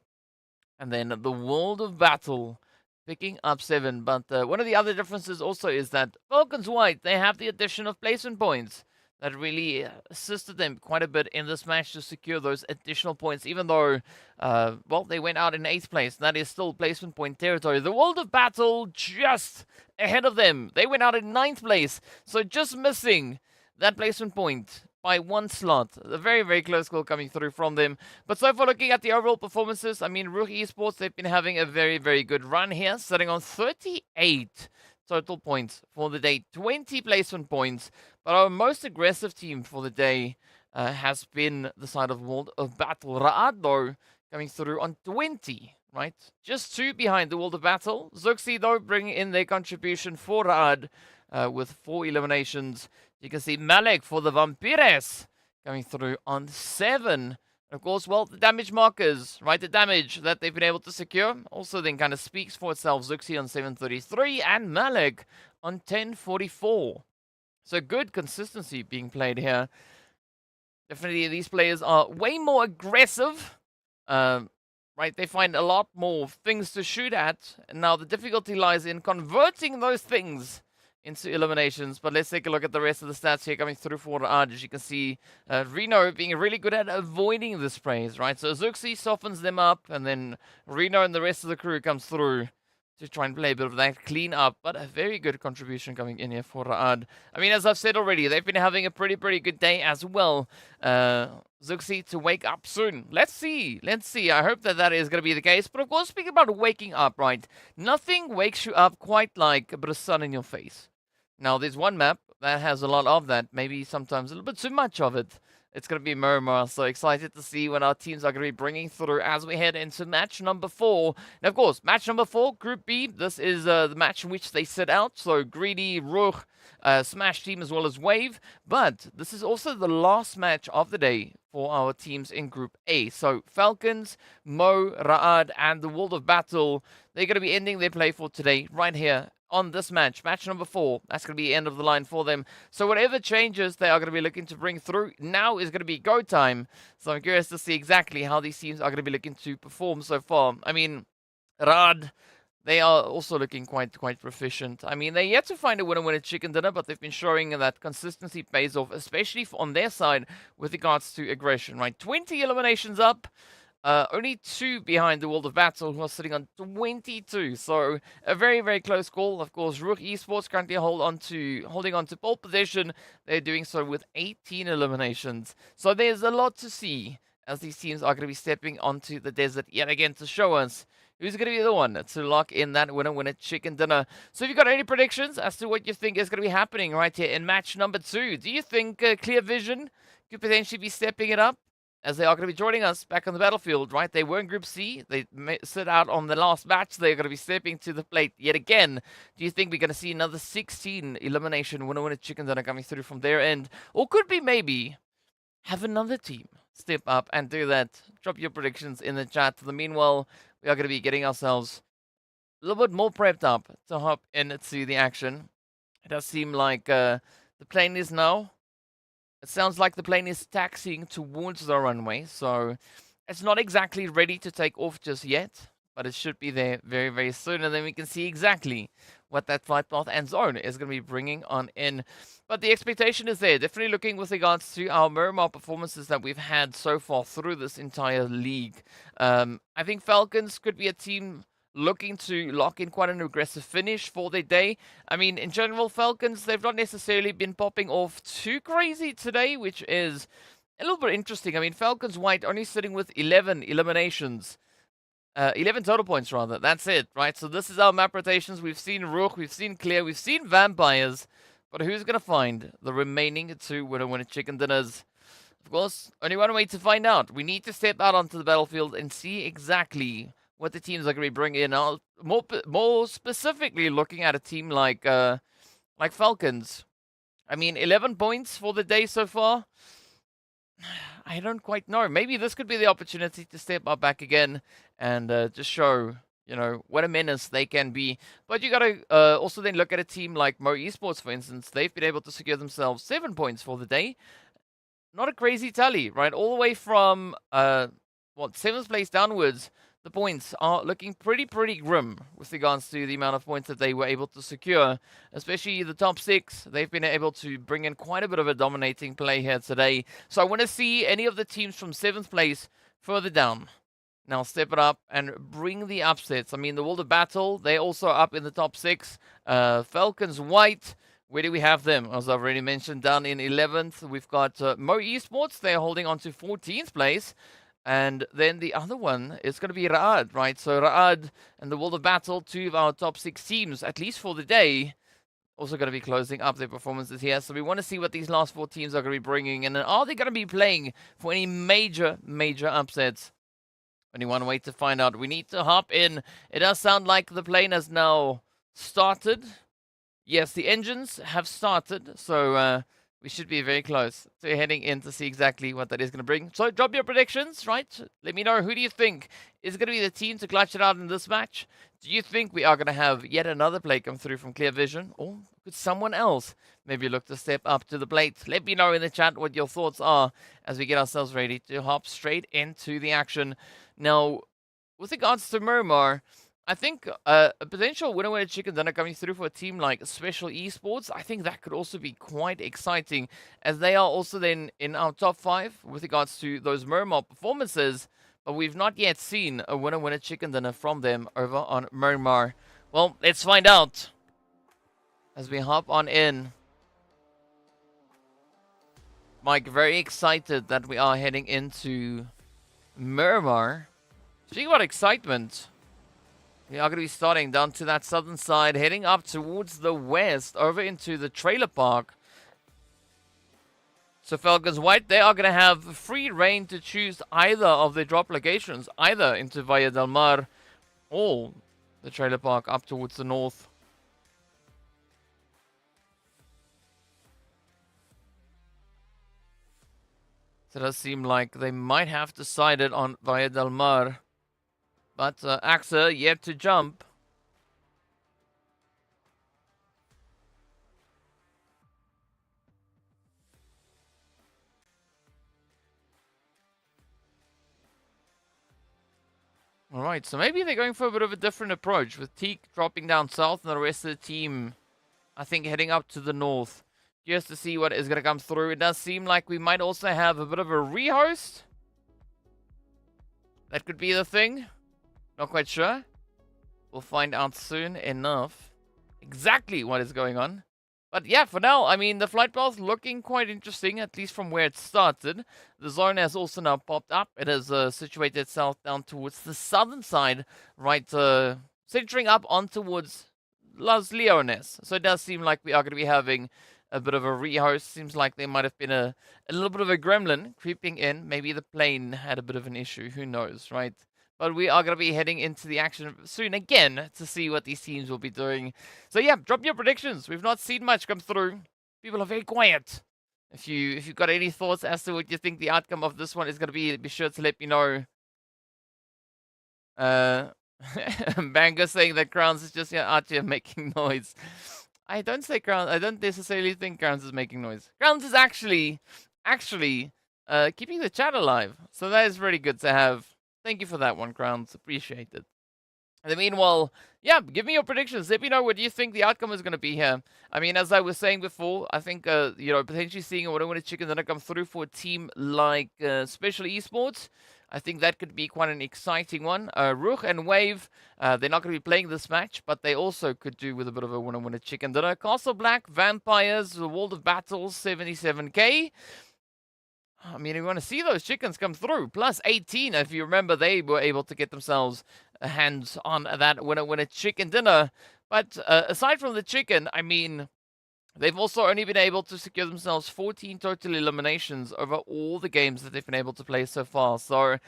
[SPEAKER 3] And then the World of Battle picking up 7. But one of the other differences also is that FALCONS White, they have the addition of placement points that really assisted them quite a bit in this match to secure those additional points, even though, well, they went out in 8th place. That is still placement point territory. The World of Battle just ahead of them. They went out in 9th place, so just missing that placement point by 1 slot. A very, very close call coming through from them. But so far, looking at the overall performances, I mean, RUKH Esports, they've been having a very, very good run here, sitting on 38 total points for the day, 20 placement points. But our most aggressive team for the day has been the side of World of Battle. RUKH, though, coming through on 20, right? Just 2 behind the World of Battle. ZUKSI, though, bringing in their contribution for RUKH with 4 eliminations. You can see Malek for the Vampires coming through on 7. Of course, well, the damage markers, right? The damage that they've been able to secure also then kind of speaks for itself. ZUKSI on 733 and Malek on 1044. So good consistency being played here. Definitely these players are way more aggressive. Right, they find a lot more things to shoot at. And now the difficulty lies in converting those things into eliminations. But let's take a look at the rest of the stats here coming through for RUKH. As you can see, Reno being really good at avoiding the sprays, right? So ZUKSI softens them up, and then Reno and the rest of the crew comes through to try and play a bit of that clean up. But a very good contribution coming in here for RUKH. I mean, as I've said already, they've been having a pretty good day as well. ZUKSI to wake up soon. Let's see. I hope that is going to be the case. But of course, speaking about waking up, right? Nothing wakes you up quite like a bit of sun in your face. Now, there's one map that has a lot of that, maybe sometimes a little bit too much of it. It's going to be Miramar, so excited to see what our teams are going to be bringing through as we head into match number 4. And of course, match number 4, Group B, this is the match in which they sit out. So Greedy, RUKH, Smash team as well as Wave. But this is also the last match of the day for our teams in Group A. So FALCONS, Mo, RUKH, and the World of Battle, they're going to be ending their play for today right here on this match number 4. That's going to be the end of the line for them. So whatever changes they are going to be looking to bring through, now is going to be go time. So I'm curious to see exactly how these teams are going to be looking to perform so far. I mean, RUKH, they are also looking quite proficient. I mean, they're yet to find a winner chicken dinner, but they've been showing that consistency pays off, especially on their side with regards to aggression, right? 20 eliminations up, only 2 behind the World of Battle, who are sitting on 22. So a very close call. Of course, RUKH Esports currently holding on to pole position. They're doing so with 18 eliminations. So there's a lot to see as these teams are going to be stepping onto the desert yet again to show us who's going to be the one to lock in that winner chicken dinner. So have you got any predictions as to what you think is going to be happening right here in match number 2? Do you think Clear Vision could potentially be stepping it up, as they are going to be joining us back on the battlefield, right? They were in Group C. They sit out on the last match. They're going to be stepping to the plate yet again. Do you think we're going to see another 16 elimination winner chicken dinner coming through from their end? Or could we maybe have another team step up and do that? Drop your predictions in the chat. In the meanwhile, we are going to be getting ourselves a little bit more prepped up to hop into the action. It does seem like the plane is now... It sounds like the plane is taxiing towards the runway, so it's not exactly ready to take off just yet, but it should be there very soon, and then we can see exactly what that flight path and zone is going to be bringing on in. But the expectation is there, definitely looking with regards to our Miramar performances that we've had so far through this entire league. I think Falcons could be a team looking to lock in quite an aggressive finish for their day. I mean, in general, Falcons, they've not necessarily been popping off too crazy today, which is a little bit interesting. I mean, Falcons White only sitting with 11 eliminations. 11 total points, rather. That's it, right? So this is our map rotations. We've seen RUKH, we've seen Clear, we've seen Vampires. But who's going to find the remaining 2 winner chicken dinners? Of course, only one way to find out. We need to step out onto the battlefield and see exactly what the teams are going to be bringing in. More specifically, looking at a team like Falcons. I mean, 11 points for the day so far. I don't quite know. Maybe this could be the opportunity to step up back again and just show, you know, what a menace they can be. But you got to also then look at a team like MEA Esports, for instance. They've been able to secure themselves 7 points for the day. Not a crazy tally, right? All the way from, 7th place downwards. The points are looking pretty grim with regards to the amount of points that they were able to secure, especially the top 6. They've been able to bring in quite a bit of a dominating play here today. So I want to see any of the teams from 7th place further down now step it up and bring the upsets. I mean, the World of Battle, they're also up in the top 6. Falcons White, where do we have them? As I've already mentioned, down in 11th. We've got MEA Esports, they're holding on to 14th place. And then the other one is going to be RUKH, right? So RUKH and the World of Battle, 2 of our top 6 teams, at least for the day, also going to be closing up their performances here. So we want to see what these last 4 teams are going to be bringing. And then are they going to be playing for any major upsets? Only one way to find out. We need to hop in. It does sound like the plane has now started. Yes, the engines have started. So we should be very close to heading in to see exactly what that is going to bring. So drop your predictions, right? Let me know, who do you think is going to be the team to clutch it out in this match? Do you think we are going to have yet another play come through from Clear Vision? Or could someone else maybe look to step up to the plate? Let me know in the chat what your thoughts are as we get ourselves ready to hop straight into the action. Now, with regards to Miramar, I think a potential winner chicken dinner coming through for a team like Special Esports, I think that could also be quite exciting, as they are also then in our top 5 with regards to those Miramar performances, but we've not yet seen a winner chicken dinner from them over on Miramar. Well, let's find out as we hop on in. Mike, very excited that we are heading into Miramar. Speaking about excitement, we are going to be starting down to that southern side, heading up towards the west, over into the trailer park. So Falcons White, they are going to have free reign to choose either of their drop locations, either into Valle del Mar or the trailer park up towards the north. So it does seem like they might have decided on Valle del Mar. But AXA yet to jump. All right, so maybe they're going for a bit of a different approach with Teak dropping down south and the rest of the team, I think, heading up to the north just to see what is going to come through. It does seem like we might also have a bit of a rehost. That could be the thing. Not quite sure. We'll find out soon enough exactly what is going on. But yeah, for now, I mean, the flight path looking quite interesting, at least from where it started. The zone has also now popped up. It has situated itself down towards the southern side, right, centering up on towards Las Leones. So it does seem like we are going to be having a bit of a rehost. Seems like there might have been a little bit of a gremlin creeping in. Maybe the plane had a bit of an issue. Who knows, right? But we are going to be heading into the action soon again to see what these teams will be doing. So yeah, drop your predictions. We've not seen much come through. People are very quiet. If you've got any thoughts as to what you think the outcome of this one is going to be sure to let me know. Bango saying that Crowns is just out here making noise. I don't say Crowns. I don't necessarily think Crowns is making noise. Crowns is actually keeping the chat alive. So that is really good to have. Thank you for that one, Crowns. Appreciate it. In the meanwhile, yeah, give me your predictions. Let me know what you think the outcome is going to be here. I mean, as I was saying before, I think, potentially seeing a What Chicken that come through for a team like Special Esports, I think that could be quite an exciting one. RUKH and Wave, they're not going to be playing this match, but they also could do with a bit of a winner chicken dinner. Castle Black, Vampires, The World of Battles, 77k. I mean, we want to see those chickens come through. +18, if you remember, they were able to get themselves hands on that winner chicken dinner. But aside from the chicken, I mean, they've also only been able to secure themselves 14 total eliminations over all the games that they've been able to play so far. So,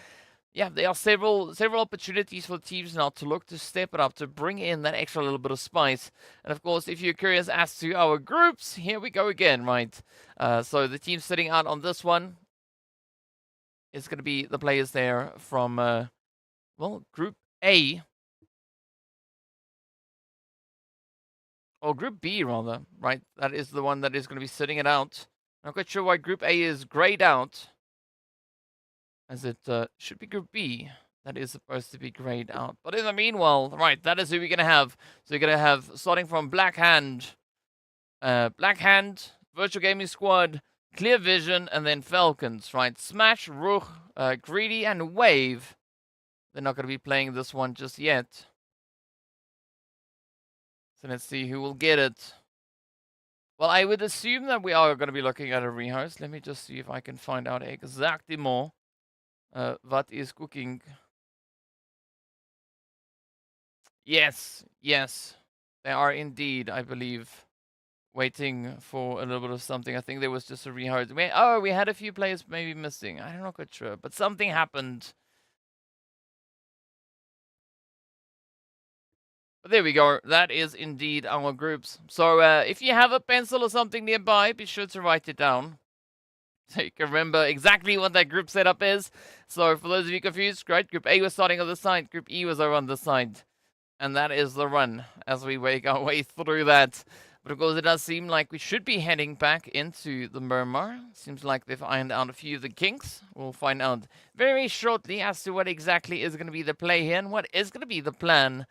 [SPEAKER 3] yeah, there are several opportunities for the teams now to look to step it up, to bring in that extra little bit of spice. And of course, if you're curious as to our groups, here we go again, right? So the team sitting out on this one is going to be the players there from, Group A. Or Group B, rather, right? That is the one that is going to be sitting it out. I'm not quite sure why Group A is grayed out, as it should be Group B that is supposed to be grayed out. But in the meanwhile, right, that is who we're going to have. So you're going to have, starting from Black Hand, Virtual Gaming Squad, Clear Vision, and then Falcons, right? Smash, RUKH, Greedy, and Wave. They're not going to be playing this one just yet. So let's see who will get it. Well, I would assume that we are going to be looking at a rehost. Let me just see if I can find out exactly more. What is cooking? Yes. They are indeed, I believe, waiting for a little bit of something. I think there was just a rehost. We had a few players maybe missing. I'm not quite sure, but something happened. But there we go. That is indeed our groups. So if you have a pencil or something nearby, be sure to write it down, so you can remember exactly what that group setup is. So for those of you confused, great. Group A was starting on this side. Group E was over on this side. And that is the run as we make our way through that. But of course, it does seem like we should be heading back into the Miramar. Seems like they've ironed out a few of the kinks. We'll find out very shortly as to what exactly is going to be the play here and what is going to be the plan.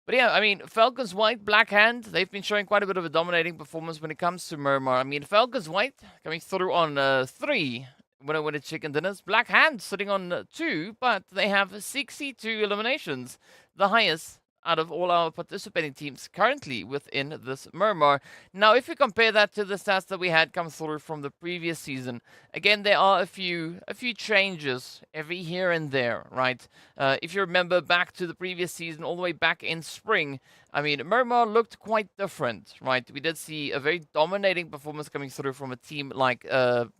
[SPEAKER 3] But yeah, I mean, Falcons White, Black Hand, they've been showing quite a bit of a dominating performance when it comes to Miramar. I mean, Falcons White coming through on 3 winner chicken dinners. Black Hand sitting on 2, but they have 62 eliminations, the highest out of all our participating teams currently within this Miramar. Now, if you compare that to the stats that we had come through from the previous season, again, there are a few changes every here and there, right? If you remember back to the previous season, all the way back in spring, I mean, Miramar looked quite different, right? We did see a very dominating performance coming through from a team like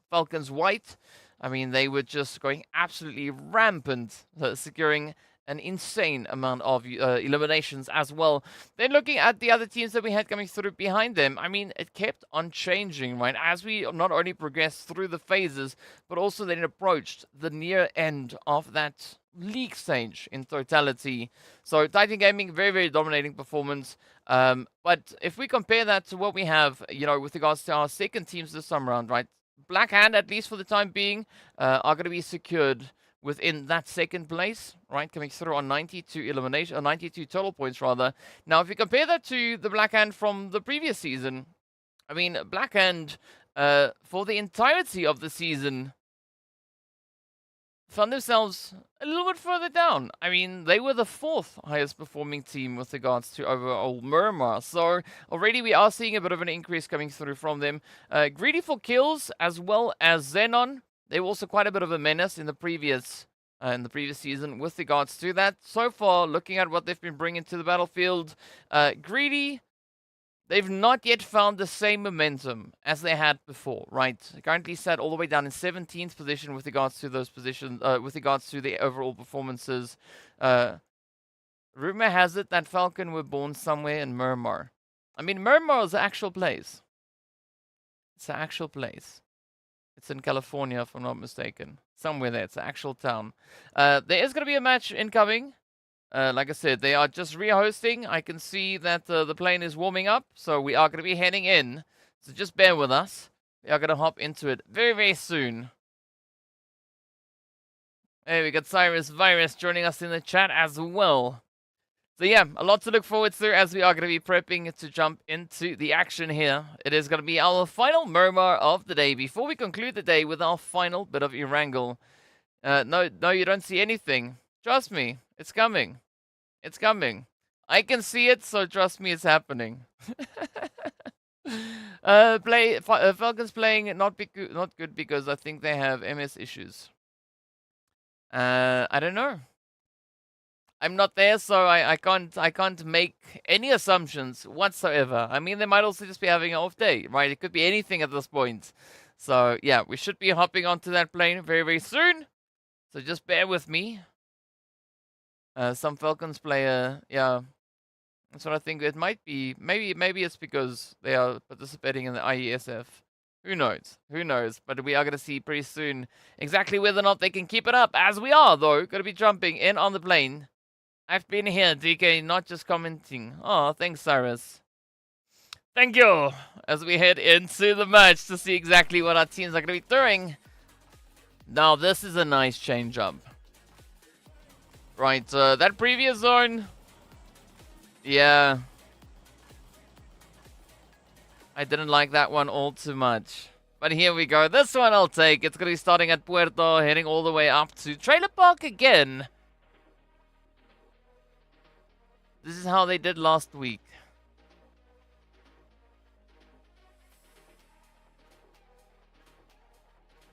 [SPEAKER 3] Falcons White. I mean, they were just going absolutely rampant, securing an insane amount of eliminations as well. Then looking at the other teams that we had coming through behind them, I mean, it kept on changing, right? As we not only progressed through the phases, but also then approached the near end of that league stage in totality. So Titan Gaming, very, very dominating performance. But if we compare that to what we have, with regards to our second teams this time around, right? Black Hand, at least for the time being, are going to be secured within that second place, right? Coming through on 92 elimination, or 92 total points rather. Now, if you compare that to the Black Hand from the previous season, I mean, Black Hand for the entirety of the season found themselves a little bit further down. I mean, they were the 4th highest performing team with regards to overall Miramar. So already we are seeing a bit of an increase coming through from them. GREEDYFORKILLS as well as XENON. They were also quite a bit of a menace in the previous season with regards to that. So far, looking at what they've been bringing to the battlefield, Greedy, they've not yet found the same momentum as they had before, right? Currently sat all the way down in 17th position with regards to those positions, with regards to the overall performances. Rumor has it that Falcon were born somewhere in Miramar. I mean, Miramar is an actual place. It's an actual place. It's in California, if I'm not mistaken. Somewhere there. It's an actual town. There is going to be a match incoming. Like I said, they are just re-hosting. I can see that the plane is warming up, so we are going to be heading in. So just bear with us. We are going to hop into it very, very soon. Hey, we got Cyrus Virus joining us in the chat as well. So yeah, a lot to look forward to as we are going to be prepping to jump into the action here. It is going to be our final Miramar of the day before we conclude the day with our final bit of Erangel. No, you don't see anything. Trust me, it's coming. It's coming. I can see it, so trust me, it's happening. Falcons playing not good because I think they have MS issues. I don't know. I'm not there, so I can't make any assumptions whatsoever. I mean, they might also just be having an off day, right? It could be anything at this point. So yeah, we should be hopping onto that plane very, very soon. So just bear with me. Some Falcons player, yeah, that's what I think it might be. Maybe it's because they are participating in the IESF. Who knows? Who knows? But we are going to see pretty soon exactly whether or not they can keep it up. As we are, though, going to be jumping in on the plane. I've been here, DK, not just commenting. Oh, thanks, Cyrus. Thank you. As we head into the match to see exactly what our teams are going to be doing. Now, this is a nice change up. Right, that previous zone. Yeah. I didn't like that one all too much. But here we go. This one I'll take. It's going to be starting at Puerto, heading all the way up to Trailer Park again. This is how they did last week.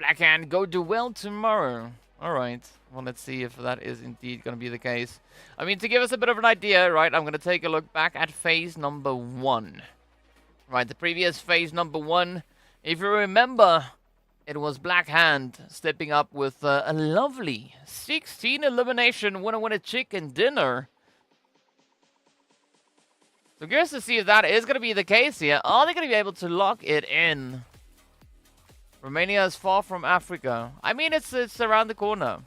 [SPEAKER 3] Blackhand, go do well tomorrow. Alright. Well, let's see if that is indeed going to be the case. I mean, to give us a bit of an idea, right, I'm going to take a look back at phase number 1. Right, the previous phase number 1. If you remember, it was Black Hand stepping up with a lovely 16 elimination winner chicken dinner. So curious to see if that is going to be the case here. Are they going to be able to lock it in? Romania is far from Africa. I mean, it's around the corner.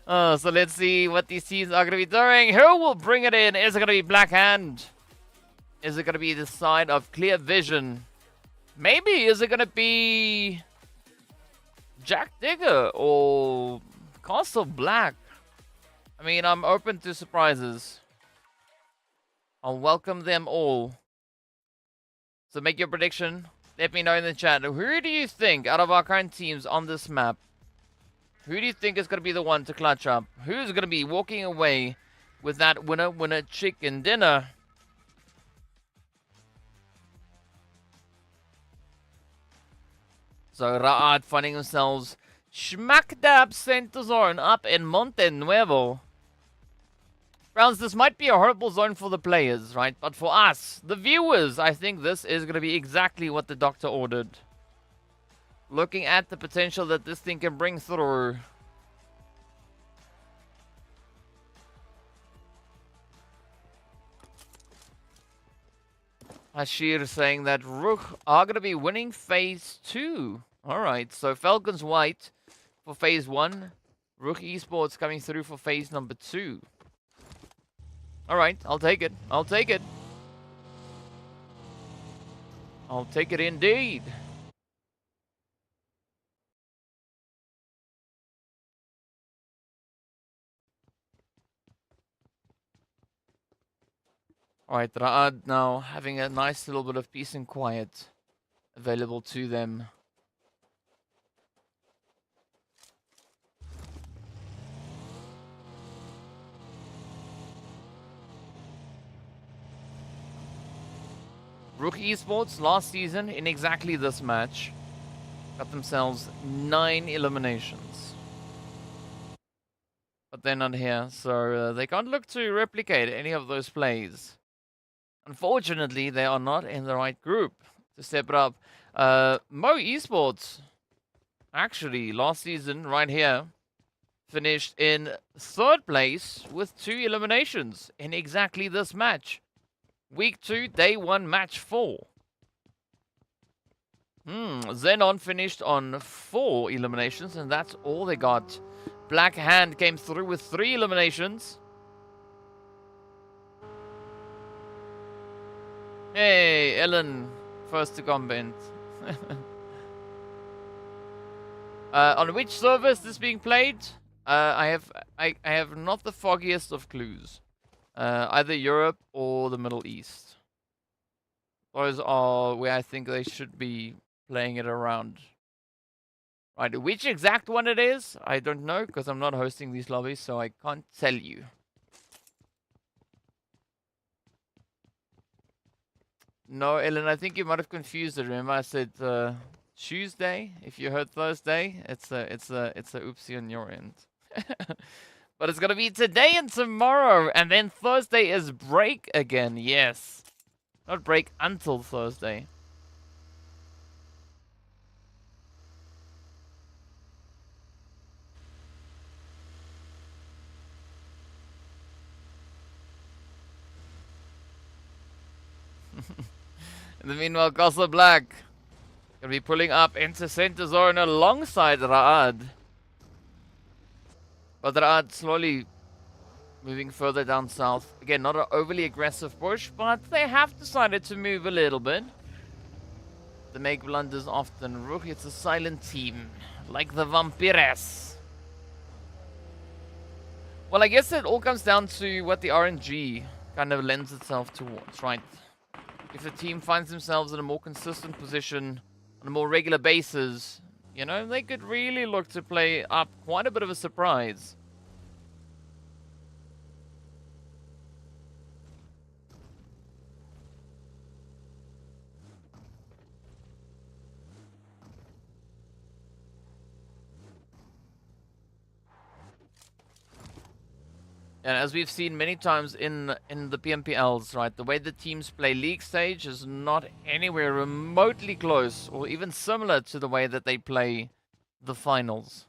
[SPEAKER 3] Oh, so let's see what these teams are going to be doing. Who will bring it in? Is it going to be Black Hand? Is it going to be the side of Clear Vision? Maybe. Is it going to be Jack Digger or Castle Black? I mean, I'm open to surprises. I'll welcome them all. So make your prediction. Let me know in the chat. Who do you think out of our current teams on this map? Who do you think is going to be the one to clutch up? Who's going to be walking away with that winner chicken dinner? So Ra'ad finding themselves smack dab center zone up in Monte Nuevo. Browns, this might be a horrible zone for the players, right? But for us, the viewers, I think this is going to be exactly what the doctor ordered. Looking at the potential that this thing can bring through. Ashir saying that RUKH are going to be winning phase 2. Alright, so Falcons white for phase 1. RUKH Esports coming through for phase number 2. Alright, I'll take it. I'll take it. I'll take it indeed. Alright, Ra'ad now having a nice little bit of peace and quiet available to them. RUKH Esports last season in exactly this match got themselves 9 eliminations. But they're not here, so they can't look to replicate any of those plays. Unfortunately, they are not in the right group to step it up. MEA Esports, actually, last season, right here, finished in 3rd place with 2 eliminations in exactly this match. Week 2, Day 1, Match 4. XENON finished on 4 eliminations, and that's all they got. Black Hand came through with 3 eliminations. Hey, Ellen, first to comment. On which server is this being played? I have not the foggiest of clues. Either Europe or the Middle East. Those are where I think they should be playing it around. Right, which exact one it is, I don't know, because I'm not hosting these lobbies, so I can't tell you. No, Ellen, I think you might have confused it. Remember I said Tuesday? If you heard Thursday, it's a oopsie on your end. But it's gonna be today and tomorrow, and then Thursday is break again. Yes, not break until Thursday. In the meanwhile, Castle Black gonna be pulling up into center zone alongside Ra'ad. But Ra'ad slowly moving further down south. Again, not an overly aggressive push, but they have decided to move a little bit. They make blunders often. RUKH, it's a silent team, like the Vampires. Well, I guess it all comes down to what the RNG kind of lends itself towards, right? If the team finds themselves in a more consistent position on a more regular basis, you know, they could really look to play up quite a bit of a surprise. And as we've seen many times in the PMPLs, right, the way the teams play league stage is not anywhere remotely close or even similar to the way that they play the finals.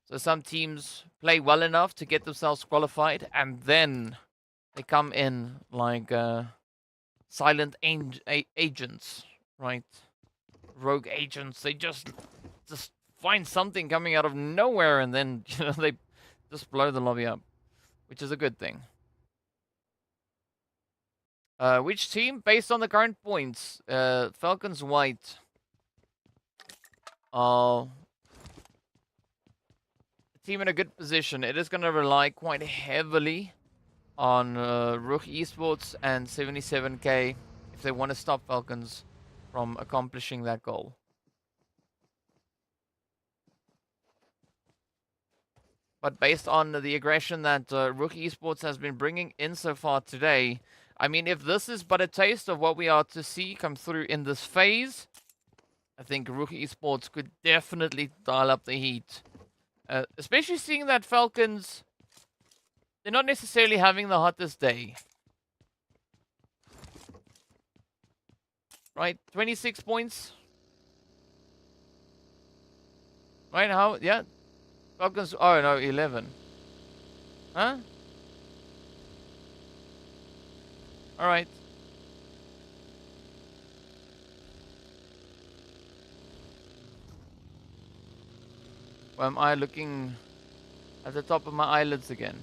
[SPEAKER 3] So some teams play well enough to get themselves qualified, and then they come in like silent agents, right? Rogue agents. They just find something coming out of nowhere, and then you know they just blow the lobby up, which is a good thing. Which team? Based on the current points, FALCONS White are a team in a good position. It is going to rely quite heavily on RUKH Esports and 77k if they want to stop FALCONS from accomplishing that goal. But based on the aggression that RUKH Esports has been bringing in so far today, I mean, if this is but a taste of what we are to see come through in this phase, I think RUKH Esports could definitely dial up the heat. Especially seeing that FALCONS, they're not necessarily having the hottest day. Right, 26 points. Right, how, yeah. FALCONS, oh no, 11. Huh? Alright. Why am I looking at the top of my eyelids again?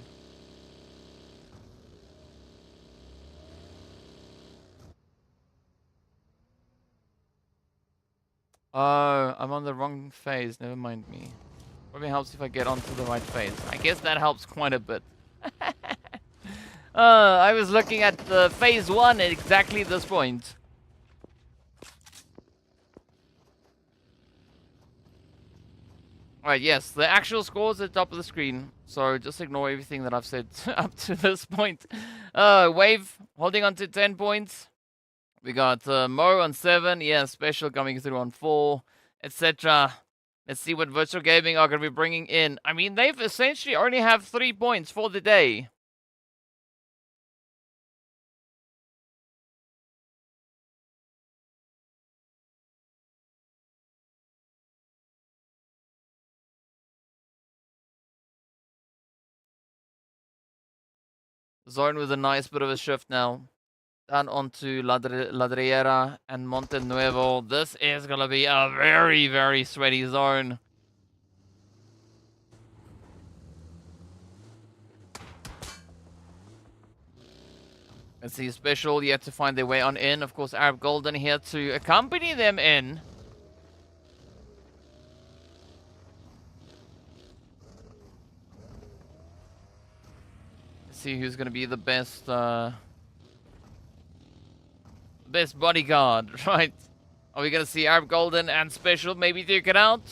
[SPEAKER 3] Oh, I'm on the wrong phase. Never mind me. Probably helps if I get onto the right phase. I guess that helps quite a bit. I was looking at the phase 1 at exactly this point. Alright, yes, the actual scores at the top of the screen. So just ignore everything that I've said up to this point. Wave holding on to 10 points. We got Mo on 7. Yeah, Special coming through on 4, etc. Let's see what Virtual Gaming are going to be bringing in. I mean, they've essentially only have 3 points for the day. Zone with a nice bit of a shift now. Down onto Ladriera and Monte Nuevo. This is going to be a very, very sweaty zone. Let's see, Special yet to find their way on in. Of course, Arab Golden here to accompany them in. Let's see who's going to be the best... best bodyguard, right? Are we going to see Arab Golden and Special maybe duke it out?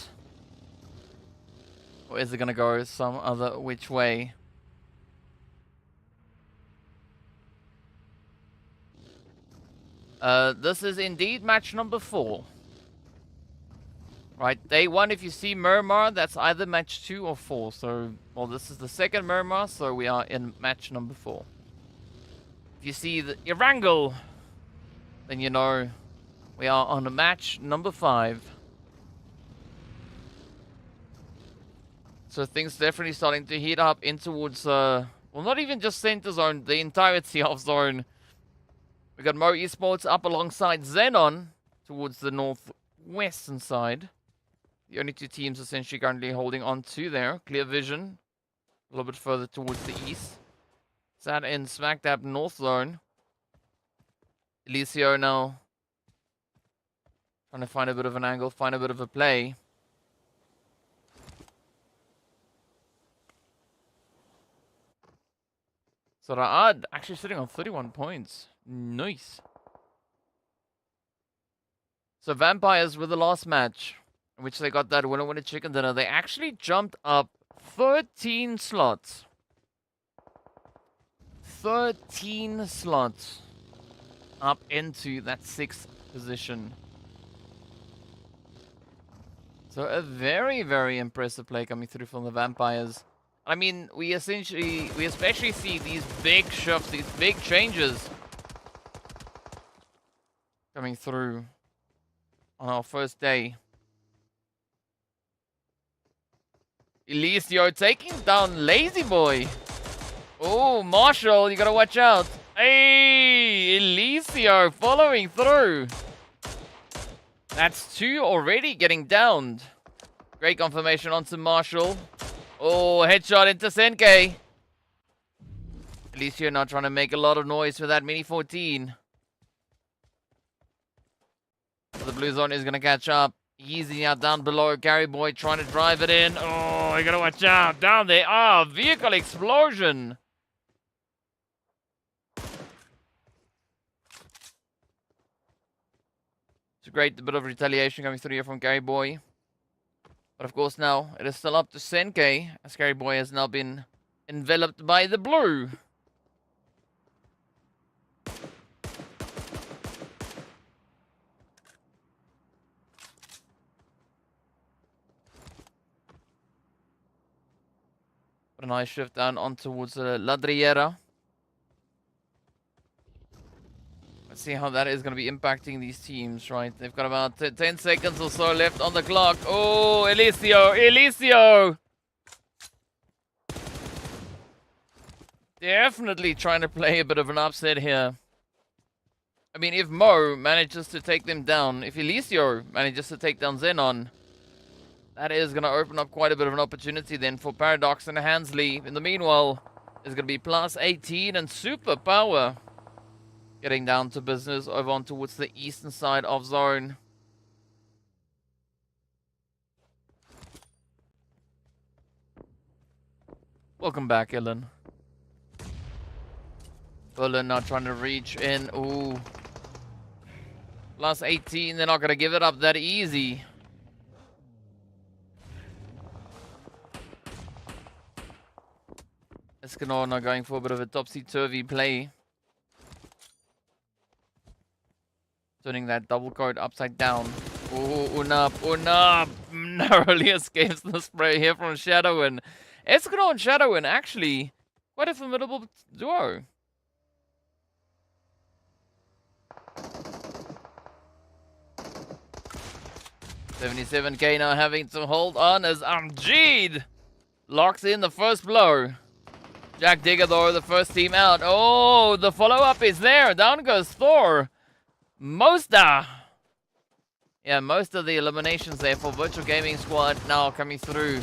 [SPEAKER 3] Or is it going to go some other which way? This is indeed match number 4. Right, day 1, if you see Miramar, that's either match 2 or 4. So, well, this is the second Miramar, so we are in match number 4. If you see the Erangel, then you know we are on a match number 5. So things definitely starting to heat up in towards, well, not even just center zone, the entirety of zone. We got Mo Esports up alongside XENON towards the northwestern side. The only 2 teams essentially currently holding on to there. Clear Vision, a little bit further towards the east. Sat in smack dab north zone. Elicio now trying to find a bit of an angle, find a bit of a play. So Raad actually sitting on 31 points. Nice. So Vampires with the last match, in which they got that winner chicken dinner, they actually jumped up 13 slots. 13 slots up into that 6th position. So a very, very impressive play coming through from the Vampires. I mean, we especially see these big shifts, these big changes coming through on our first day. Elicio taking down Lazy Boy. Oh, Marshall, you gotta watch out. Hey, Elicio following through. That's 2 already getting downed. Great confirmation onto Marshall. Oh, headshot into Senke. Elicio not trying to make a lot of noise for that Mini 14. The blue zone is going to catch up. Easy out down below. Gary Boy trying to drive it in. Oh, you got to watch out. Down there. Ah, vehicle explosion. It's a great bit of retaliation coming through here from Gary Boy. But of course now, it is still up to Senke, as Gary Boy has now been enveloped by the blue. But a nice shift down on towards Ladriera. Let's see how that is going to be impacting these teams, right? They've got about 10 seconds or so left on the clock. Oh, Elicio! Elicio! Definitely trying to play a bit of an upset here. I mean, if Mo manages to take them down, if Elicio manages to take down XENON, that is going to open up quite a bit of an opportunity then for Paradox and Hansley. In the meanwhile, there's going to be +18 and Super Power getting down to business over on towards the eastern side of zone. Welcome back, Ellen. Berlin now trying to reach in. Ooh. Plus 18, they're not going to give it up that easy. XENON now going for a bit of a topsy-turvy play. Turning that double code upside down. Ooh, Unap narrowly escapes the spray here from Shadowin. XENON and Shadowin, actually, quite a formidable duo. $77K now having to hold on as Amjid locks in the first blow. Jack Digger, though, the first team out. Oh, the follow-up is there. Down goes Thor. Mosta. Yeah, most of the eliminations there for Virtual Gaming Squad now coming through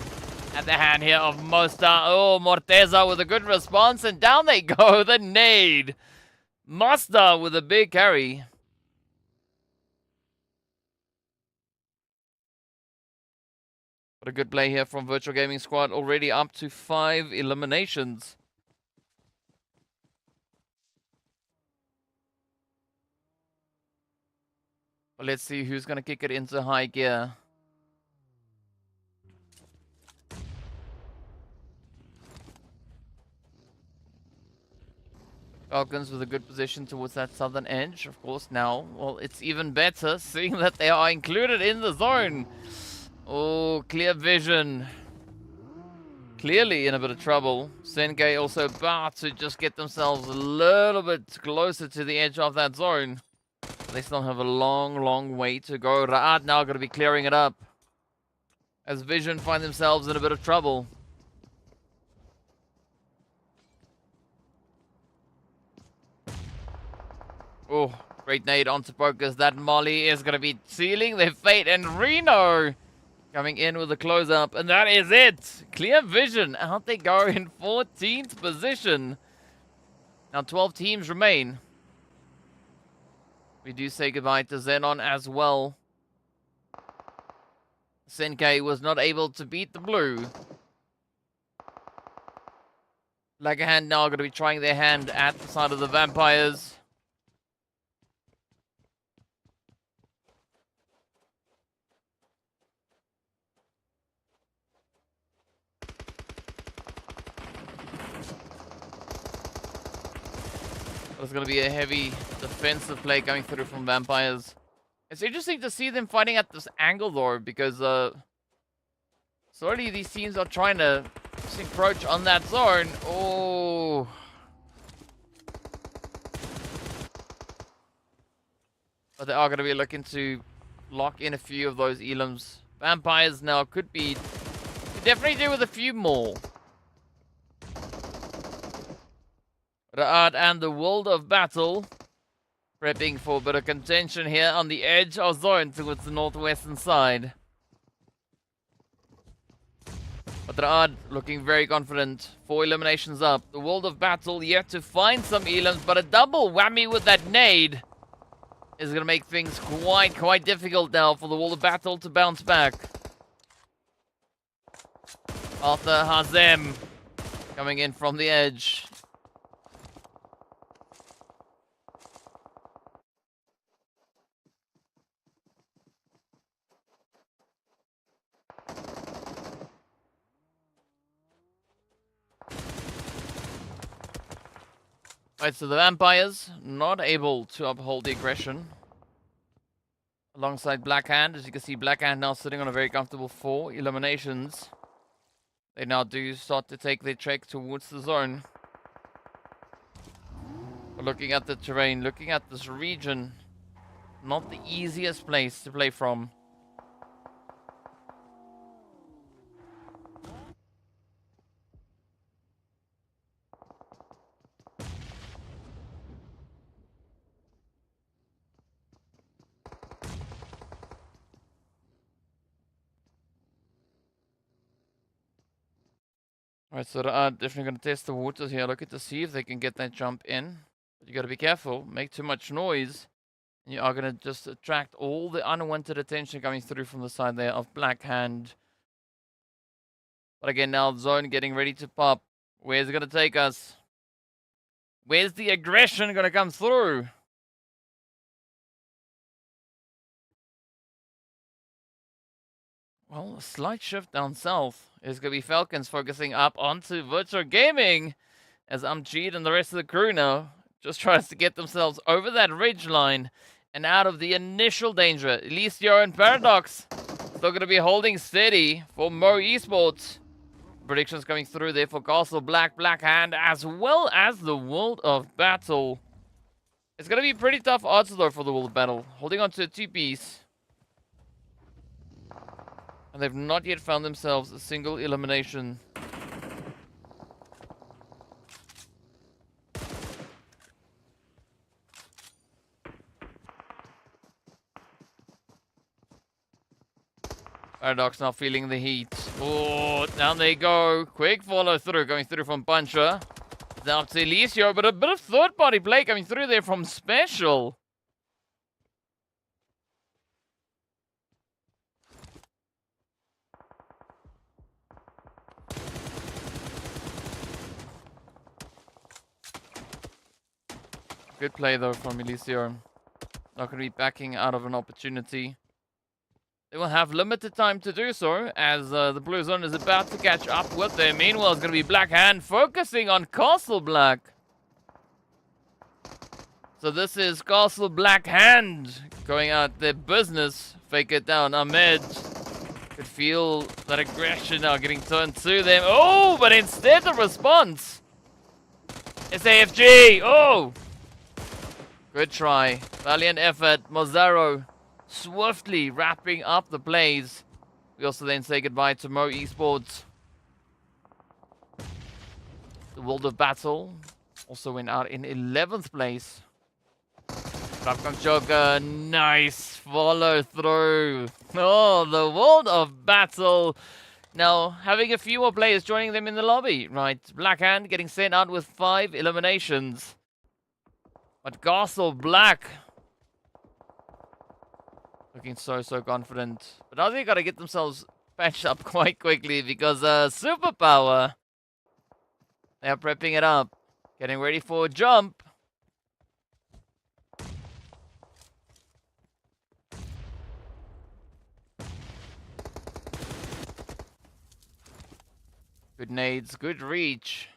[SPEAKER 3] at the hand here of Mosta. Oh, Morteza with a good response, and down they go, the nade. Mosta with a big carry. What a good play here from Virtual Gaming Squad, already up to 5 eliminations. Well, let's see who's going to kick it into high gear. Falcons with a good position towards that southern edge. Of course, now, well, it's even better seeing that they are included in the zone. Oh, clear vision. Clearly in a bit of trouble. Senkei also about to just get themselves a little bit closer to the edge of that zone. They still have a long, long way to go. Ra'ad now going to be clearing it up, as Vision find themselves in a bit of trouble. Oh, great nade onto focus. That Molly is going to be sealing their fate. And Reno coming in with a close-up. And that is it. Clear Vision. Out they go in 14th position. Now 12 teams remain. We do say goodbye to XENON as well. Senkei was not able to beat the blue. Like a hand now going to be trying their hand at the side of the vampires. There's going to be a heavy defensive play coming through from Vampires. It's interesting to see them fighting at this angle, though, because slowly these teams are trying to encroach on that zone. Oh. But they are going to be looking to lock in a few of those elims. Vampires now could definitely do with a few more. Ra'ad and the World of Battle prepping for a bit of contention here on the edge of zone towards the northwestern side. But Ra'ad looking very confident. 4 eliminations up. The World of Battle yet to find some elims, but a double whammy with that nade is going to make things quite difficult now for the World of Battle to bounce back. Arthur Hazem coming in from the edge. Right, so the Vampires not able to uphold the aggression. Alongside Blackhand, as you can see, Blackhand now sitting on a very comfortable 4 eliminations. They now do start to take their trek towards the zone. But looking at the terrain, looking at this region, not the easiest place to play from. Alright, so they are definitely going to test the waters here, looking to see if they can get that jump in. But you got to be careful, make too much noise, and you are going to just attract all the unwanted attention coming through from the side there of Blackhand. But again, now zone getting ready to pop. Where's it going to take us? Where's the aggression going to come through? Well, a slight shift down south is going to be Falcons focusing up onto Virtual Gaming as Amjid and the rest of the crew now just tries to get themselves over that ridge line and out of the initial danger. Elysior and Paradox still going to be holding steady for Mo Esports. Predictions coming through there for Castle Black, Black Hand, as well as the World of Battle. It's going to be pretty tough odds though for the World of Battle. Holding on to a 2-piece. And they've not yet found themselves a single elimination. Paradox now feeling the heat. Oh, down they go. Quick follow through. Going through from Puncher. Now to Elysior, but a bit of third party play coming through there from Special. Good play though from Elysior. Not going to be backing out of an opportunity. They will have limited time to do so as the Blue Zone is about to catch up with them. Meanwhile, it's going to be Black Hand focusing on Castle Black. So this is Castle Black Hand going out their business. Fake it down. Ahmed could feel that aggression now getting turned to them. Oh, but instead the response is AFG. Oh, good try. Valiant effort. Mozaro swiftly wrapping up the plays. We also then say goodbye to Mo Esports. The World of Battle also went out in 11th place. Rapcom Joker, nice follow through. Oh, the World of Battle. Now, having a few more players joining them in the lobby, right? Black Hand getting sent out with 5 eliminations. But Castle Black looking so confident. But now they got to get themselves patched up quite quickly because Superpower, they are prepping it up. Getting ready for a jump. Good nades, good reach.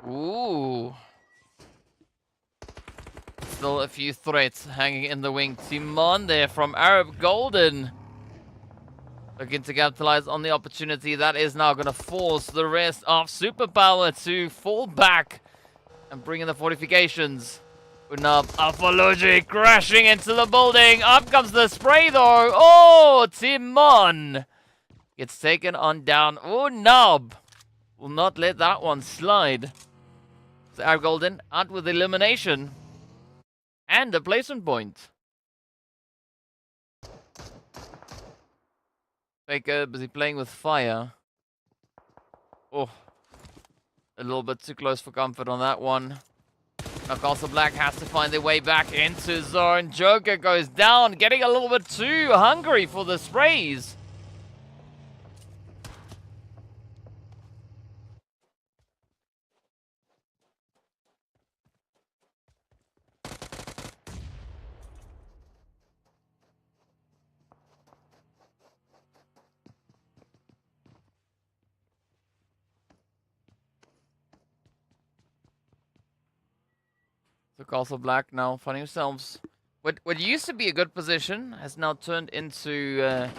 [SPEAKER 3] Ooh. Still a few threats hanging in the wing. Timon there from Arab Golden. Looking to capitalize on the opportunity that is now going to force the rest of Superpower to fall back and bring in the fortifications. Unab Alphalogic crashing into the building. Up comes the spray though. Oh, Timon gets taken on down. Unab will not let that one slide. So Arab Golden out with elimination. And a placement point. Faker busy playing with fire. Oh, a little bit too close for comfort on that one. Now Castle Black has to find their way back into zone. Joker goes down, getting a little bit too hungry for the sprays. So Castle Black now finding themselves. What used to be a good position has now turned into a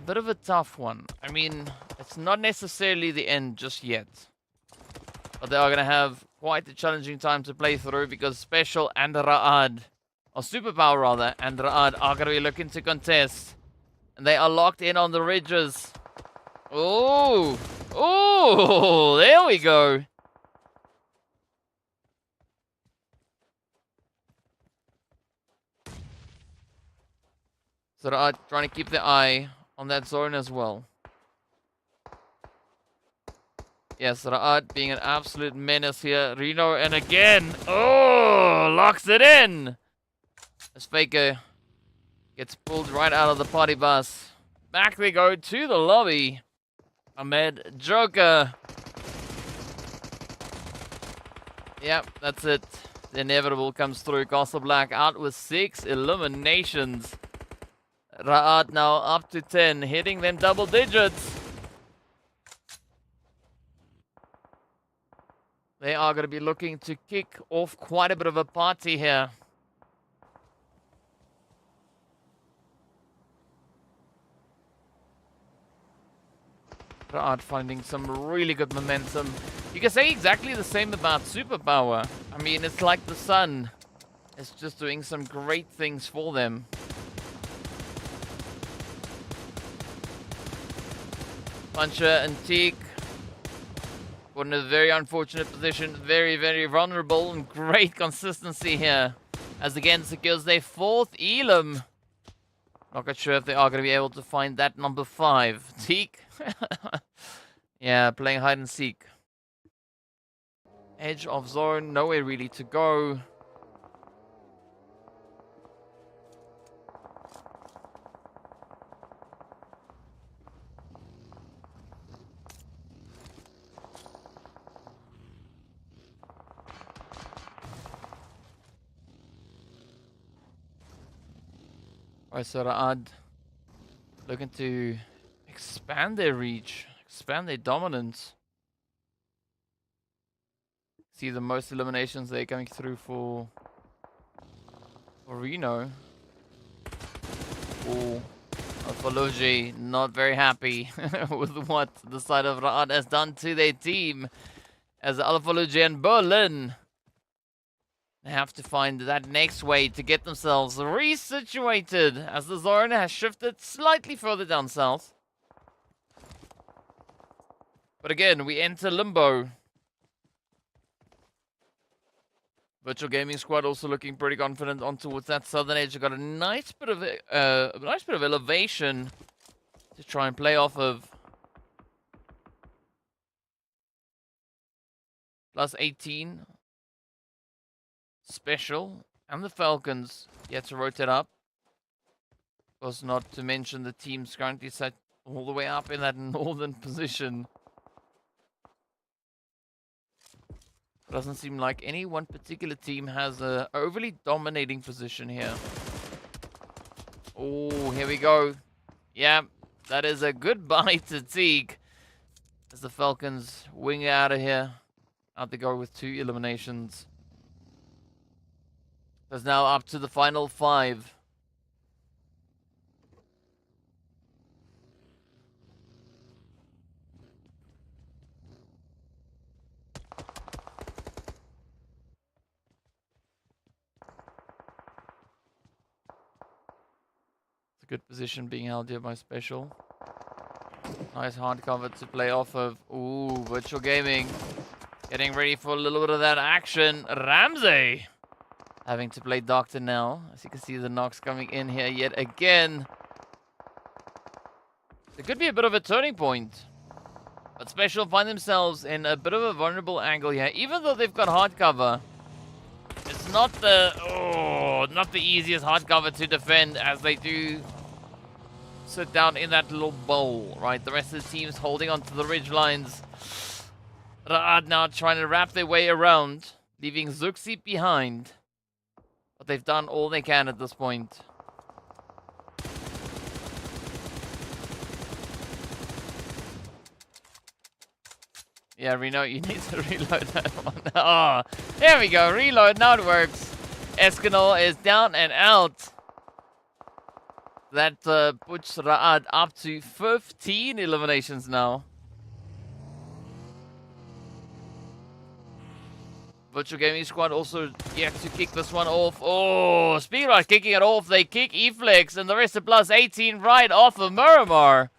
[SPEAKER 3] bit of a tough one. I mean, it's not necessarily the end just yet. But they are going to have quite a challenging time to play through because Special and Ra'ad, or Superpower rather, and Ra'ad are going to be looking to contest. And they are locked in on the ridges. Oh, oh, there we go. So Ra'ad trying to keep the eye on that zone as well. Yes, Ra'ad being an absolute menace here. Reno, and again, oh, locks it in. As Faker gets pulled right out of the party bus. Back they go to the lobby. Ahmed Joker. Yep, that's it. The inevitable comes through. Castle Black out with 6 eliminations. Ra'ad now up to 10, hitting them double digits. They are going to be looking to kick off quite a bit of a party here. Ra'ad finding some really good momentum. You can say exactly the same about Superpower. I mean, it's like the sun. It's just doing some great things for them. Puncher and Teak were in a very unfortunate position. Very, very vulnerable and great consistency here. As again secures their 4th Elam. Not quite sure if they are going to be able to find that number 5. Teak. Yeah, playing hide and seek. Edge of zone. Nowhere really to go. So Ra'ad looking to expand their reach, expand their dominance. See the most eliminations they're coming through for Reno. Oh, Alpha not very happy with what the side of Ra'ad has done to their team. As Alpha and Berlin have to find that next way to get themselves resituated as the zone has shifted slightly further down south. But again, we enter limbo. Virtual Gaming Squad also looking pretty confident on towards that southern edge. They've got a nice bit of elevation to try and play off of. +18. Special and the Falcons yet to rotate up. Of course, not to mention the teams currently set all the way up in that northern position. Doesn't seem like any one particular team has a overly dominating position here. Oh, here we go. Yeah, that is a goodbye to Teague. As the Falcons wing out of here. Out they go with 2 eliminations. That's now up to the final 5. It's a good position being held here by Special. Nice hard cover to play off of. Ooh, Virtual Gaming. Getting ready for a little bit of that action. Ramsey having to play Doctor now. As you can see, the knocks coming in here yet again. It could be a bit of a turning point. But Special find themselves in a bit of a vulnerable angle here. Even though they've got hard cover, it's not the easiest hard cover to defend, as they do sit down in that little bowl, right? The rest of the team's holding onto the ridge lines. Ra'ad now trying to wrap their way around, leaving Zuxi behind. But they've done all they can at this point. Yeah, Reno, you need to reload that one. Oh, there we go. Reload. Now it works. XENON is down and out. That puts Ra'ad up to 15 eliminations now. Virtual Gaming Squad also yet to kick this one off. Oh, speaking about kicking it off, they kick E-Flex and the rest of +18 right off of Miramar.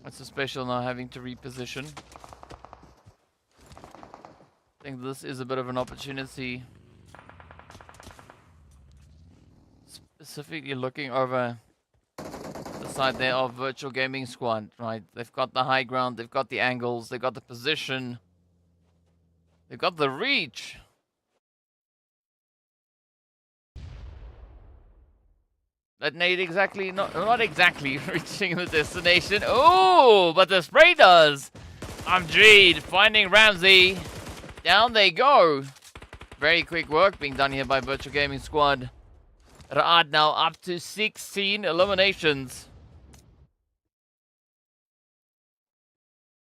[SPEAKER 3] That's a Special now having to reposition. I think this is a bit of an opportunity. Specifically looking over the side there of Virtual Gaming Squad, right? They've got the high ground, they've got the angles, they've got the position. They got the reach. That nade exactly, not exactly reaching the destination. Oh, but the spray does. Dreed finding Ramsey. Down they go. Very quick work being done here by Virtual Gaming Squad. RUKH now up to 16 eliminations.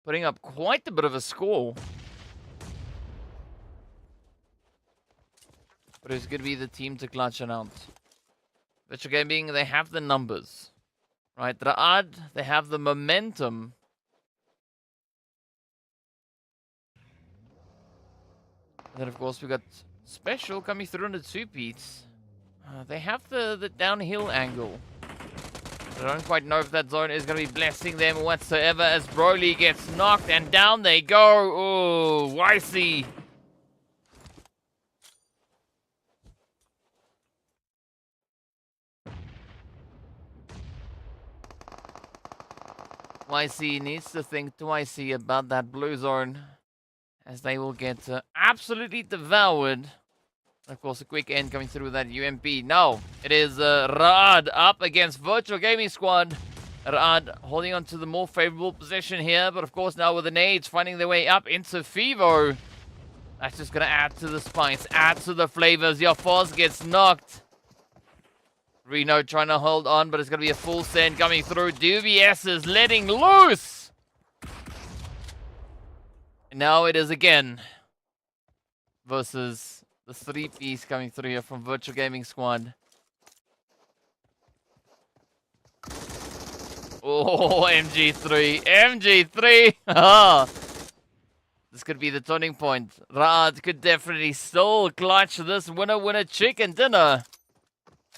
[SPEAKER 3] Putting up quite a bit of a score. But who's going to be the team to clutch it out? Virtual Gaming, they have the numbers. Right, RUKH, they have the momentum. And then, of course, we got Special coming through on the 2-peats. They have the downhill angle. I don't quite know if that zone is going to be blessing them whatsoever as Broly gets knocked and down they go. Oh, YC. YC needs to think twice about that blue zone as they will get absolutely devoured. Of course, a quick end coming through with that UMP. No, it is RUKH up against Virtual Gaming Squad. RUKH holding on to the more favorable position here, but of course now with the nades finding their way up into Fivo. That's just going to add to the spice, add to the flavors. Your Foz gets knocked. Reno trying to hold on, but it's going to be a full send coming through. Dubious is letting loose. And now it is again versus the 3-piece coming through here from Virtual Gaming Squad. Oh, MG3. MG3. This could be the turning point. RUKH could definitely still clutch this winner chicken dinner.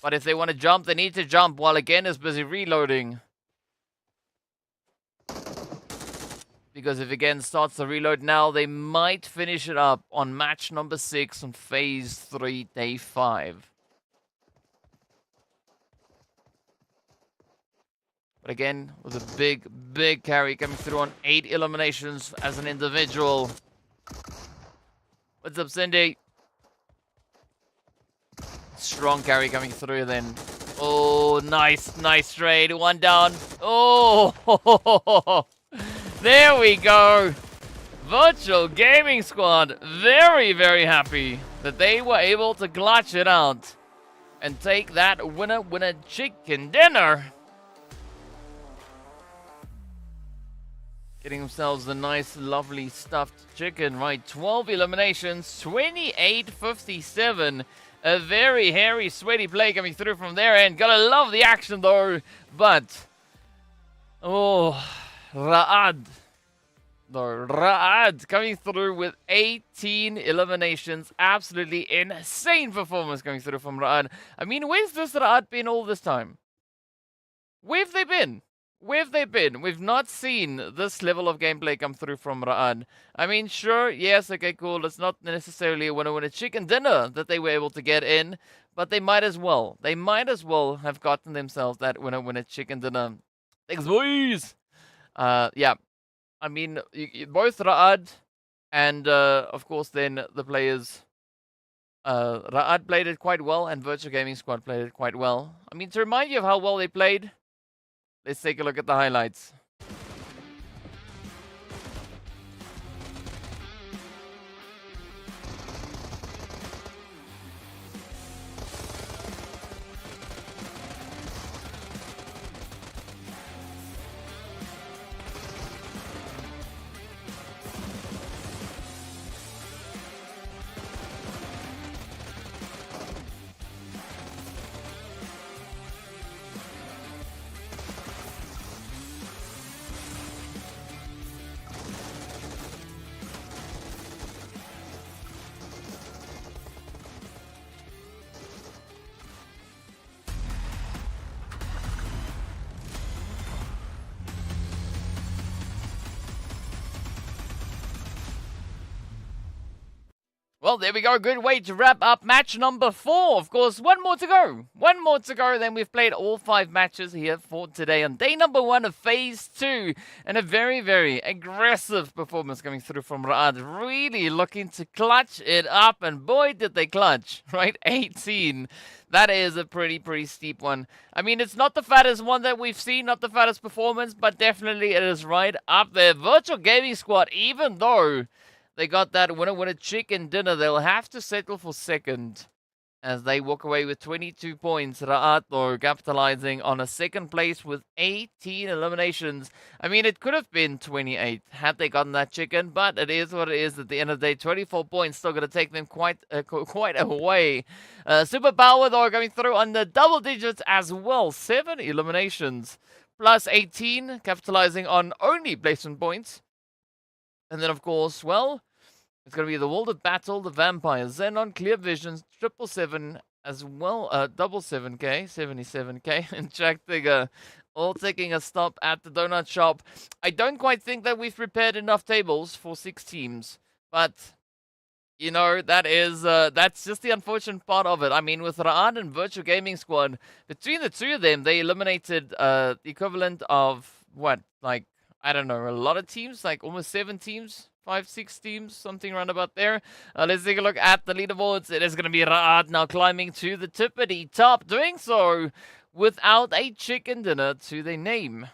[SPEAKER 3] But if they want to jump, they need to jump while again is busy reloading. Because if again starts to reload now, they might finish it up on match number 6 on phase 3, day 5. But again, with a big carry coming through on 8 eliminations as an individual. What's up, Cindy? Strong carry coming through then. Oh, nice trade. One down. Oh, there we go. Virtual Gaming Squad, very happy that they were able to clutch it out and take that winner chicken dinner. Getting themselves a nice, lovely stuffed chicken, right? 12 eliminations, 28-57. A very hairy, sweaty play coming through from their end. Gotta love the action though. But, oh, RUKH. RUKH coming through with 18 eliminations. Absolutely insane performance coming through from RUKH. I mean, where's this RUKH been all this time? Where have they been? Where have they been? We've not seen this level of gameplay come through from RUKH. I mean, sure, yes, okay, cool. It's not necessarily a winner chicken dinner that they were able to get in, but they might as well. They might as well have gotten themselves that winner chicken dinner. Thanks, boys! Yeah. I mean, both RUKH and, of course, then the players. RUKH played it quite well, and Virtual Gaming Squad played it quite well. I mean, to remind you of how well they played, let's take a look at the highlights. Well, there we go. Good way to wrap up match number 4. Of course, one more to go. One more to go. Then we've played all 5 matches here for today on day number 1 of phase 2. And a very, very aggressive performance coming through from RUKH. Really looking to clutch it up. And boy, did they clutch, right? 18. That is a pretty steep one. I mean, it's not the fattest one that we've seen, not the fattest performance, but definitely it is right up there. Virtual Gaming Squad, even though they got that winner chicken dinner, they'll have to settle for second as they walk away with 22 points. RUKH, though, capitalizing on a second place with 18 eliminations. I mean, it could have been 28 had they gotten that chicken, but it is what it is at the end of the day. 24 points, still going to take them quite a way. Superpower, though, coming through on the double digits as well. 7 eliminations, plus 18, capitalizing on only placement points. And then, of course, well, it's going to be the World of Battle, the Vampires, XENON, Clear Visions, 777 as well, 777k, 77k, and Jack Digger, all taking a stop at the donut shop. I don't quite think that we've prepared enough tables for 6 teams, but, you know, that's just the unfortunate part of it. I mean, with RUKH and Virtual Gaming Squad, between the two of them, they eliminated the equivalent of, what, like, I don't know, a lot of teams, like almost 7 teams. 5-6 teams, something around about there. Let's take a look at the leaderboards. It is going to be RUKH now climbing to the tippity top, doing so without a chicken dinner to their name.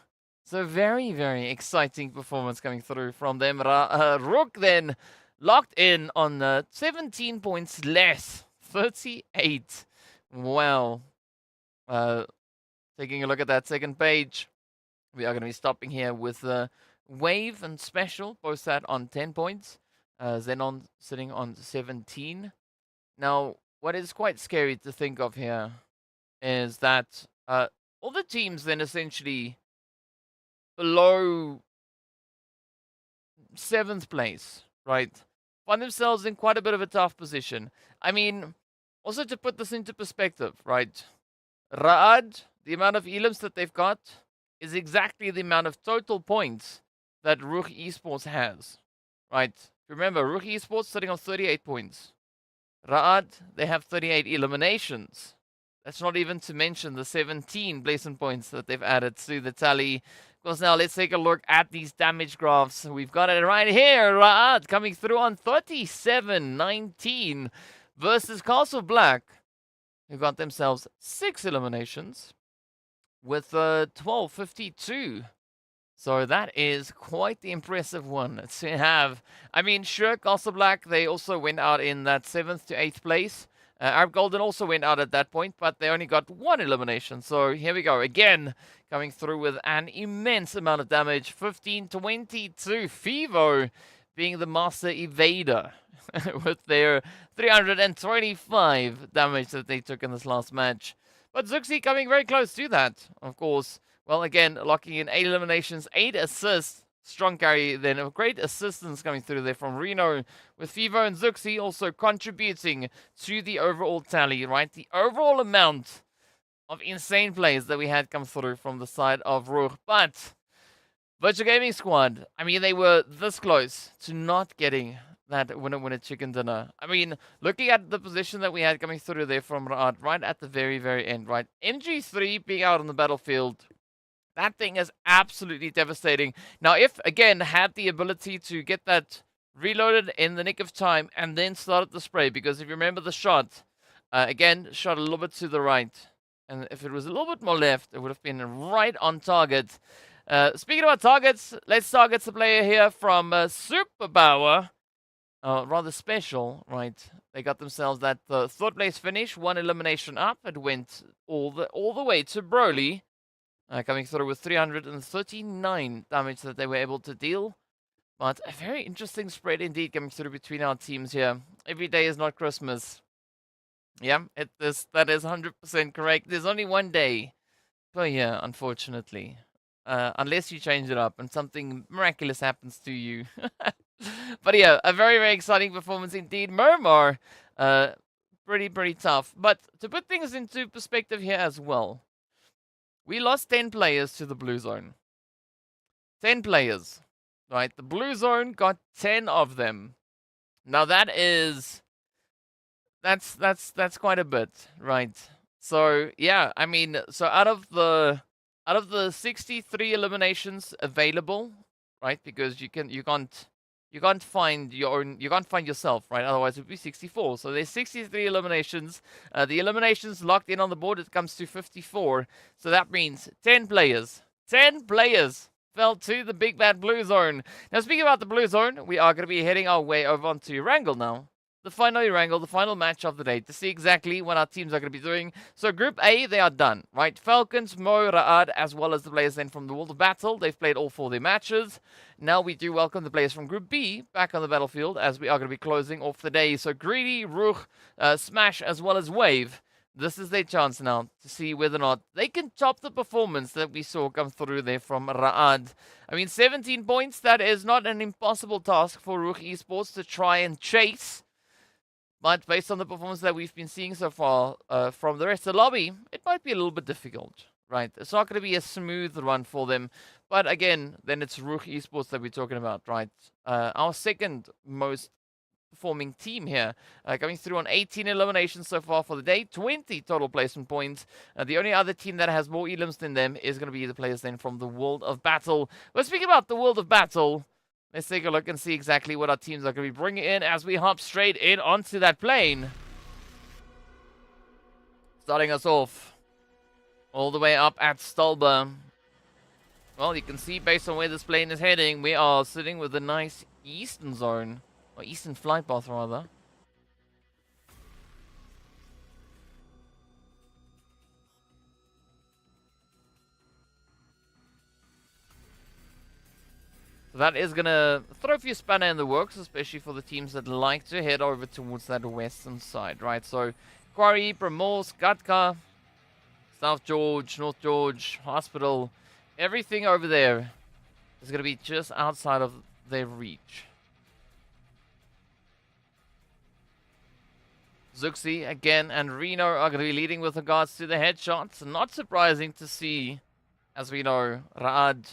[SPEAKER 3] So very, very exciting performance coming through from them. RUKH then locked in on 17 points less, 38. Wow. Taking a look at that second page, we are going to be stopping here with Wave and Special, both sat on 10 points. XENON sitting on 17. Now, what is quite scary to think of here is that all the teams then essentially below 7th place, right, find themselves in quite a bit of a tough position. I mean, also to put this into perspective, right, RUKH, the amount of elims that they've got is exactly the amount of total points that RUKH Esports has, right? Remember, RUKH Esports sitting on 38 points. RUKH, they have 38 eliminations. That's not even to mention the 17 placement points that they've added to the tally. Of course, now let's take a look at these damage graphs. We've got it right here. RUKH coming through on 37-19 versus Castle Black, who got themselves 6 eliminations with 12-52. So that is quite the impressive one to have. I mean, sure, Castle Black, they also went out in that 7th to 8th place. Arab Golden also went out at that point, but they only got 1 elimination. So here we go. Again, coming through with an immense amount of damage. 15-22. Fivo being the master evader with their 325 damage that they took in this last match. But Zuxi coming very close to that, of course. Well, again, locking in 8 eliminations, 8 assists. Strong carry then. A great assistance coming through there from Reno, with Fivo and Zuxi also contributing to the overall tally, right? The overall amount of insane plays that we had come through from the side of RUKH. But Virtual Gaming Squad, I mean, they were this close to not getting that winner chicken dinner. I mean, looking at the position that we had coming through there from RUKH right at the very end, right? MG3 being out on the battlefield, that thing is absolutely devastating. Now, if, again, had the ability to get that reloaded in the nick of time and then started the spray, because if you remember the shot, again, shot a little bit to the right. And if it was a little bit more left, it would have been right on target. Speaking about targets, let's target the player here from Superpower. Rather special, right? They got themselves that 3rd place finish, 1 elimination up. It went all the way to Broly. Coming through with 339 damage that they were able to deal. But a very interesting spread indeed coming through between our teams here. Every day is not Christmas. Yeah, that is 100% correct. There's only one day per year, unfortunately. Unless you change it up and something miraculous happens to you. But yeah, a very exciting performance indeed. Miramar, pretty tough. But to put things into perspective here as well, we lost 10 players to the blue zone. 10 players, right? The blue zone got 10 of them. Now that is That's quite a bit, right? So yeah, I mean, so out of the 63 eliminations available, right? Because you can't find yourself, right? Otherwise it would be 64. So there's 63 eliminations. The eliminations locked in on the board, it comes to 54. So that means 10 players. 10 players fell to the big bad blue zone. Now speaking about the blue zone, we are going to be heading our way over onto Erangel now. The final Erangel, the final match of the day, to see exactly what our teams are going to be doing. So Group A, they are done, right? Falcons, Mo, Ra'ad, as well as the players then from the World of Battle. They've played all 4 of their matches. Now we do welcome the players from Group B back on the battlefield as we are going to be closing off the day. So Greedy, RUKH, Smash, as well as Wave. This is their chance now to see whether or not they can top the performance that we saw come through there from Ra'ad. I mean, 17 points, that is not an impossible task for RUKH Esports to try and chase. But based on the performance that we've been seeing so far from the rest of the lobby, it might be a little bit difficult, right? It's not going to be a smooth run for them. But again, then it's RUKH Esports that we're talking about, right? Our second most performing team here, coming through on 18 eliminations so far for the day, 20 total placement points. The only other team that has more elims than them is going to be the players then from the World of Battle. But speaking about the World of Battle, let's take a look and see exactly what our teams are going to be bringing in as we hop straight in onto that plane. Starting us off all the way up at Stolba. Well, you can see based on where this plane is heading, we are sitting with a nice eastern zone, or eastern flight path rather. That is going to throw a few spanner in the works, especially for the teams that like to head over towards that western side, right? So, Quarry, Primorsk, Gatka, South George, North George, Hospital, everything over there is going to be just outside of their reach. Zuxi, again, and Reno are going to be leading with regards to the headshots. Not surprising to see, as we know, Ra'ad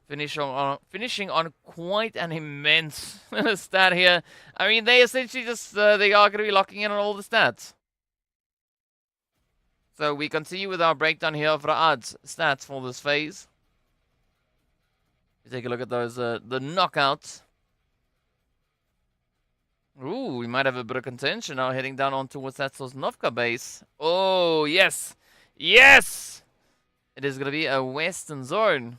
[SPEAKER 3] finishing on quite an immense stat here. I mean, they essentially just, they are going to be locking in on all the stats. So we continue with our breakdown here of Ra'ad's stats for this phase. We take a look at those, the knockouts. Ooh, we might have a bit of contention now heading down on towards that Sosnovka base. Oh, yes! Yes! It is going to be a western zone.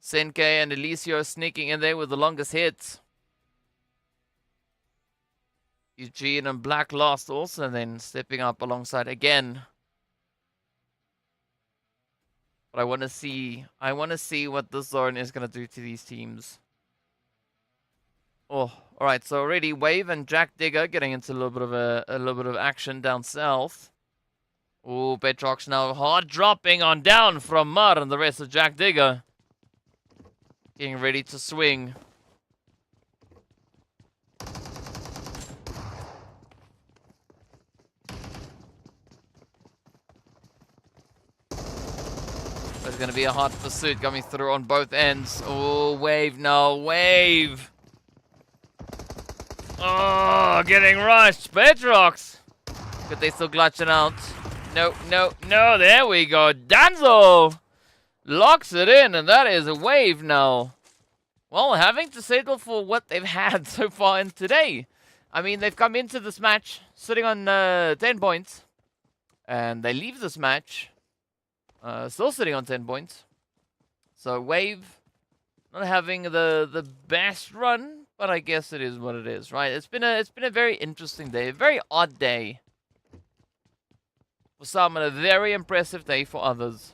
[SPEAKER 3] Senke and Elisio sneaking in there with the longest hits. Eugene and Black Lost also then stepping up alongside again. But I want to see what this zone is going to do to these teams. Oh, all right. So already Wave and Jack Digger getting into a little bit of action down south. Oh, Petrox now hard dropping on down from Mud and the rest of Jack Digger. Getting ready to swing. There's going to be a hot pursuit coming through on both ends. Oh, Wave now. Wave. Oh, getting rushed. Petrox. But they still clutching out. No, no, no. There we go. Danzo locks it in, and that is a Wave now. Well, having to settle for what they've had so far in today. I mean, they've come into this match sitting on 10 points. And they leave this match still sitting on 10 points. So, Wave not having the best run, but I guess it is what it is, right? It's been a very interesting day, a very odd day for some, and a very impressive day for others.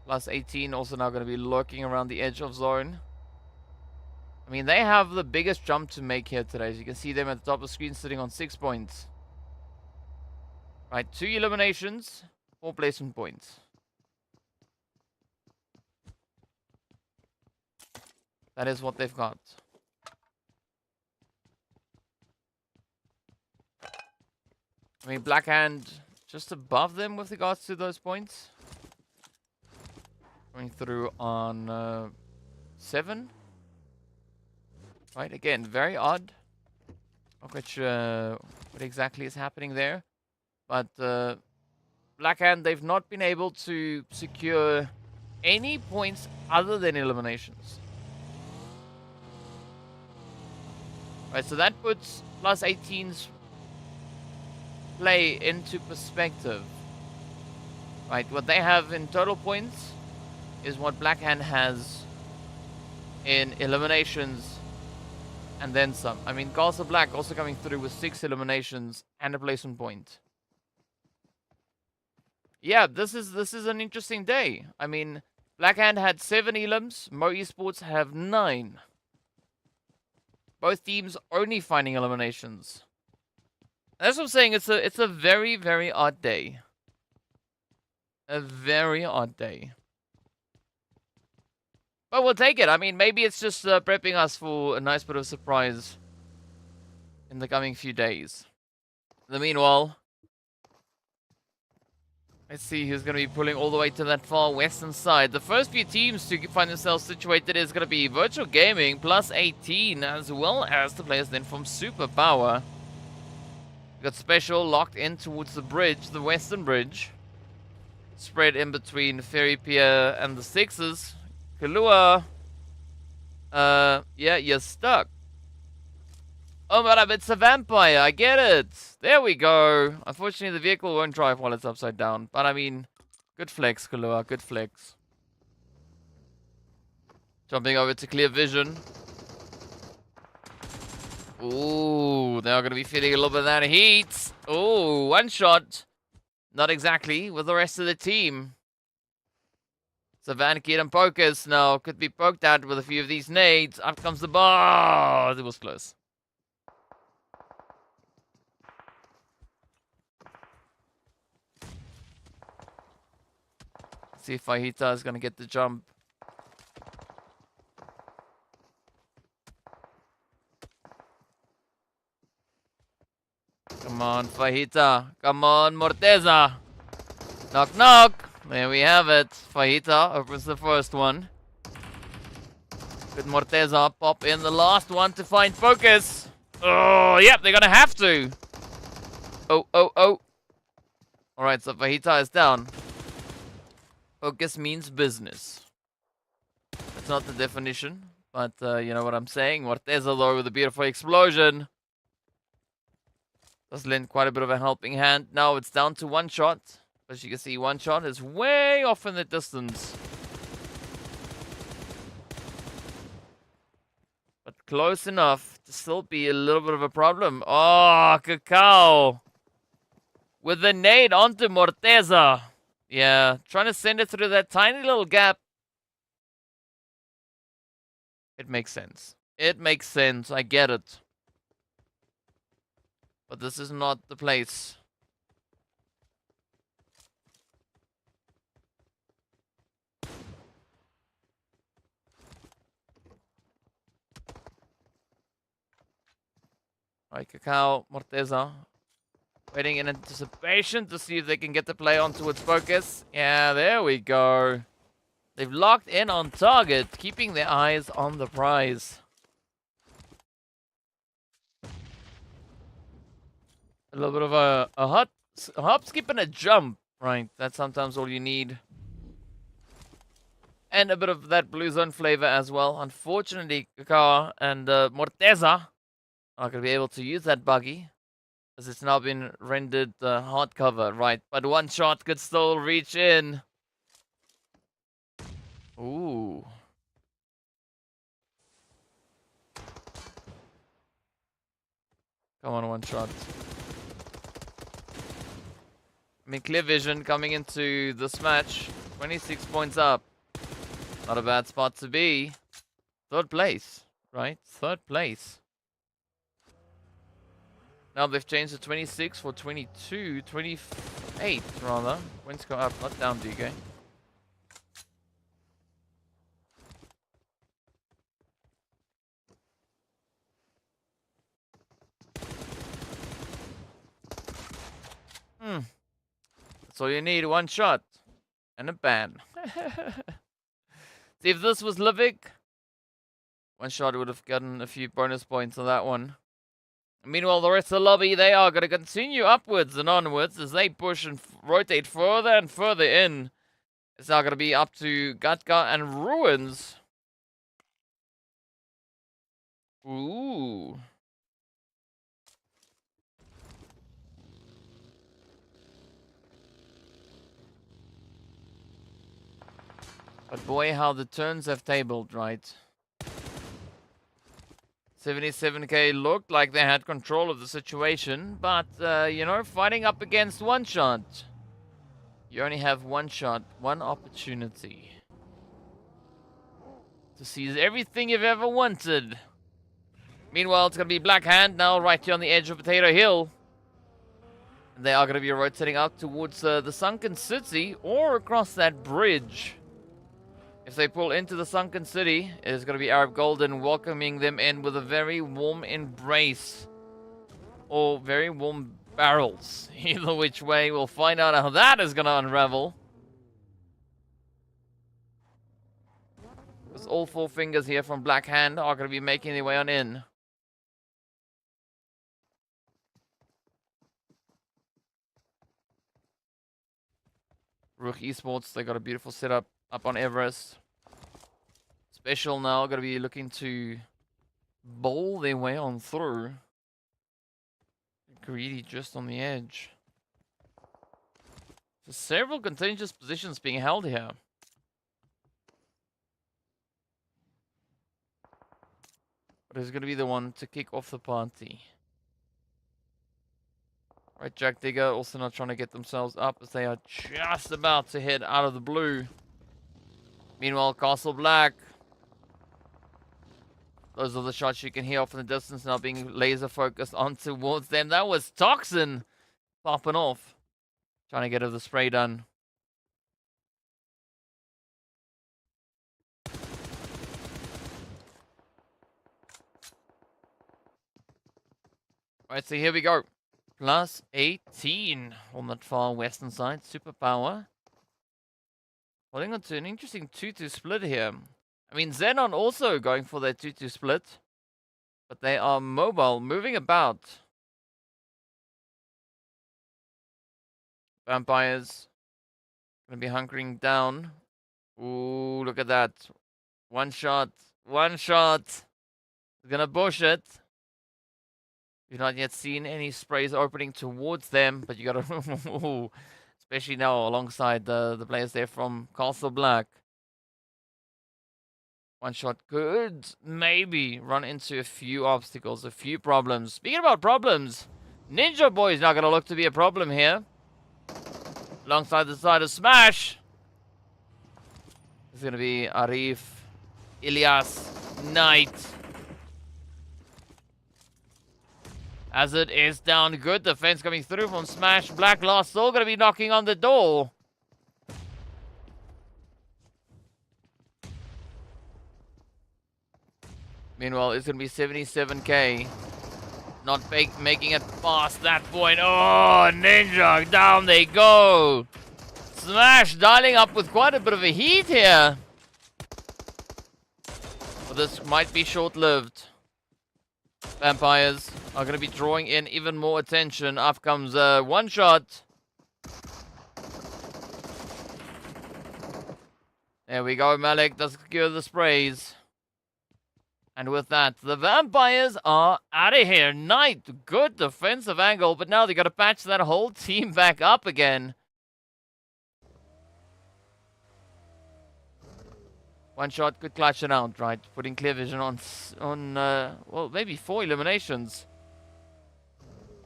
[SPEAKER 3] +18 also now going to be lurking around the edge of zone. I mean, they have the biggest jump to make here today. As you can see them at the top of the screen sitting on 6 points. Right, 2 eliminations, 4 placement points. That is what they've got. I mean, Blackhand just above them with regards to those points. Going through on 7. Right, again, very odd. Not quite sure what exactly is happening there. But Blackhand, they've not been able to secure any points other than eliminations. Right, so that puts +18's play into perspective. Right, what they have in total points is what Blackhand has in eliminations and then some. I mean, Castle Black also coming through with 6 eliminations and a placement point. Yeah, this is an interesting day. I mean, Blackhand had 7 elims, Mo Esports have 9. Both teams only finding eliminations. That's what I'm saying. It's a very, very odd day. A very odd day. But we'll take it. I mean, maybe it's just prepping us for a nice bit of surprise in the coming few days. In the meanwhile, let's see who's going to be pulling all the way to that far western side. The first few teams to find themselves situated is going to be Virtual Gaming, +18, as well as the players then from Superpower. We've got Special locked in towards the bridge, the western bridge. Spread in between Ferry Pier and the Sixes. Kalua, yeah, you're stuck. Oh, but it's a vampire. I get it. There we go. Unfortunately, the vehicle won't drive while it's upside down. But, I mean, good flex, Kalua. Good flex. Jumping over to Clear Vision. Ooh, they're going to be feeling a little bit of that heat. Ooh, one shot. Not exactly with the rest of the team. So Van Kiet and Pocus now could be poked at with a few of these nades. Up comes the bar. It was close. Let's see if Fajita is going to get the jump. Come on, Fajita. Come on, Morteza. Knock, knock. There we have it. Fajita opens the first one. Could Morteza pop in the last one to find Focus? Oh, yep, they're going to have to. Oh, oh, oh. Alright, so Fajita is down. Focus means business. That's not the definition, but you know what I'm saying. Morteza, though, with a beautiful explosion. Does lend quite a bit of a helping hand. Now it's down to one shot. As you can see, one shot is way off in the distance. But close enough to still be a little bit of a problem. Oh, Cacao. With the nade onto Morteza. Yeah, trying to send it through that tiny little gap. It makes sense. It makes sense. I get it. But this is not the place. Alright, Cacao, Morteza. Waiting in anticipation to see if they can get the play on towards Focus. Yeah, there we go. They've locked in on target, keeping their eyes on the prize. A little bit of a hop, skip, and a jump, right? That's sometimes all you need. And a bit of that blue zone flavor as well. Unfortunately, Cacao and Morteza are going to be able to use that buggy, as it's now been rendered hardcover, right? But one shot could still reach in. Ooh. Come on, one shot. I mean, Clear Vision coming into this match. 26 points up. Not a bad spot to be. Third place, right? Third place. Now they've changed to 26 for 22. 28, rather. Points go up, not down, DK. That's all you need, one shot. And a ban. See, if this was Livik, one shot would have gotten a few bonus points on that one. Meanwhile, the rest of the lobby, they are going to continue upwards and onwards as they push and rotate further and further in. It's now going to be up to Gatka and Ruins. Ooh. But boy, how the turns have tabled, right? 77k looked like they had control of the situation, but, you know, fighting up against one shot. You only have one shot, one opportunity to seize everything you've ever wanted. Meanwhile, it's going to be Black Hand now right here on the edge of Potato Hill. They are going to be rotating out towards the Sunken City or across that bridge. If they pull into the Sunken City, it is going to be Arab Golden welcoming them in with a very warm embrace. Or very warm barrels. Either which way, we'll find out how that is going to unravel. Because all four fingers here from Black Hand are going to be making their way on in. RUKH Esports, they got a beautiful setup up on Everest. Special now, going to be looking to bowl their way on through. Greedy just on the edge. So several contentious positions being held here. But who's going to be the one to kick off the party? Right, Jack Digger also not trying to get themselves up as they are just about to head out of the blue. Meanwhile, Castle Black. Those are the shots you can hear off in the distance now being laser focused on towards them. That was Toxin popping off. Trying to get the spray done. Alright, so here we go. +18 on that far western side. Superpower. Holding on to an interesting 2-2 split here. I mean, XENON also going for their 2-2 split. But they are mobile, moving about. Vampires. Gonna be hunkering down. Ooh, look at that. One shot. One shot. Gonna bush it. You've not yet seen any sprays opening towards them, but you gotta, especially now alongside the players there from Castle Black. One shot could maybe run into a few obstacles, a few problems. Speaking about problems, Ninja Boy is not gonna look to be a problem here. Alongside the side of Smash, it's gonna be Arif, Ilyas, Knight. As it is down, good defense coming through from Smash. Black Lost still going to be knocking on the door. Meanwhile, it's going to be 77k. Not making it past that point. Oh, Ninja, down they go. Smash dialing up with quite a bit of a heat here. But this might be short-lived. Vampires are going to be drawing in even more attention. Up comes one shot. There we go. Malik does secure the sprays. And with that, the Vampires are out of here. Knight, good defensive angle, but now they got to patch that whole team back up again. One shot could clutch it out, right? Putting clear vision on well, maybe 4 eliminations.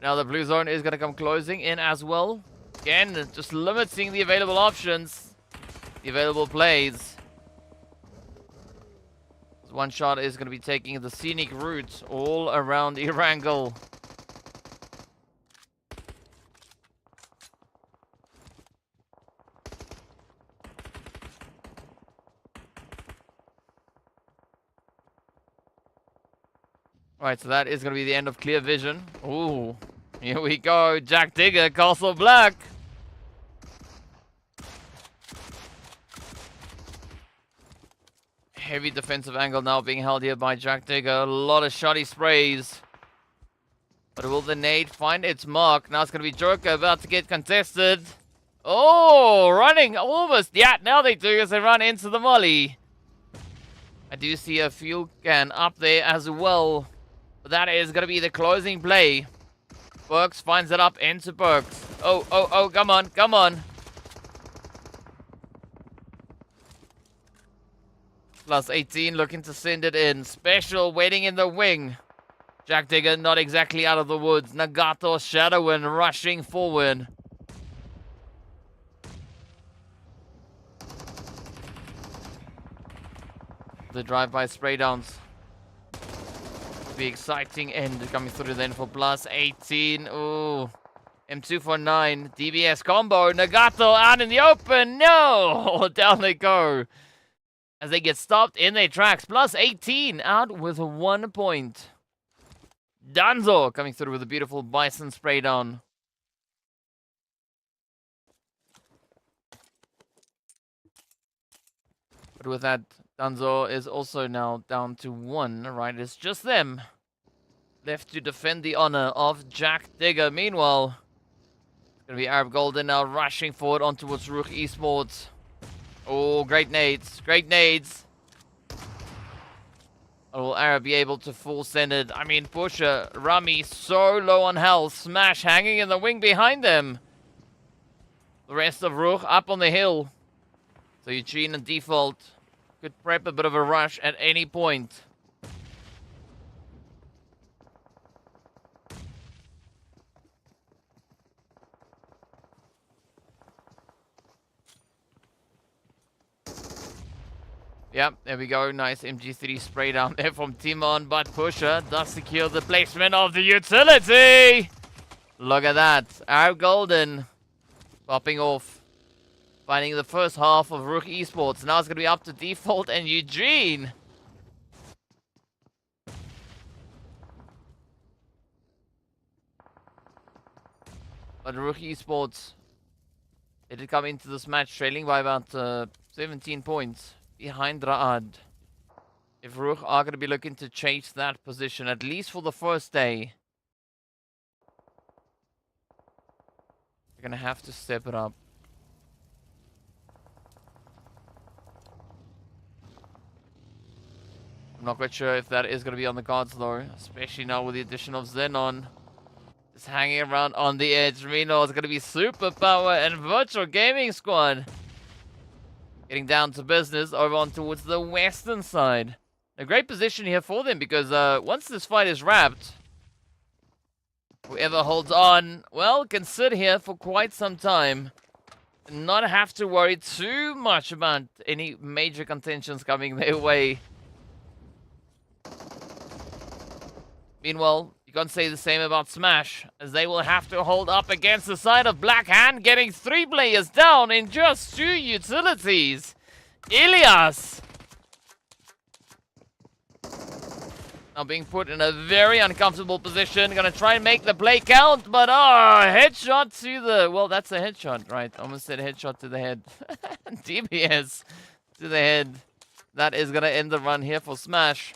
[SPEAKER 3] Now the blue zone is going to come closing in as well. Again, just limiting the available options, the available plays. One shot is going to be taking the scenic route all around Erangel. Right, so that is going to be the end of clear vision. Ooh, here we go. Jack Digger, Castle Black. heavy defensive angle now being held here by Jack Digger. A lot of shoddy sprays. But will the nade find its mark? Now it's going to be Joker about to get contested. Oh, running almost. Yeah, now they do as they run into the molly. I do see a fuel can up there as well. But that is going to be the closing play. Burks finds it up into Burks. Oh, come on, come on. +18 looking to send it in. Special waiting in the wing. Jack Digger not exactly out of the woods. Nagato Shadowin rushing forward. The drive-by spray downs. The exciting end coming through then for +18. Ooh. M2 for 9. DBS combo. Nagato out in the open. No! Down they go. As they get stopped in their tracks. +18 out with 1 point. Danzo coming through with a beautiful Bison spray down. But with that, Danzo is also now down to 1, right? It's just them left to defend the honor of Jack Digger. Meanwhile, it's going to be Arab Golden now rushing forward on towards RUKH Esports. Oh, great nades. Great nades. Or will Arab be able to full send it? I mean, Pusher, Rami so low on health. Smash hanging in the wing behind them. The rest of RUKH up on the hill. So Eugene and Default could prep a bit of a rush at any point. Yep, there we go. Nice MG3 spray down there from Timon, but Pusher does secure the placement of the utility. Look at that. Our Golden popping off. Finding the first half of RUKH Esports. Now it's going to be up to Default and Eugene. But RUKH Esports, they did come into this match trailing by about 17 points behind Raad. If RUKH are going to be looking to chase that position, at least for the first day, they're going to have to step it up. I'm not quite sure if that is going to be on the cards though, especially now with the addition of XENON. Just hanging around on the edge. Reno is going to be Superpower and Virtual Gaming Squad getting down to business over on towards the western side. A great position here for them because once this fight is wrapped, whoever holds on, well, can sit here for quite some time and not have to worry too much about any major contentions coming their way. Meanwhile, you can't say the same about Smash, as they will have to hold up against the side of Black Hand, getting 3 players down in just 2 utilities. Ilias now being put in a very uncomfortable position. Gonna try and make the play count, but headshot to the... Well, that's a headshot, right? Almost said headshot to the head. DBS to the head. That is gonna end the run here for Smash.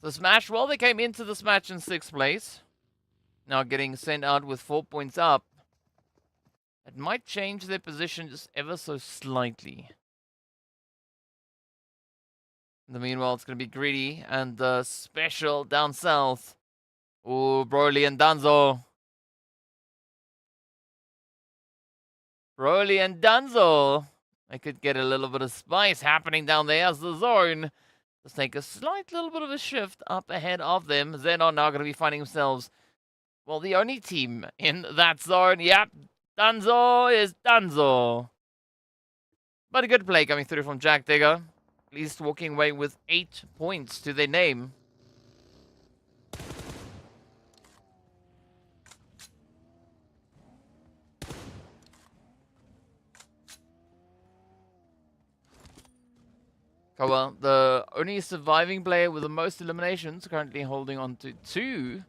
[SPEAKER 3] The Smash, well, they came into this match in 6th place. Now getting sent out with 4 points up. It might change their position just ever so slightly. In the meanwhile, it's going to be Greedy and Special down south. Oh, Broly and Danzo. Broly and Danzo. I could get a little bit of spice happening down there as the zone. Let's take a slight little bit of a shift up ahead of them. XENON now going to be finding themselves, well, the only team in that zone. Yep, Danzo is Danzo. But a good play coming through from Jack Digger. At least walking away with 8 points to their name. Well, the only surviving player with the most eliminations, currently holding on to 2.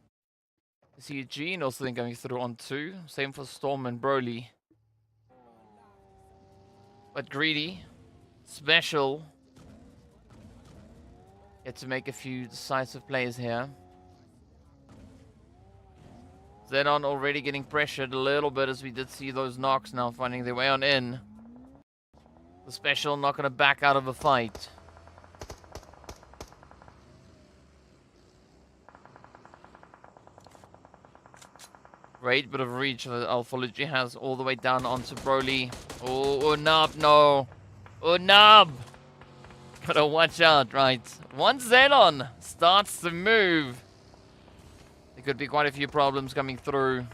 [SPEAKER 3] I see Eugene also then going through on 2. Same for Storm and Broly. But Greedy Special. Get to make a few decisive plays here. XENON already getting pressured a little bit as we did see those knocks now finding their way on in. The special not going to back out of a fight. Great bit of reach that Alphology has all the way down onto Broly. Oh, Unab, no. Unab! Gotta watch out, right? Once XENON starts to move, there could be quite a few problems coming through.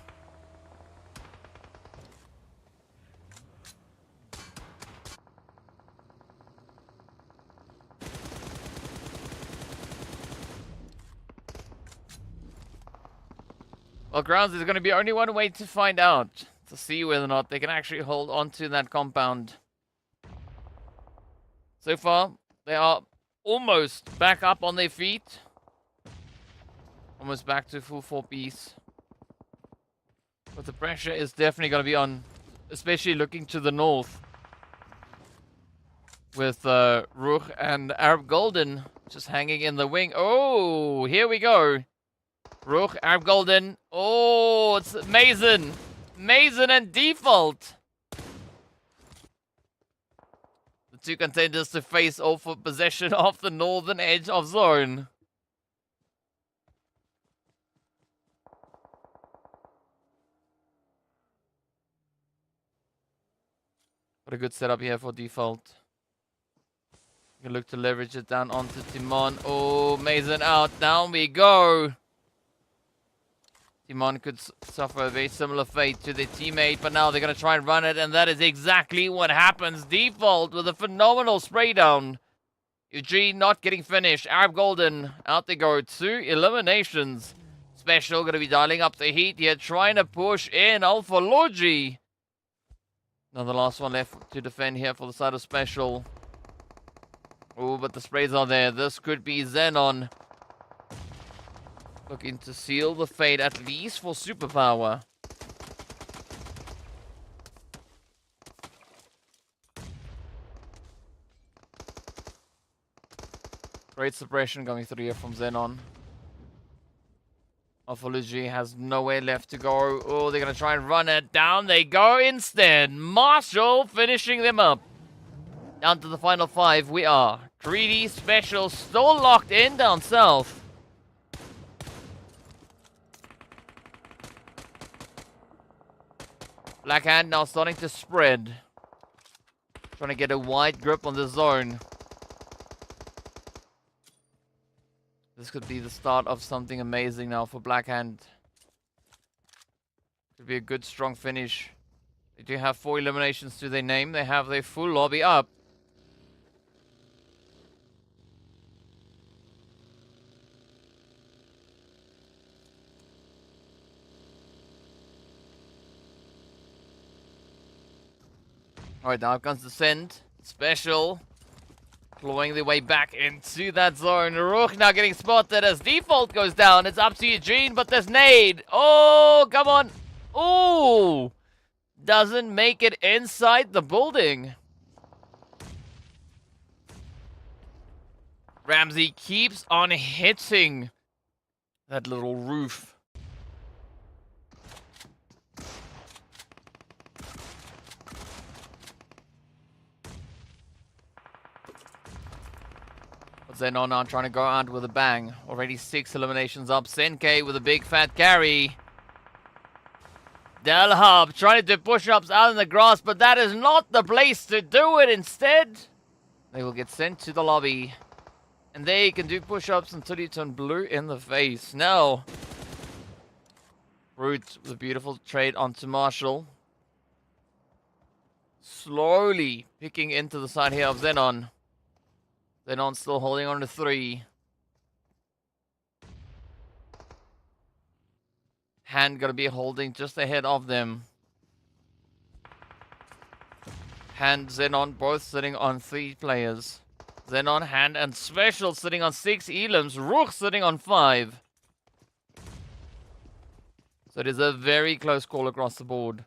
[SPEAKER 3] Well, Grounds, there's going to be only one way to find out. To see whether or not they can actually hold on to that compound. So far, they are almost back up on their feet. Almost back to full 4-piece. But the pressure is definitely going to be on, especially looking to the north. With RUKH and Arab Golden just hanging in the wing. Oh, here we go. RUKH, Arab Golden. Oh, it's Mason. Mason and Default. The two contenders to face off for possession of the northern edge of zone. What a good setup here for Default. You can look to leverage it down onto Timon. Oh, Mason out. Down we go. Timon could suffer a very similar fate to their teammate, but now they're going to try and run it, and that is exactly what happens. Default with a phenomenal spray down. Eugene not getting finished. Arab Golden, out they go. 2 eliminations. Special going to be dialing up the heat here, trying to push in Alphology. Now the last one left to defend here for the side of Special. Oh, but the sprays are there. This could be XENON. Looking to seal the fate, at least for Superpower. Great suppression coming through here from XENON. Alphology has nowhere left to go. Oh, they're going to try and run it. Down they go instead. Marshall finishing them up. Down to the final 5 we are. Greedy, Special, still locked in down south. Blackhand now starting to spread. Trying to get a wide grip on the zone. This could be the start of something amazing now for Blackhand. Could be a good, strong finish. They do have 4 eliminations to their name. They have their full lobby up. Alright, now comes the send. Special. Clawing their way back into that zone. RUKH now getting spotted as Default goes down. It's up to Eugene, but there's nade. Oh, come on. Oh, doesn't make it inside the building. Ramsey keeps on hitting that little roof. XENON now trying to go out with a bang. Already 6 eliminations up. Senke with a big fat carry. Delhub trying to do push-ups out in the grass, but that is not the place to do it. Instead, they will get sent to the lobby. And they can do push-ups until you turn blue in the face. Now, Root with a beautiful trade onto Marshall. Slowly picking into the side here of XENON. XENON still holding on to 3. Hand gonna be holding just ahead of them. Hand, XENON both sitting on 3 players. XENON, Hand, and Special sitting on 6 elims. RUKH sitting on 5. So it is a very close call across the board.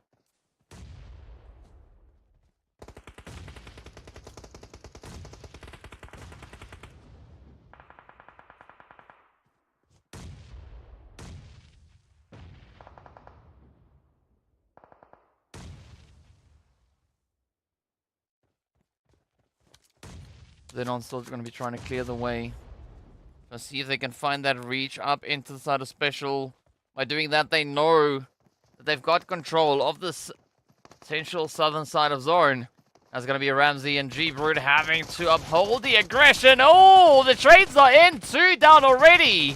[SPEAKER 3] XENON still going to be trying to clear the way. Let's see if they can find that reach up into the side of Special. By doing that, they know that they've got control of this potential southern side of zone. That's going to be Ramsey and G-Brood having to uphold the aggression. Oh, the trades are in. 2 down already.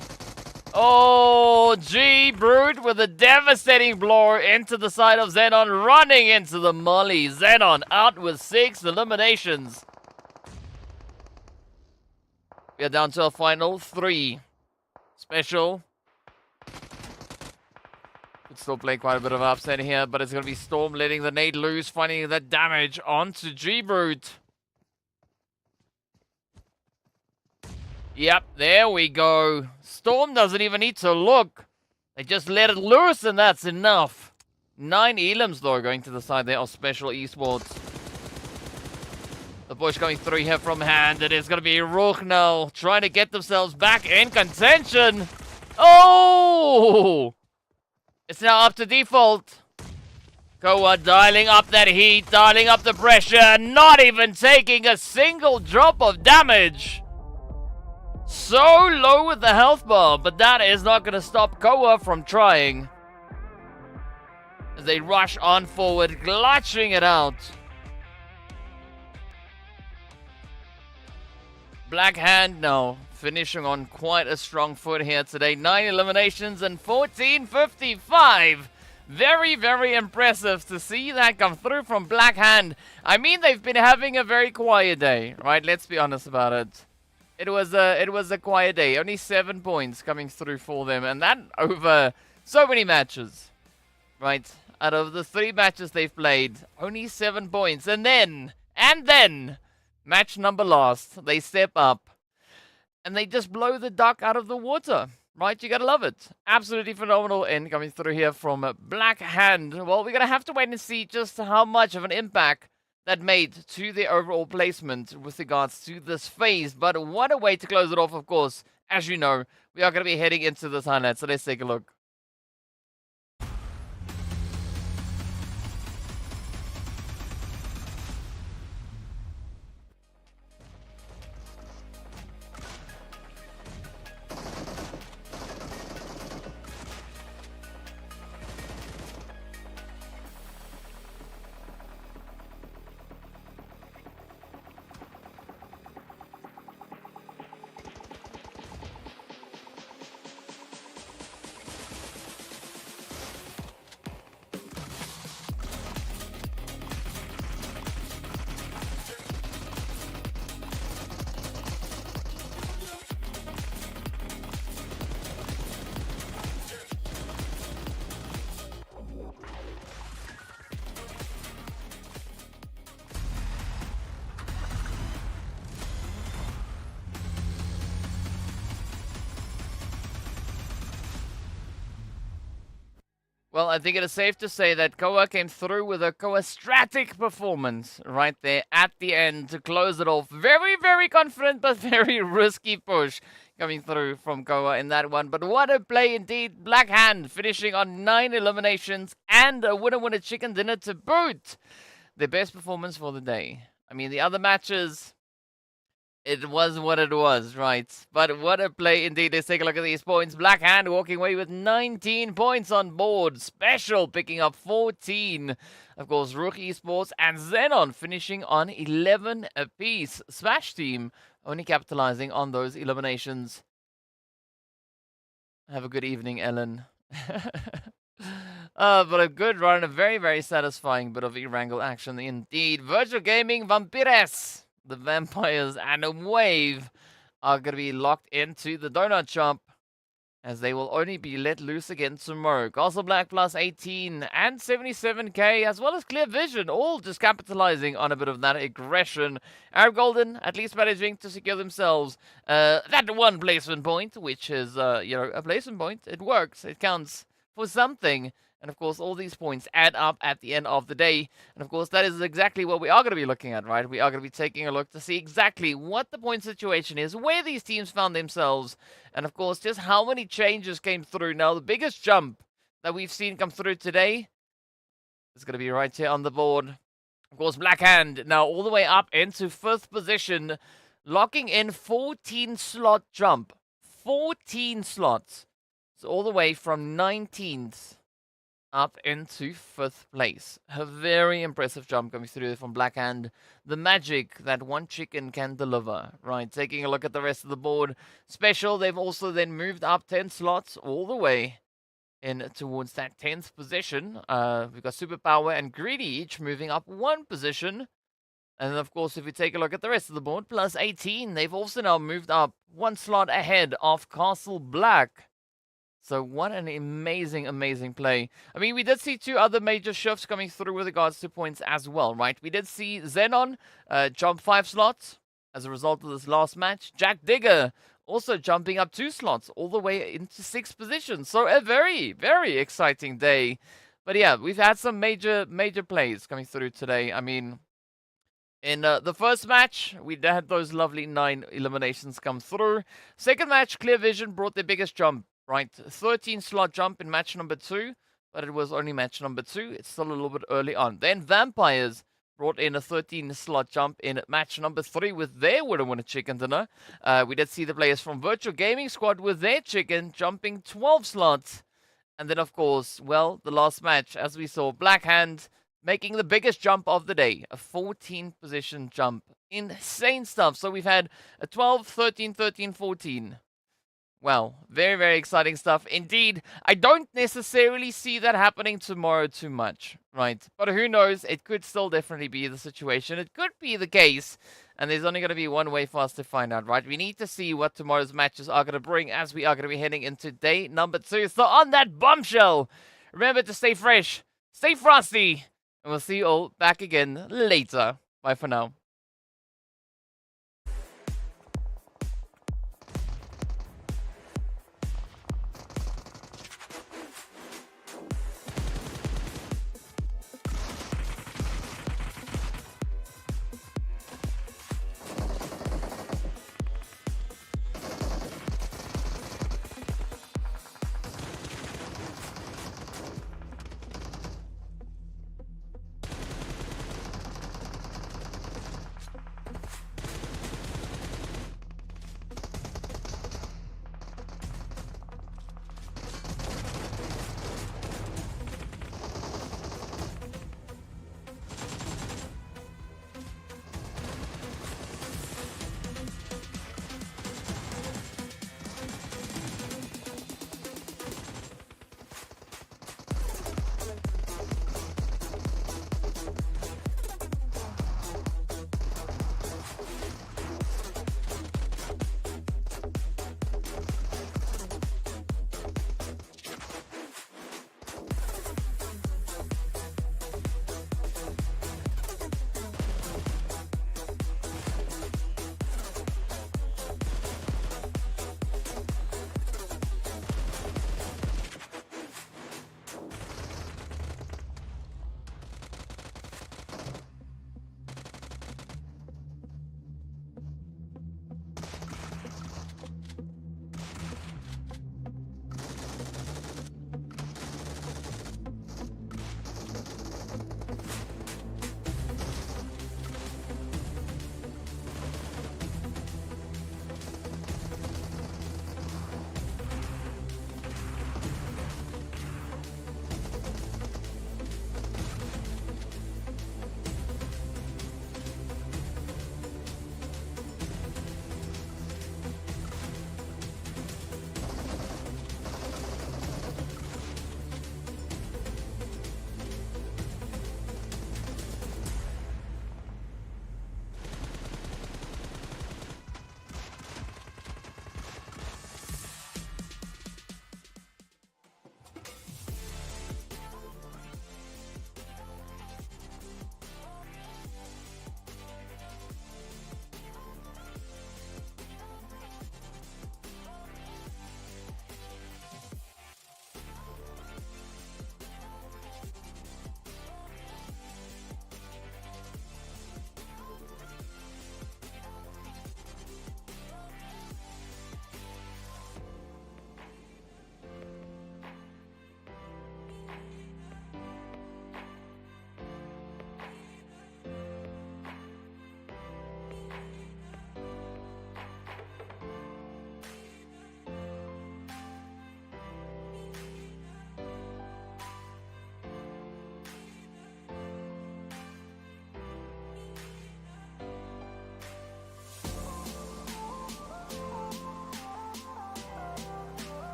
[SPEAKER 3] Oh, G-Brood with a devastating blow into the side of XENON, running into the molly. XENON out with 6 eliminations. We are down to our final 3. Special. Could still play quite a bit of upset here, but it's going to be Storm letting the nade loose, finding that damage onto G-Brood. Yep, there we go. Storm doesn't even need to look. They just let it loose and that's enough. 9 elims though going to the side there of Special Esports. The push coming through here from Hand. It is going to be RUKH now trying to get themselves back in contention. Oh! It's now up to default. Koa dialing up that heat, dialing up the pressure, not even taking a single drop of damage. So low with the health bar, but that is not going to stop Koa from trying. As they rush on forward, clutching it out. Black Hand now finishing on quite a strong foot here today. 9 eliminations and 1455. Very, very impressive to see that come through from Black Hand. I mean, they've been having a very quiet day, right? Let's be honest about it. It was a quiet day. Only 7 points coming through for them, and that over so many matches, right? Out of the 3 matches they've played, only 7 points, and then match number last, they step up and they just blow the duck out of the water, right? You gotta love it. Absolutely phenomenal end coming through here from Black Hand. Well, we're gonna have to wait and see just how much of an impact that made to the overall placement with regards to this phase. But what a way to close it off, of course. As you know, we are gonna be heading into this highlight, so let's take a look. Well, I think it is safe to say that Koa came through with a Koa-stratic performance right there at the end to close it off. Very, very confident, but very risky push coming through from Koa in that one. But what a play indeed. Black Hand finishing on 9 eliminations and a winner chicken dinner to boot. Their best performance for the day. I mean, the other matches, it was what it was, right? But what a play indeed. Let's take a look at these points. Black Hand walking away with 19 points on board. Special picking up 14. Of course, RUKH Esports and XENON finishing on 11 apiece. Smash Team only capitalizing on those eliminations. Have a good evening, Ellen. But a good run. A very, very satisfying bit of Erangel action indeed. Virtual Gaming Vampires. The Vampires and a Wave are going to be locked into the Donut Chomp as they will only be let loose again tomorrow. Castle Black plus 18 and 77k as well as Clear Vision, all just capitalizing on a bit of that aggression. Arab Golden at least managing to secure themselves that 1 placement point, which is, a placement point. It works. It counts for something. And, of course, all these points add up at the end of the day. And, of course, that is exactly what we are going to be looking at, right? We are going to be taking a look to see exactly what the point situation is, where these teams found themselves, and, of course, just how many changes came through. Now, the biggest jump that we've seen come through today is going to be right here on the board. Of course, Black Hand now all the way up into 5th position, locking in 14 slot jump. 14 slots. So all the way from 19th up into 5th place. A very impressive jump coming through from Blackhand. The magic that one chicken can deliver. Right, taking a look at the rest of the board. Special, they've also then moved up 10 slots all the way in towards that 10th position. We've got Superpower and Greedy each moving up 1 position. And then, of course, if we take a look at the rest of the board, PLUSEIGHTEEN, they've also now moved up 1 slot ahead of Castle Black. So what an amazing, amazing play. I mean, we did see 2 other major shifts coming through with regards to points as well, right? We did see XENON jump 5 slots as a result of this last match. Jack Digger also jumping up 2 slots all the way into 6th position. So a very, very exciting day. But yeah, we've had some major plays coming through today. I mean, in the first match, we had those lovely 9 eliminations come through. Second match, Clear Vision brought their biggest jump. Right, 13 slot jump in match number 2, but it was only match number 2. It's still a little bit early on. Then Vampires brought in a 13 slot jump in match number 3 with their winner chicken dinner. We did see the players from Virtual Gaming Squad with their chicken jumping 12 slots. And then, of course, well, the last match, as we saw, Blackhand making the biggest jump of the day, a 14 position jump. Insane stuff. So we've had a 12, 13, 13, 14. Well, very, very exciting stuff indeed. I don't necessarily see that happening tomorrow too much, right? But who knows? It could still definitely be the situation. It could be the case. And there's only going to be one way for us to find out, right? We need to see what tomorrow's matches are going to bring as we are going to be heading into day number 2. So on that bombshell, remember to stay fresh, stay frosty, and we'll see you all back again later. Bye for now.